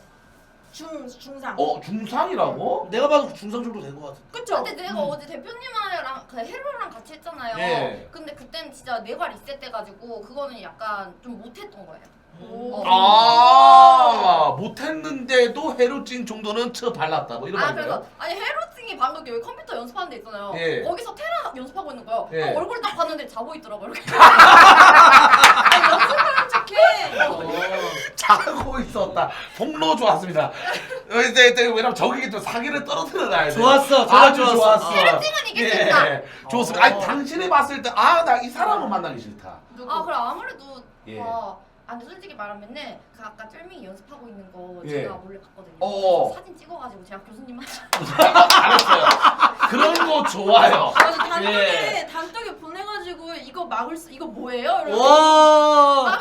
중상. 중상이라고? 내가 봐도 중상 정도 된 것 같아. 그쵸? 근데 내가 어제 대표님이랑 그 헤로랑 같이 했잖아요. 예. 근데 그때는 진짜 뇌가 리셋돼가지고 그거는 약간 좀 못했던 거예요. 못했는데도 헤로진 정도는 발랐다 뭐 이런 말인가요? 그래서 헤로팅이 방금 여기 컴퓨터 연습하는 데 있잖아요. 예. 거기서 테라 연습하고 있는 거예요. 예. 얼굴 딱 봤는데 자고 있더라고요. 이렇게. 연습하는 척해. 자고 있었다. 폭로 좋았습니다. 왜냐면 저기 또 사기를 떨어뜨려놔야 돼. 좋았어, 아주 좋았어. 헤로팅은 이겼습니다. 좋습니다. 아니 당신이 봤을 때 나 이 사람은 만나기 싫다. 그래 아무래도 예. 근데 솔직히 말하면은 그 아까 쩔밍이 연습하고 있는 거 예. 제가 몰래 봤거든요. 어. 사진 찍어가지고 제가 교수님한테 알았어요. 그런 거 좋아요. 맞아 예. 단톡에 보내가지고 이거 막을 수 이거 뭐예요? 이러면서 와.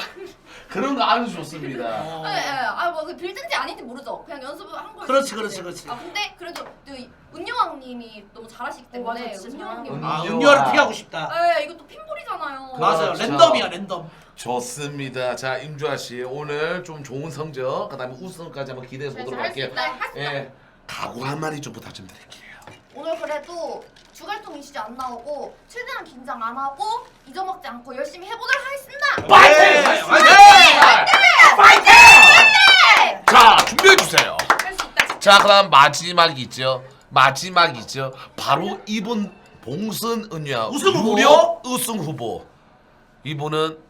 그런 거 아주 좋습니다. 그 빌든지 아닌지 모르죠. 그냥 연습한 걸. 그렇지. 근데 그래도 은영왕님이 너무 잘하시기 때문에 맞아, 진짜 은영왕님. 은유를 피하고 싶다. 이것도 핀볼이잖아요. 맞아요. 그렇죠. 랜덤이야, 랜덤. 좋습니다. 자 임주아 씨 오늘 좀 좋은 성적, 그다음에 우승까지 한번 기대해 보도록 할게요. 예, 각오 한 마디 좀 부탁 좀 드릴게요. 오늘 그래도 주갈통 이슈 안 나오고 최대한 긴장 안 하고 잊어먹지 않고 열심히 해보도록 하겠습니다. 파이팅! 파이팅! 자 준비해 주세요. 할 수 있다. 자 그다음 마지막이죠. 바로 이분 봉순 은유아 우승 후보. 무려 우승 후보. 이분은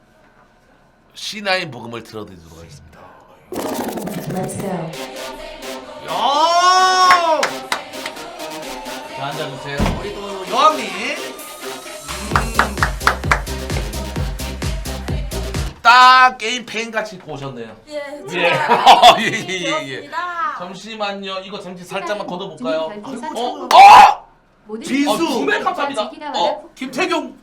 C9 부금을 틀어드리도록 하겠습니다. 야. 자 앉아주세요. 우리 또 여왕님. 딱 게임 팬 같이 입고 오셨네요. 예. 예. 잠시만요. 이거 잠시 살짝만 걷어볼까요? 별풍선 비수. 두배 감사합니다. 김태경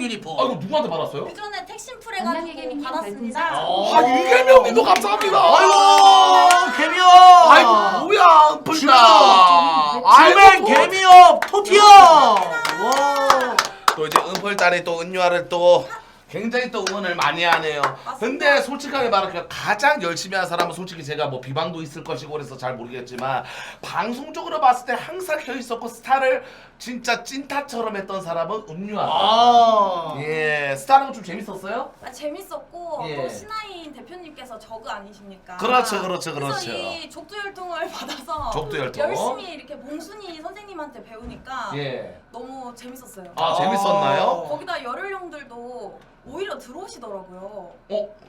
유니폼. 이거 누구한테 받았어요? 그 전에 택신풀 해가지고 해가지고 받았습니다. 받았습니다. 이계명님도 감사합니다. 아이고 개미업. 아이고 뭐야 은펄다. 지맨 개미업 토티업. 와. 또 이제 은펄달에 또 은유아를 또 굉장히 또 응원을 많이 하네요. 근데 솔직하게 말하면 가장 열심히 한 사람은 솔직히 제가 뭐 비방도 있을 것이고 그래서 잘 모르겠지만 방송적으로 봤을 때 항상 켜 있었고 스타를 진짜 찐타처럼 했던 사람은 은유아. 예, 스타는 좀 재밌었어요? 재밌었고 예. 또 신하인 대표님께서 저그 아니십니까? 그렇죠. 그래서 이 족두 열통을 받아서 족두 열통. 열심히 이렇게 봉순이 선생님한테 배우니까 예. 너무 재밌었어요. 재밌었나요? 거기다 열혈 형들도 오히려 들어오시더라고요.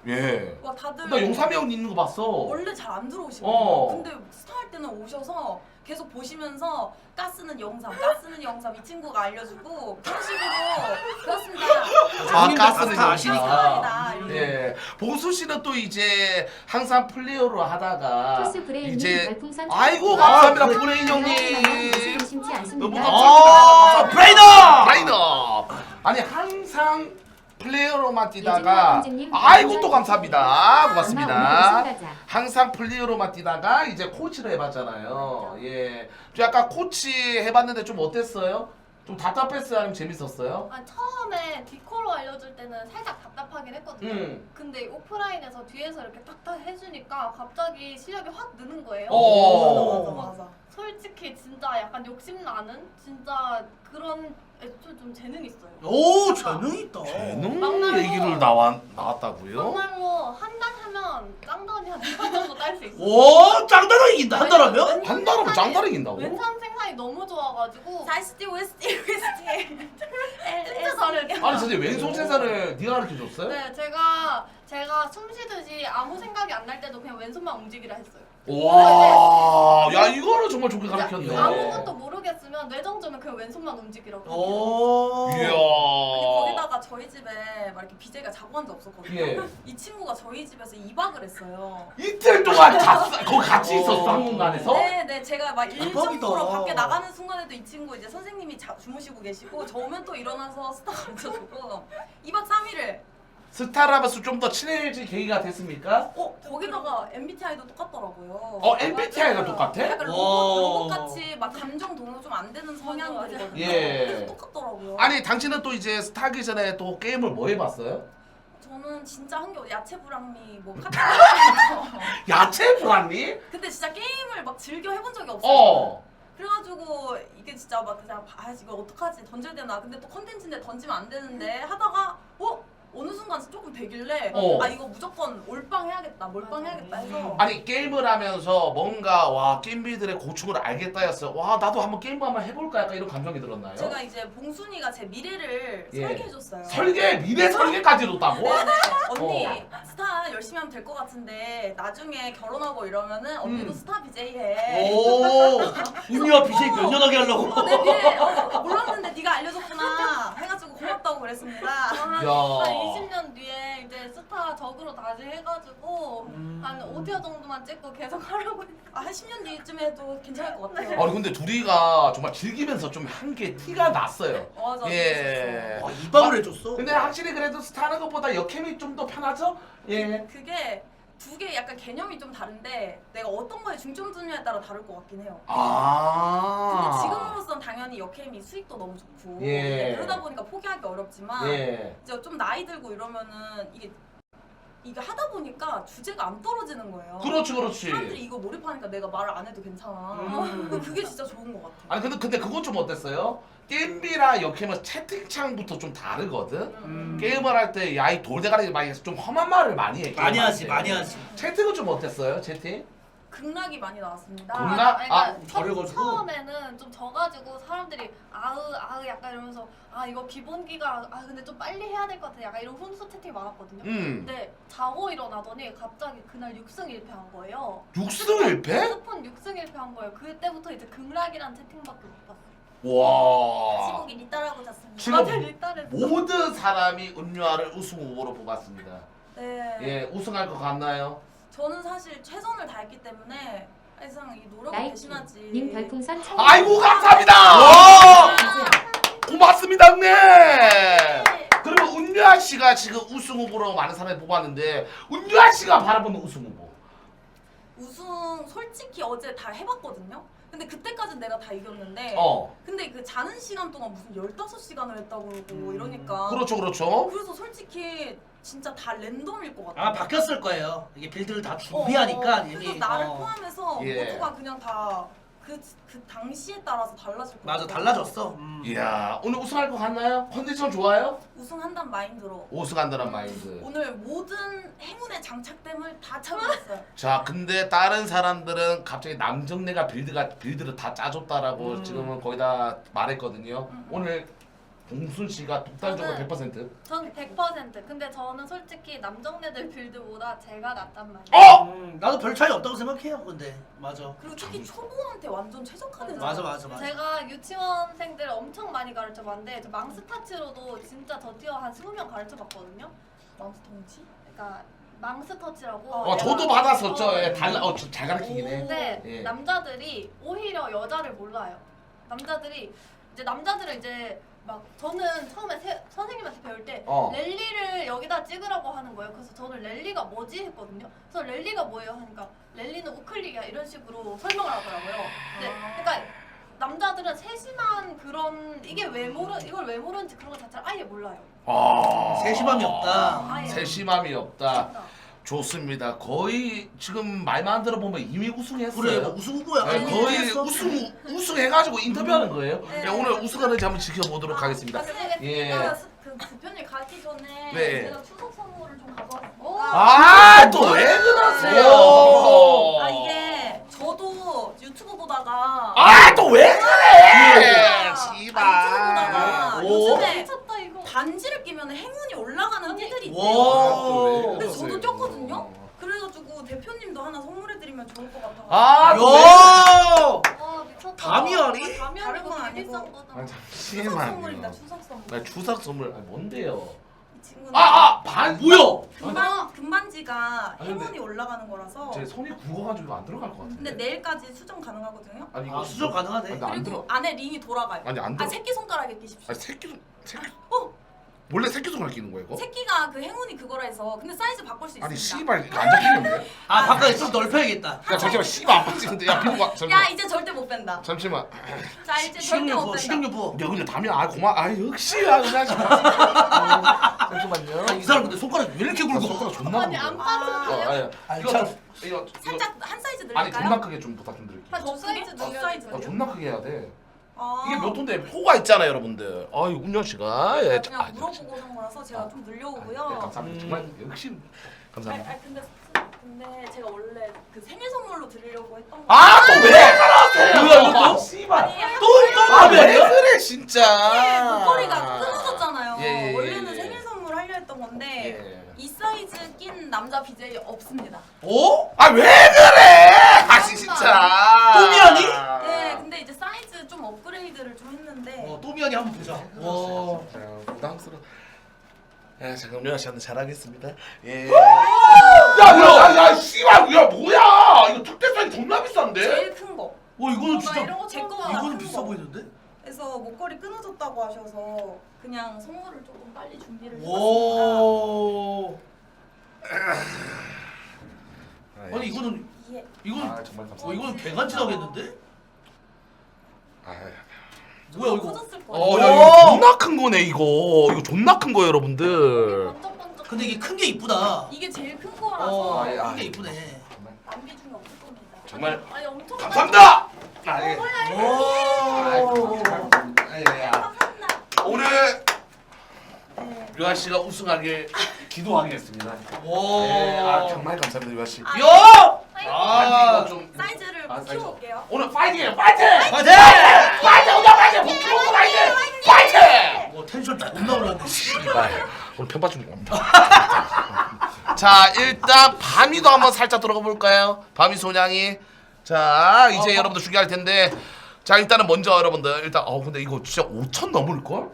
예. 와 다들 나 용삼이 형 있는 거 봤어. 원래 잘 안 들어오시거든요. 근데 스타 할 때는 오셔서 계속 보시면서 가스는 영삼 이 친구가 알려주고 그런 식으로 그렇습니다. 가스는 아시니까. 예. 봉수 씨는 또 이제 항상 플레이어로 하다가 토스 브레인님 이제 별풍선 아이고 천 감사합니다 브레인 형님. 의심치 너무 않습니다. 감사합니다. 브레이너. 브레이너. 아니 항상 플레이어로만 뛰다가 예진이 아이고 또 감사합니다. 고맙습니다. 엄마 오늘 우승 가자. 항상 플레이어로만 뛰다가 이제 코치를 해봤잖아요. 예. 좀 약간 코치 해봤는데 좀 어땠어요? 좀 답답했어요? 아니면 재밌었어요? 아, 처음에 디코로 알려줄 때는 살짝 답답하긴 했거든요. 근데 오프라인에서 뒤에서 이렇게 탁탁 해주니까 갑자기 실력이 확 느는 거예요. 어. 솔직히 진짜 약간 욕심 나는 진짜 그런 애초에 좀 재능 있어요. 오 재능 있다. 재능 막말로. 얘기를 나왔다고요? 정말로 한 달 하면 짱단이 한 2번 정도 딸 수 있어요. 오 짱다라 이긴다 한 달하면? 한 달하면 짱다리 이긴다고? 왼산 생산이 너무 좋아가지고 40대 OST 진짜 잘해요. 아니 진짜 왼손 생산을 네가 가르쳐줬어요? 네, 제가 숨 쉬듯이 아무 생각이 안 날 때도 그냥 왼손만 움직이라 했어요. 와, 야 이거는 정말 좋게 가르쳤네. 아무것도 모르겠으면 뇌정점은 그냥 왼손만 움직이라고. 오. 이야. 거기다가 저희 집에 막 이렇게 BJ가 자고 한 적 없었거든요. 예. 이 친구가 저희 집에서 2박을 했어요. 이틀 동안 거기 같이 있었어 한 공간에서? 네, 제가 막 일정 대박이다. 보러 밖에 나가는 순간에도 이 친구 이제 선생님이 주무시고 계시고 저 오면 또 일어나서 스타 가르쳐주고 2박 3일을. 스타라면서 좀 더 친해질 계기가 됐습니까? 거기다가 MBTI도 똑같더라고요. MBTI가 똑같아? 약간 로봇같이 막 감정 동요 좀 안 되는 성향들이거든요. 예. 그래서 똑같더라고요. 아니 당신은 또 이제 스타 하기 전에 또 게임을 뭐 해봤어요? 저는 진짜 한 게 야채 불황미 뭐 카트 야채 불안니? 근데 진짜 게임을 막 즐겨 해본 적이 없어요. 어. 그래가지고 이게 진짜 막 그냥 이거 어떡하지 던져야 되나 근데 또 컨텐츠인데 던지면 안 되는데 하다가 어느 순간 조금 되길래 아 이거 무조건 올빵 해야겠다 몰빵 해야겠다 해서 아니 게임을 하면서 뭔가 와 게임비들의 고충을 알겠다였어요. 와 나도 한번 게임 한번 해볼까 약간 이런 감정이 들었나요? 제가 이제 봉순이가 제 미래를 예. 설계해줬어요. 설계? 미래 설계까지 뒀다고? 네네. 언니 스타 열심히 하면 될 것 같은데 나중에 결혼하고 이러면은 언니도 스타 BJ 해. 오. 운이와 BJ 몇 년 하게 하려고. 내 미래 몰랐는데 네가 알려줬구나 해가지고 고맙다고 그랬습니다. 야. 20년 뒤에 이제 스타 적으로 다시 해가지고 한 5티어 정도만 찍고 계속 하려고 했어요. 한 10년 뒤쯤에 해도 괜찮을 것 같아요. 아니 근데 둘이가 정말 즐기면서 좀 한 게 티가 났어요. 맞아. 예. 와 2박을 해줬어. 근데 확실히 그래도 스타 하는 것보다 역캠이 좀 더 편하죠? 예. 그게 두 개 약간 개념이 좀 다른데 내가 어떤 거에 중점 두느냐에 따라 다를 것 같긴 해요. 아. 근데 지금으로선 당연히 역캠이 수익도 너무 좋고 예. 그러다 보니까 포기하기 어렵지만 예. 이제 좀 나이 들고 이러면은 이게 하다 보니까 주제가 안 떨어지는 거예요. 그렇지 그렇지. 사람들이 이거 몰입하니까 내가 말을 안 해도 괜찮아. 그게 진짜 좋은 것 같아. 아니 근데 그건 좀 어땠어요? 게임비랑 역캠은 채팅창부터 좀 다르거든? 게임을 할 때 야 이 돌대가리 많이 좀 험한 말을 많이 해. 많이 게임할 하지 때. 많이 하지. 채팅은 좀 어땠어요? 채팅? 극락이 많이 나왔습니다. 극락? 그러니까 버려가지고. 처음에는 좀 져가지고 사람들이 아으 약간 이러면서 아 이거 기본기가 근데 좀 빨리 해야 될 것 같아 약간 이런 훈수 채팅이 많았거든요. 근데 자고 일어나더니 갑자기 그날 6승 1패 한 거예요. 6승 1패? 스폰 6승 1패 한 거예요. 그때부터 이제 극락이란 채팅밖에 못 봤어요. 와. 시국이 리따라고 잤습니다. 지금 맞아 리따를 모든 사람이 은유아를 우승 후보로 뽑았습니다. 네. 예, 우승할 것 같나요? 저는 사실 최선을 다했기 때문에 항상 이 노력을 나이키 대신하지. 님 별풍선 천 아이고 감사합니다. 와! 고맙습니다 형님. 그리고 은유아 씨가 지금 우승 후보로 많은 사람이 뽑았는데 은유아 씨가 바라보는 우승 후보. 우승 솔직히 어제 다 해봤거든요. 근데 그때까지는 내가 다 이겼는데 근데 그 자는 시간 동안 무슨 15시간을 했다고 그러고 이러니까 그렇죠. 그래서 솔직히 진짜 다 랜덤일 것 같아요. 아마 바뀌었을 거예요. 이게 빌드를 다 준비하니까 그래서 이미 나를 포함해서 예. 모두가 그냥 다 그 당시에 따라서 달라질 것 맞아 같아요. 달라졌어. 이야 오늘 우승할 것 같나요? 컨디션 좋아요? 우승한다는 마인드로 우승한다는 마인드. 오늘 모든 행운의 장착됨을 다 차려놨어요. 자 근데 다른 사람들은 갑자기 남정네가 빌드를 다 짜줬다라고 지금은 거의 다 말했거든요. 오늘 봉순 씨가 독단적으로 100%. 전 100%. 근데 저는 솔직히 남정네들 빌드보다 제가 낫단 말이에요. 나도 별 차이 없다고 생각해요. 근데 맞아. 그리고 특히 초보한테 완전 최적화된 맞아. 제가 유치원생들 엄청 많이 가르쳐봤는데 저 망스타치로도 진짜 저 티어 한 20명 가르쳐봤거든요. 망스터치? 그러니까 망스터치라고. 저도 받았었죠. 예, 잘 가르치긴 해. 근데 예. 남자들이 오히려 여자를 몰라요. 남자들은 이제 막 저는 처음에 선생님한테 배울 때 랠리를 여기다 찍으라고 하는 거예요. 그래서 저는 랠리가 뭐지 했거든요. 그래서 랠리가 뭐예요 하니까 랠리는 우클릭이야 이런 식으로 설명을 하더라고요. 근데 그러니까 남자들은 세심한 그런 이게 왜 모르 이걸 왜 모르는지 그런 거 자체를 아예 몰라요. 세심함이 없다. 아예. 세심함이 없다. 좋습니다. 거의 지금 말만 들어보면 이미 우승했어요. 그래 뭐 우승 후보야. 네, 거의 했어? 우승해가지고 인터뷰하는 거예요. 네. 네, 오늘 우승하는지 한번 지켜보도록 하겠습니다. 예. 예. 그 대표님 가기 전에 네. 제가 추석 선물을 좀 가져왔어요. 또 왜 그러세요? 아 이게 저도 유튜브 보다가 또 왜 그래? 씨발. 유튜브 보다가 오. 요즘에 미쳤다 이거 반지를 끼면 행운이 올라가는 띠들이 있대요. 와. 근데 저도 꼈거든요. 그래가지고 대표님도 하나 선물해드리면 좋을 것 같아가지고. 야. 와 미쳤다. 다미안이? 다른 건 아니고. 추석 선물입니다. 잠시만요. 추석 선물. 나 추석 선물 뭔데요? 이 친구는 반 뭐야? 금반지가 아니, 근데 행운이 올라가는 거라서. 제 손이 굵어가지고 안 들어갈 것 같은데. 근데 내일까지 수정 가능하거든요. 아니 아 수정 가능하네. 근데 안 그리고 들어. 안에 링이 돌아가요. 아니 안 들어. 새끼 손가락에 끼십시오. 아니 새끼. 원래 새끼 손가락 끼는 거야 이거? 새끼가 그 행운이 그거라 해서 근데 사이즈 바꿀 수 있습니다. 아니 씨발 이거 안 잡히는데? 아 바깥에 좀 넓혀야겠다. 야 잠시만 씨발 안 빠지는데 야 비고 와. 야 잠시만. 이제 절대 못 뺀다. 잠시만. 자 이제 절대 못 식용유부 뺀다. 식용유부. 야 근데 담이야 고마. 역시 그냥 잠시만요. 이 사람 근데 손가락이 왜 이렇게 굵어? 손가락 존나 아니 안 빠져요. 아니, 이거 참. 좀 이거 살짝 한 사이즈 아니 늘릴까요? 존나 크게 좀 부탁 좀 드릴게요. 한 사이즈 두 사이즈. 존나 크게 해야 돼. 아. 이게 몇 톤데 호가 있잖아요 여러분들. 운영 씨가 그냥 물어보고 산 거라서 제가 좀 늘려오고요. 감사합니다. 정말 역시 감사합니다. 근데 제가 원래 그 생일 선물로 드리려고 했던 거. 또 왜 그러세요? 뭐야, 이것도? 씨발. 또 왜 그래 진짜. 이게 목걸이가 끊어졌잖아요. 예. 원래는 생일 선물 하려 했던 건데 이 사이즈 낀 남자 BJ 없습니다. 오? 왜 그래? 진짜. 또미안이? 네, 근데 이제 사이즈 좀 업그레이드를 좀 했는데. 또미안이 한번 보자. 와. 부담스러워. 잠깐 유아 씨한테 잘하겠습니다. 예. 야, 씨발, 야 뭐야? 이거 특대사이 존나 비싼데? 제일 큰 거. 이거는 나 진짜 이런 거 제 거보다 이거는 큰 비싸 거. 보이는데? 그래서 목걸이 끊어졌다고 하셔서 그냥 선물을 조금 빨리 준비를 해봤습니다. 오. 아니 이거는 예. 이거는 정말 감사합니다. 이거는 개간지 나겠는데? 뭐야 이거? 커졌을 거예요. 야 이거 존나 큰 거네 이거 존나 큰 거 여러분들. 번쩍번쩍. 근데 이게 큰 게 이쁘다. 이게 제일 큰 거라서 큰 게 이쁘네. 남기 중에 없을 겁니다. 정말 아니 엄청 감사합니다. 오. 오늘 유아 씨가 우승하길 기도하겠습니다. 오. 정말 감사합니다 유아 씨. 야! 이거 좀 사이즈를 사이즈. 키워올게요. 오늘 파이팅해요 파이팅! 파이팅! 파이팅 오늘 파이팅! 목표 파이팅! 파이팅! 텐션 존나 올랐네. 씨발 오늘 편파 주는 겁니다. 자 일단 밤이도 한번 살짝 들어가 볼까요? 밤이 소냥이. 자 이제 여러분들 중요할 텐데 자 일단은 먼저 여러분들 일단 근데 이거 진짜 5천 넘을 걸?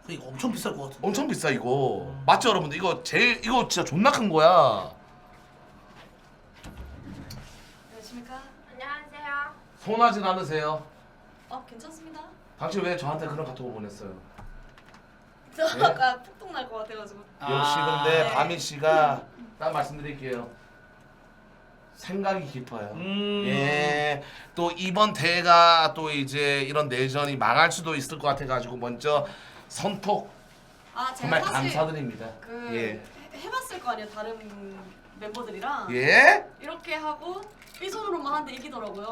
이거 엄청 비쌀 것 같은데. 엄청 비싸 이거. 맞죠 여러분들? 이거 진짜 존나 큰 거야. 안녕하십니까? 안녕하세요. 손하진 않으세요? 괜찮습니다. 당신 왜 저한테 그런 카톡을 보냈어요? 저 아까 폭동 날 것 같아가지고. 역시 근데 네. 바미 씨가 딱 말씀드릴게요. 생각이 깊어요. 예. 또 이번 대회가 또 이제 이런 내전이 망할 수도 있을 것 같아가지고 먼저 선톡 제가 정말 사실 감사드립니다. 예. 해봤을 거 아니에요 다른 멤버들이랑. 예? 이렇게 하고 삐손으로만 하는데 이기더라고요.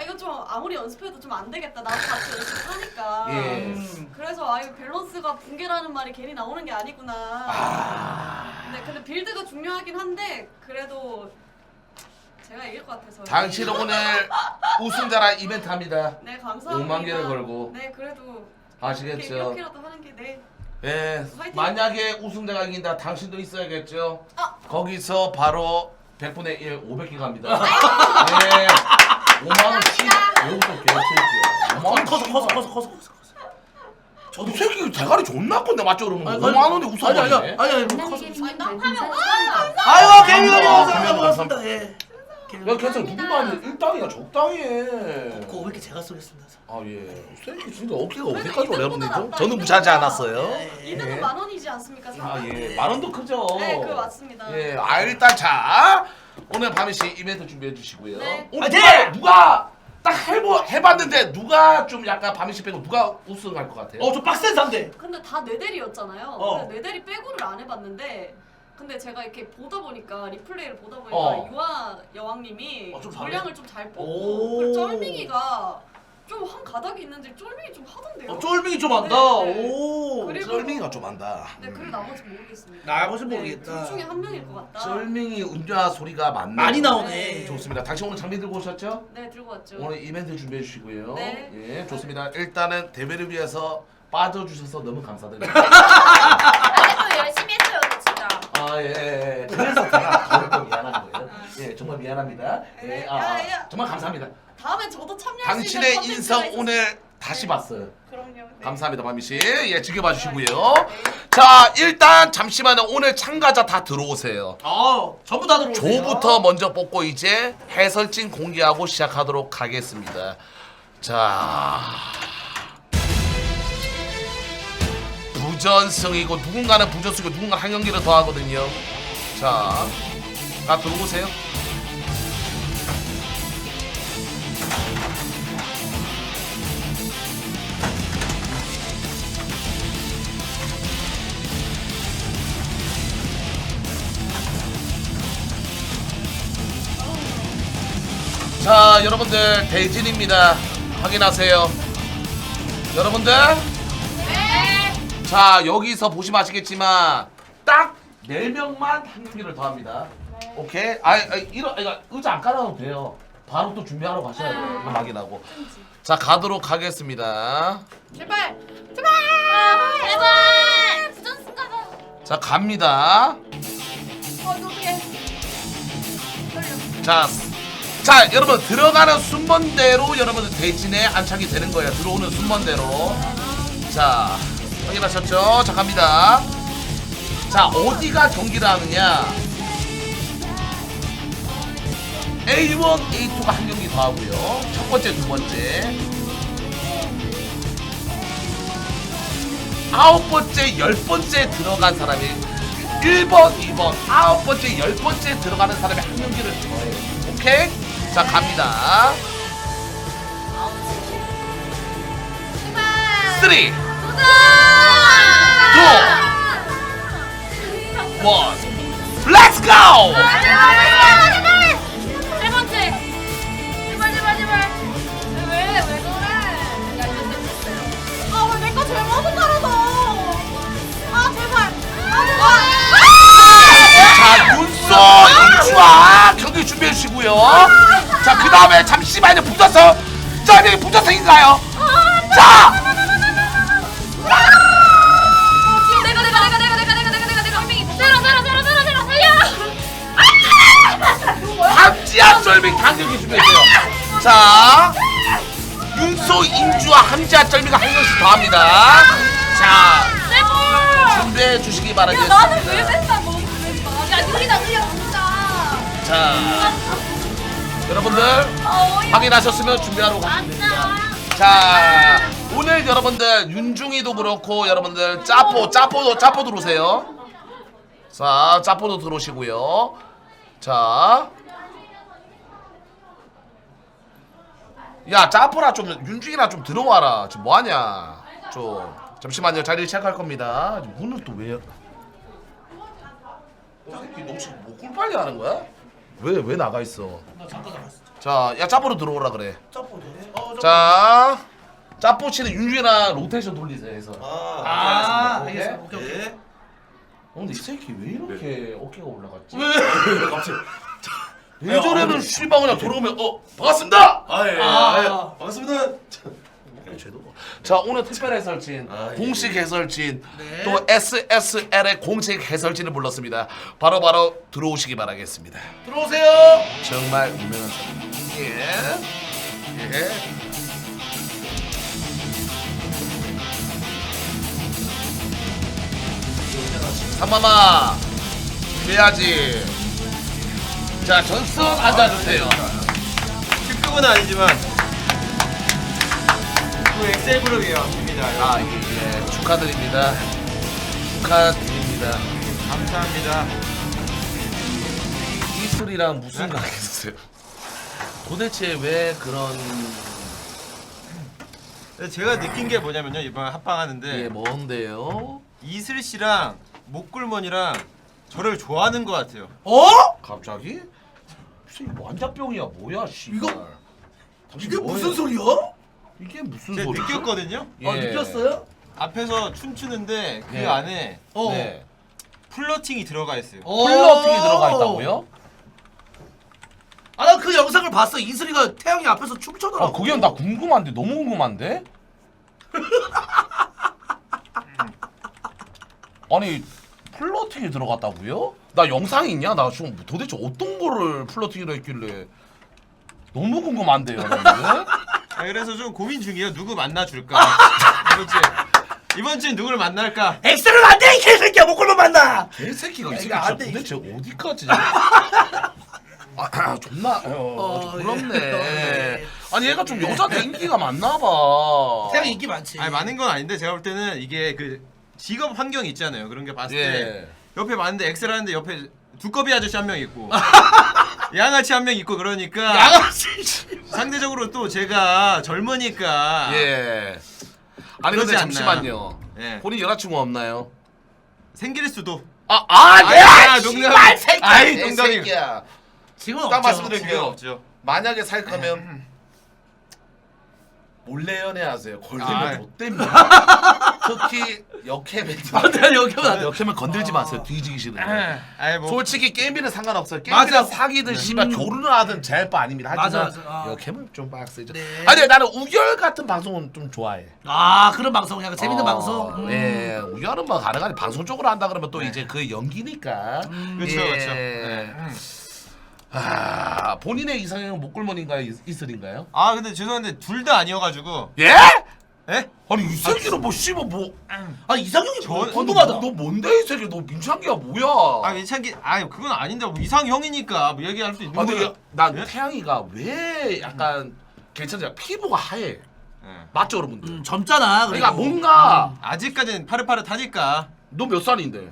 이건 좀 아무리 연습해도 좀 안 되겠다. 나도 같이 연습하니까. 예. 그래서 이거 밸런스가 붕괴라는 말이 괜히 나오는 게 아니구나. 근데 빌드가 중요하긴 한데 그래도 제가 이길 것 같아서. 당신은 오늘 우승자라 이벤트 합니다. 네 감사합니다. 5만 개를 걸고. 네 그래도 아시겠죠? 이렇게라도 하는 게 네. 예. 화이팅! 만약에 우승자가 이긴다 당신도 있어야겠죠? 거기서 바로 100분의 1 500개 갑니다. 예. 5만원씩 여기서 개새끼야. 5만원 커서. 저도 새끼 대가리 존나 컸네 맞죠 여러분? 아니, 5만원에 우승하네. 아니 남김님 별풍선 아유 개미 감사합니다. 고맙습니다. 예. 야 괜찮아 누구도 아니 일당이야 적당히 해. 그 500개 제가 쏘겠습니다. 예. 새끼 진짜 어깨가 어디까지 올라 여러분들? 저는 무시하지 않았어요. 이득은 10,000원이지 않습니까? 예. 만원도 크죠. 네, 그 맞습니다. 예. 일단 자 오늘 밤이 씨 이벤트 준비해 주시고요. 네. 오늘 누가 딱 해봤는데 누가 좀 약간 바미씨 빼고 누가 우승할 것 같아요? 좀 빡센 상대. 근데 다 네델이었잖아요. 어. 근데 네델이 빼고를 안 해봤는데 근데 제가 이렇게 보다 보니까 리플레이를 보다 보니까 유아 여왕님이 좀 전략을 좀 잘 오. 뽑고 그리고 쫄밍이가 좀 한 가닥이 있는지 쫄밍이 좀 하던데요. 쫄밍이 좀 한다. 네, 네. 오. 그리고- 썰밍이가 좀 안다. 네, 그리고 나머지 모르겠습니다. 나머지 네, 모르겠다. 둘 중에 한 명일 것 같다. 썰밍이 운자 소리가 많네. 많이 나오네. 네. 좋습니다. 당신 오늘 장비 들고 오셨죠? 네, 들고 왔죠. 오늘 이벤트 준비해 주시고요. 네. 예, 좋습니다. 일단은 대회를 위해서 빠져주셔서 너무 감사드립니다. 또 열심히 했어요, 진짜. 아, 예. 그래서 제가 더욱더 미안한 거예요. 예, 정말 미안합니다. 예, 야. 정말 감사합니다. 다음에 저도 참여할 수 있는 당신의 컨텐츠가 인성 있었어요. 오늘 다시 봤어요. 그럼요. 네. 감사합니다, 마미씨. 예, 지켜봐 주시고요. 자, 일단 잠시만요. 오늘 참가자 다 들어오세요. 전부 다 들어오세요. 조부터 먼저 뽑고 이제 해설진 공개하고 시작하도록 하겠습니다. 자, 부전승이고 누군가는 부전승이고 누군가는 한 경기를 더 하거든요. 자, 다 들어오세요. 자, 여러분들 대진입니다. 확인하세요. 여러분들. 자, 여기서 보시면 아시겠지만 딱 4명만 한 경기를 더 합니다. 오케이? 이거 의자 안 깔아도 돼요. 바로 또 준비하러 가셔야 돼요. 이거 확인하고. 자, 가도록 하겠습니다. 제발. 부전승 가자. 자, 갑니다. 어떡해. 자, 여러분 들어가는 순번대로 여러분들 대진에 안착이 되는 거예요. 들어오는 순번대로. 자, 확인하셨죠? 자, 갑니다. 자, 어디가 경기를 하느냐? A1, A2가 한 경기 더 하고요. 첫 번째, 두 번째. 9번째, 10번째 들어간 사람이 1번, 2번, 9번째, 10번째 들어가는 사람이 한 경기를 더 해요. 오케이? 자, 갑니다. 3, 2, 1. Let's go! 세 번째. 제발. 왜 그래? 아, 왜 내 거 잘못 따라서? 아, 제발. 자, 윤소, 인주아 경기 준비해 주시고요. 자, 그 다음에 잠시만요. 붙어서. 자, 여기 붙어서인가요? 자! 지금 내가 살려. 함지아 썰밍 단경기 준비해주세요. 자, 윤소, 인주아, 함지아 썰밍가 한 명씩 더 합니다. 자, 준비해 주시기 바라겠습니다. 나는 왜 맨날 너무 맨날. 야, 느리다 진짜. 자, 여러분들 확인하셨으면 준비하러 가겠습니다. 자, 오늘 여러분들 윤중이도 그렇고 여러분들 짜포 들어오세요. 자, 짜포도 들어오시고요. 자, 야, 짜포라 좀 윤중이나 좀 들어와라. 지금 뭐하냐? 좀 잠시만요. 자리 시작할 겁니다. 문을 또 왜? 새끼 너 지금 뭐 꿀빨리 하는 거야? 왜 나가 있어? 나 잠깐 나갔어. 자, 야, 짜포로 들어오라 그래. 짜포 되네. 자, 짜포 씨는 윤중이랑 로테이션 돌리세요 해서. 알겠습니다. 오케이. 네. 근데 이 새끼 왜 이렇게 어깨가 올라갔지? 왜? 갑자기. 예전에는 씨발 그냥 들어오면 반갑습니다. 예. 아. 반갑습니다. 자, 오늘 특별 해설진, 예. 공식 해설진, 네. 또 SSL의 공식 해설진을 불렀습니다. 바로 들어오시기 바라겠습니다. 들어오세요. 정말 유명한 사람. 예. 삼마마 준비해야지. 자, 전선 앉아주세요. 특급은 아니지만 그 엑셀 그룹이에요. 입니다. 아, 예, 축하드립니다. 축하드립니다. 감사합니다. 이슬이랑 무슨 관계 있어요? 도대체 왜 그런 제가 느낀 게 뭐냐면요 이번 합방하는데 게 뭔데요? 이슬 씨랑 목굴먼이랑 저를 좋아하는 것 같아요. 어? 갑자기? 무슨 완자병이야 뭐야 씨. 이거- 당신 이게 뭐해? 무슨 소리야? 이게 무슨 제가 소리지? 느꼈거든요. 아 느꼈어요? 앞에서 춤추는데 그 네. 안에 네. 플러팅이 들어가 있어요. 플러팅이 들어가 있다고요? 아 나 그 영상을 봤어. 이슬이가 태양이 앞에서 춤추더라고. 아 그게 나 궁금한데 너무 궁금한데? 아니 플러팅이 들어갔다고요? 나 영상이 있냐? 나 지금 도대체 어떤 거를 플러팅이라 했길래 너무 궁금한데요 여러분들? 아, 그래서 좀 고민 중이에요. 누구 만나줄까? 이번 주에 누구를 만날까? 엑셀을 만돼 이 개새끼야. 목걸로 만나. 개새끼가 이 새끼 이거 안 진짜 돼, 도대체 어디까지 존나 부럽네. 네. 아니 얘가 좀 여자한테 인기가 많나봐. 태양이 인기 많지. 아니 많은 건 아닌데 제가 볼 때는 이게 그 직업 환경이 있잖아요. 그런 게 봤을 때 예. 옆에 많은데 엑셀 하는데 옆에 두꺼비 아저씨 한 명 있고 양아치 한 명 있고 그러니까 양아치. 상대적으로 또 제가 젊으니까 예. 아니 근데 그러지 않나. 잠시만요. 예. 본인 여자친구 없나요? 생길 수도. 야, 농담. 씨발 새끼야. 아이, 이 농담이. 새끼야. 지금은 딱 없죠. 말씀드릴게요. 지금 없죠. 만약에 살 거면 몰래 연애하세요. 아. 걸리면 못 됩니다. 특히 역캠에 내가 여기면 안 돼. 역캠을 건들지 마세요. 뒤지기 싫으면. 아이 뭐 솔직히 게임비는 상관없어요. 맞아. 게임비는 사귀든 씨발 결혼을 하든 제일 바 아닙니다. 하지만 맞아, 맞아. 역캠은 좀 빡세죠. 네. 아니 나는 우결 같은 방송은 좀 좋아해. 아 그런 방송 약간 재밌는 방송. 네, 우결은 뭐 가능하지. 방송 쪽으로 한다 그러면 또 이제 그 연기니까. 그렇죠, 예. 그렇죠. 네. 아 본인의 이상형은 목골머니인가요, 이슬인가요? 아 근데 죄송한데 둘 다 아니어가지고. 예? 예? 아니 이 새끼는 뭐 씨발 뭐? 아 이상형이 뭐 저- 궁금하다. 너 뭔데 이 새끼? 너 민창기야 뭐야? 아 괜찮기. 아 그건 아닌데 뭐 이상형이니까 뭐 얘기할 수 있는 아, 근데 거예요. 난 예? 태양이가 왜 약간 괜찮냐? 피부가 하얘. 예. 맞죠 여러분들? 젊잖아. 그러니까 그리고. 뭔가 아직까지는 파릇파릇하니까. 너 몇 살인데?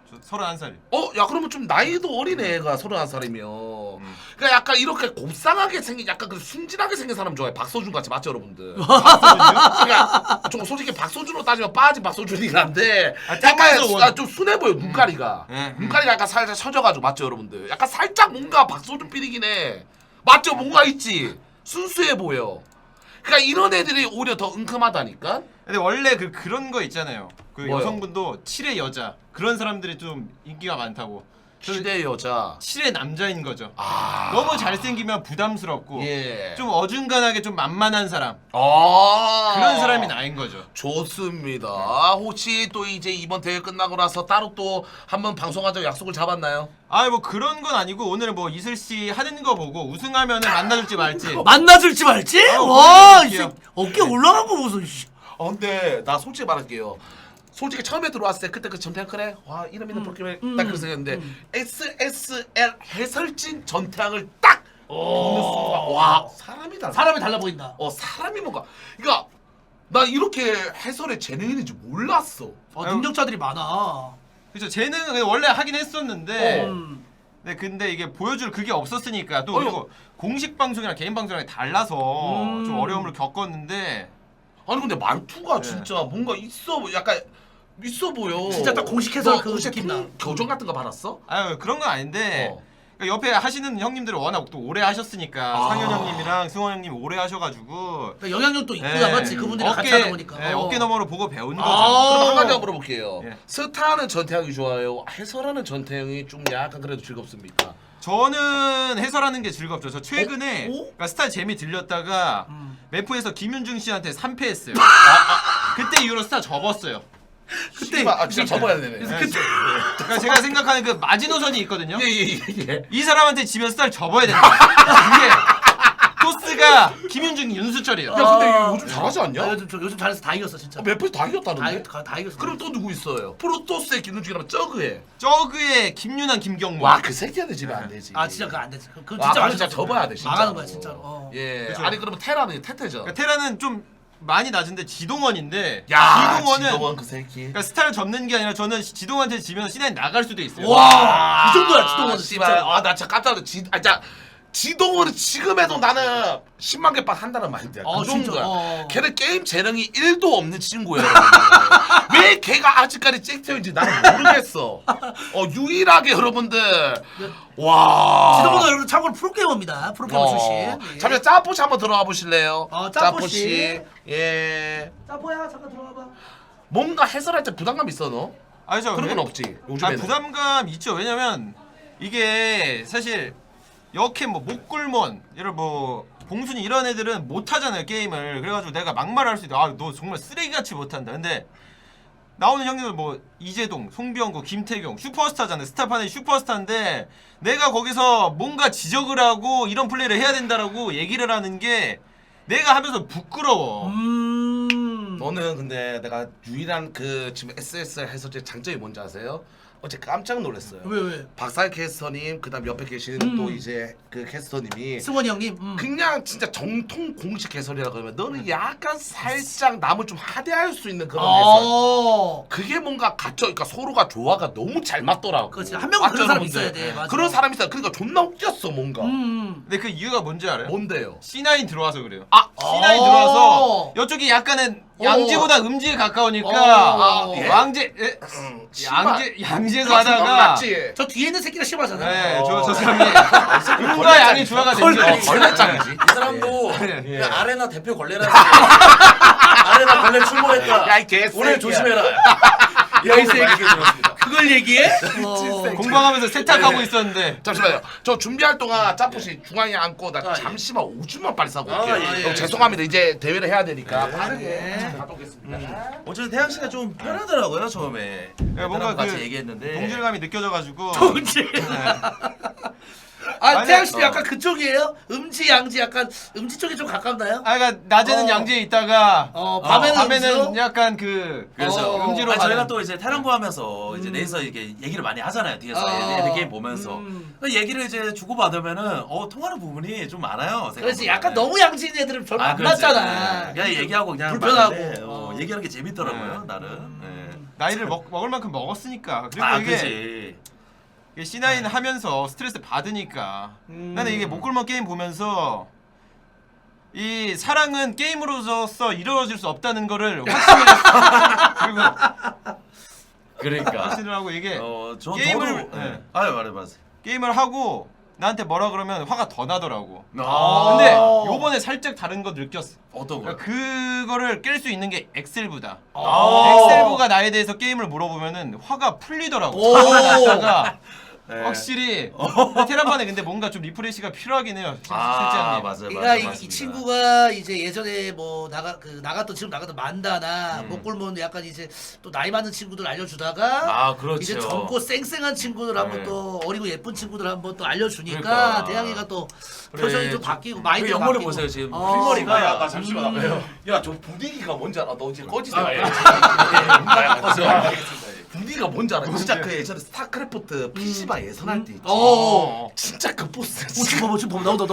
저 31살. 야 그러면 좀 나이도 어린 애가 31살이면 그러니까 약간 이렇게 곱상하게 생긴 약간 그 순진하게 생긴 사람 좋아해. 박서준 같이 맞죠 여러분들? 그러니까 좀 솔직히 박서준으로 따지면 빠진 박서준이긴 한데 약간 좀 순해 보여 눈가리가. 눈가리가 약간 살짝 처져가지고 맞죠 여러분들? 약간 살짝 뭔가 박서준 필이긴 해. 맞죠? 뭔가 있지? 순수해 보여. 그러니까 이런 애들이 오히려 더 은큼하다니까? 근데 원래 그런 거 있잖아요. 그 뭐요? 여성분도 7의 여자 그런 사람들이 좀 인기가 많다고. 시대 여자. 7의 남자인 거죠. 아. 너무 잘생기면 부담스럽고 예. 좀 어중간하게 좀 만만한 사람 아. 그런 사람이 나인 거죠. 좋습니다. 혹시 또 이제 이번 대회 끝나고 나서 따로 또 한번 방송하자고 약속을 잡았나요? 아 뭐 그런 건 아니고 오늘 뭐 이슬 씨 하는 거 보고 우승하면은 만나줄지 말지. 만나줄지 말지? 아, 와, 이 볼게요. 새끼 어깨 올라간 거 보소. 씨. 근데 나 솔직히 말할게요. 솔직히 처음에 들어왔을 때 그때 그 전태양 그래 와 이름 있는 프로그램에 딱 그래서 했는데 SSL 해설진 전태양을 딱 보는 순간 와 사람이 달라. 사람이 달라 보인다. 사람이 뭔가 그러니까 나 이렇게 해설에 재능이 있는지 몰랐어. 능력자들이 많아. 그렇죠. 재능은 원래 하긴 했었는데 음. 네, 근데 이게 보여줄 그게 없었으니까 또 어휴. 그리고 공식 방송이랑 개인 방송이랑 달라서 좀 어려움을 겪었는데 아니 근데 말투가 네. 진짜 뭔가 약간 있어 보여. 진짜 딱 공식 해설 너 그 혹시 느낌 나. 교정 같은 거 받았어? 아유 그런 건 아닌데 어. 그러니까 옆에 하시는 형님들은 워낙 또 오래 하셨으니까 아. 상현 형님이랑 승원 형님 오래 하셔가지고 그러니까 영향력도 있고 네. 나같이 그분들이 같이 하다 보니까. 네, 어깨 너머로 보고 배운 거죠. 그럼 한 가지 물어볼게요. 예. 스타는 전태양이 좋아요. 해설하는 전태양이 좀 약간 그래도 즐겁습니까? 저는 해설하는 게 즐겁죠. 저 최근에 어? 그러니까 스타 재미 들렸다가 매프에서 김윤중 씨한테 3패했어요. 그때 이후로 스타 접었어요. 그때 진짜 접어야 되네. 그러니까 제가 생각하는 그 마지노선이 있거든요. 예. 이 사람한테 지면 스타를 접어야 된다. 이게 토스가 김윤중 윤수철이에요. 야 근데 요즘 잘하지 않냐? 요즘 잘해서 다 이겼어 진짜. 몇 번 다 이겼다는데? 다 이겼어. 그럼 또 누구 있어요? 프로토스의 김윤중이라면 저그에. 저그의 김윤환, 김경모. 와 그 새끼한테 지면 안 되지. 아 진짜 그거 안 되지. 그거 와, 진짜 진짜 접어야 돼. 진짜. 망하는 거야 진짜로. 예. 그쵸. 아니 그러면 테라는 태태죠. 그러니까 테라는 좀 많이 낮은데 지동원인데 야 지동원은 지동원 그 새끼. 그러니까 스타를 접는 게 아니라 저는 지동원한테 지면 C9 나갈 수도 있어요. 와, 이 정도야 지동원 씨발. 진짜. 아나 진짜 깜짝 놀랐. 진짜 지동은 지금 해도 나는 10만 개 빡 한다는 마인드야. 그 정도야. 걔는 게임 재능이 1도 없는 친구야. 왜 걔가 아직까지 잭테인지 나는 모르겠어. 유일하게 여러분들 와. 지동도 여러분 참고로 프로게이머입니다. 프로게이머 출신. 예. 잠깐 짜포시 한번 들어와 보실래요? 짜포시. 예. 짜포야 잠깐 들어와봐. 뭔가 해설할 때 부담감 있어 너? 아니죠. 그런 건 없지. 요즘에는. 부담감 있죠. 왜냐면 이게 사실 여캠 뭐 목굴몬 이런 뭐 봉순이 이런 애들은 못 하잖아요 게임을. 그래가지고 내가 막말할 수 있다. 아 너 정말 쓰레기같이 못한다. 근데 나오는 형님들 뭐 이재동, 송병구, 김태경 슈퍼스타잖아요. 스타판의 슈퍼스타인데 내가 거기서 뭔가 지적을 하고 이런 플레이를 해야 된다라고 얘기를 하는 게 내가 하면서 부끄러워. 너는 근데 내가 유일한 그 지금 SSR 해설제 장점이 뭔지 아세요? 어제 깜짝 놀랐어요. 왜? 박살 캐스터님 그다음 옆에 계시는 또 이제 그 캐스터님이 승원이 형님. 그냥 진짜 정통 공식 해설이라 그러면 너는 약간 살짝 남을 좀 하대할 수 있는 그런 해설. 그게 뭔가 그러니까 서로가 조화가 너무 잘 맞더라고. 그렇지. 한 명은 그런 사람 있어야 돼. 맞아. 그런 사람이 있어요. 그러니까 존나 웃겼어 뭔가. 근데 그 이유가 뭔지 알아요? 뭔데요? C9 들어와서 그래요. C9 아. 들어와서 이쪽이 약간은 양지보다 음지에 가까우니까 예? 왕제 양지에서 하다가 저 뒤에 있는 새끼가 심하잖아. 네, 저 사람이 음과 양의 조화가 된 거지. 걸레짱이지. 이 사람도 그냥 아레나 대표 걸레라서 아레나 걸레 출몰했다. 야 이 개새끼야. 오늘 조심해라. 야 이 새끼. 그걸 얘기해? 공방하면서 세탁하고 있었는데. 잠시만요. 저 준비할 동안 짜포시 중앙에 앉고 나 잠시만 오줌만 빨리 싸고 올게요. 죄송합니다. 이제 대회를 해야 되니까 빠르게 가보겠습니다. 어쨌든 태양 씨가 좀 편하더라고요 처음에. 뭔가 같이 그 얘기했는데 동질감이 느껴져가지고. 동질. 태양 씨도 약간 그쪽이에요? 음지 양지 약간 음지 쪽이 좀 가깝나요? 그러니까 낮에는 양지에 있다가 밤에는 약간 그래서 음지로 저희가 또 이제 탈원부 하면서 이제 내에서 이렇게 얘기를 많이 하잖아요 뒤에서 얘들 게임 보면서 그 얘기를 이제 주고 받으면은 통하는 부분이 좀 많아요. 그렇지. 약간 너무 양지인 애들은 별로 안 맞잖아. 그냥 얘기하고 그냥 불편하고. 얘기하는 게 재밌더라고요 나는. 나이를 먹을 만큼 먹었으니까. 그리고 이게 그치. C9 하면서 스트레스 받으니까 나는 이게 목골만 게임 보면서 이 사랑은 게임으로서 이루어질 수 없다는 거를 확신을 그러니까 확신을 하고 이게 게임을 말해봐. 게임을 하고 나한테 뭐라 그러면 화가 더 나더라고. 아. 근데 요번에 살짝 다른 거 느꼈어. 어떤 거? 그거를 깰 수 있는 게 엑셀부다. 엑셀부가 나에 대해서 게임을 물어보면은 화가 풀리더라고. 화가 났다가 확실히 테란판에 근데 뭔가 좀 리프레시가 필요하긴 해요. 실제로. 맞아요. 그러니까 이 친구가 이제 예전에 뭐 나갔던 지금 나갔던 만다나 목골몬 약간 이제 또 나이 많은 친구들 알려주다가 그렇죠. 이제 젊고 쌩쌩한 친구들 한번 또 어리고 예쁜 친구들 한번 또 알려주니까 그러니까. 대양이가 또 표정이 좀 바뀌고 마인드 옆머리 바뀌고. 보세요 지금 흰머리가. 야, 나 잠시만. 야, 저 분위기가 뭔지 알아? 너 이제 꺼지세요. 분위기가 뭔지 알아? 진짜 그 예전에 스타크래프트 PC방 예선할 때 있지. 진짜 그 보스. 지금 봐봐 나온다.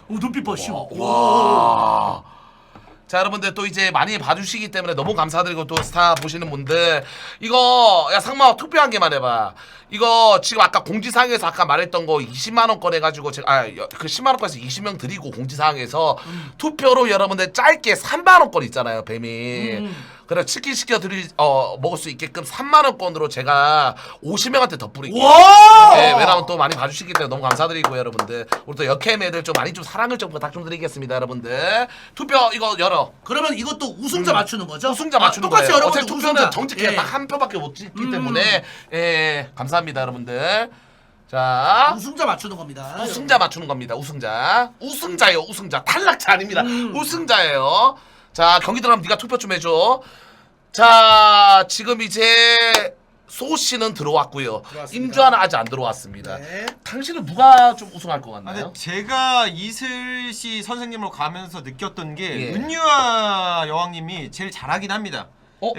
눈빛 봐 씨. 와. 자 여러분들 또 이제 많이 봐주시기 때문에 너무 감사드리고 또 스타 보시는 분들 이거 야 상마 투표 한 개만 해봐. 이거 지금 아까 공지사항에서 아까 말했던 거 20만원권 해가지고 제가 그 10만원권에서 20명 드리고 공지사항에서 투표로 여러분들 짧게 3만원권 있잖아요 뱀이. 그래 치킨 시켜 먹을 수 있게끔 3만원권으로 제가 50명한테 덧뿌리고. 네, 왜냐면 또 많이 봐주시기 때문에 너무 감사드리고 여러분들 우리 또 역캠 애들 좀 많이 좀 사랑을 좀 부탁 좀 드리겠습니다 여러분들. 투표 이거 열어. 그러면 이것도 우승자 맞추는 거죠? 우승자 맞추는 똑같이 거예요. 여러분들 어차피 투표는 우승자. 정직해요. 딱 한 표밖에 못 찍기 때문에 감사합니다 여러분들. 자 우승자 맞추는 겁니다. 우승자 맞추는 겁니다. 우승자예요. 우승자 탈락자 아닙니다. 우승자예요. 자 경기 들어가면 네가 투표 좀 해줘. 자 지금 이제 소씨는 들어왔고요. 임주환은 아직 안 들어왔습니다. 당신은 누가 좀 우승할 것 같나요? 제가 이슬씨 선생님으로 가면서 느꼈던 게 은유아 여왕님이 제일 잘하긴 합니다.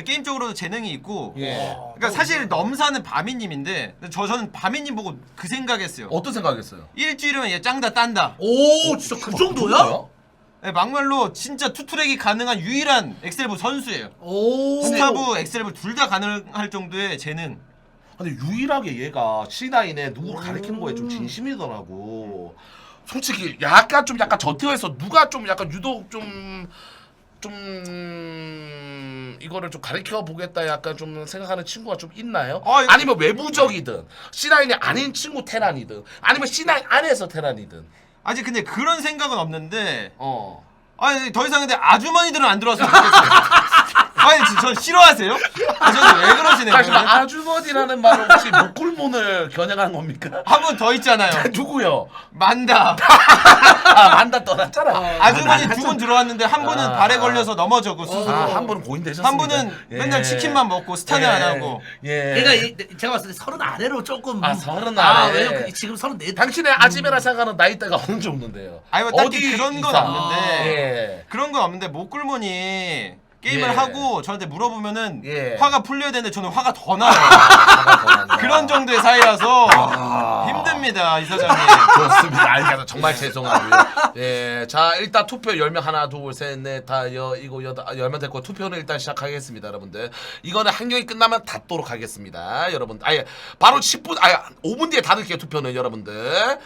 게임적으로도 재능이 있고. 그러니까 사실 넘사는 바미님인데 저는 바미님 보고 그 생각했어요. 어떤 생각했어요? 일주일이면 얘 짱다 딴다. 오 진짜 그 정도야? 네, 막말로 진짜 투트랙이 가능한 유일한 엑셀부 선수예요. 스타부, 엑셀부 둘 다 가능할 정도의 재능. 근데 유일하게 얘가 C9에 누구를 가리키는 거에 좀 진심이더라고. 솔직히 약간 저 티어에서 누가 좀 약간 유독 좀 이거를 좀 가르쳐 보겠다 약간 좀 생각하는 친구가 좀 있나요? 아니면 외부적이든 C9이 아닌 친구 테란이든 아니면 C9 안에서 테란이든. 아직 근데 그런 생각은 없는데 아니 더 이상 근데 아주머니들은 안 들어왔으면 좋겠어요. 아니 저 싫어하세요? 저는 왜 그러시는 사실 거예요? 아주머니라는 말은 혹시 목굴몬을 겨냥한 겁니까? 한 분 더 있잖아요. 누구요? 만다. 아 만다 떠났잖아. 아주머니 두 분 들어왔는데 한 분은 발에 걸려서 넘어져고 스스로. 한 분은 고인 되셨습니다. 한 분은 맨날 치킨만 먹고 스타는 안 하고. 그러니까 제가 봤을 때 30 아래로 조금 30 아래. 왜냐면 지금 34. 당신의 아지메라 생각하는 나이대가 어느 정도인데요? 아니 뭐 딱히 그런 건 없는데 예. 그런 건 없는데 목굴몬이 게임을 하고 저한테 물어보면은 화가 풀려야 되는데 저는 화가 더 나요. 그런 정도의 사이라서 힘듭니다, 이 사장님. 좋습니다. 알겠습니다. 정말 죄송하고요. 예, 자 일단 투표 10명 하나 둘 셋 넷 다 이거 10명 됐고 투표는 일단 시작하겠습니다, 여러분들. 이거는 한 경기 끝나면 닫도록 하겠습니다, 여러분. 아예 바로 10분 5분 뒤에 닫을게요 투표는 여러분들.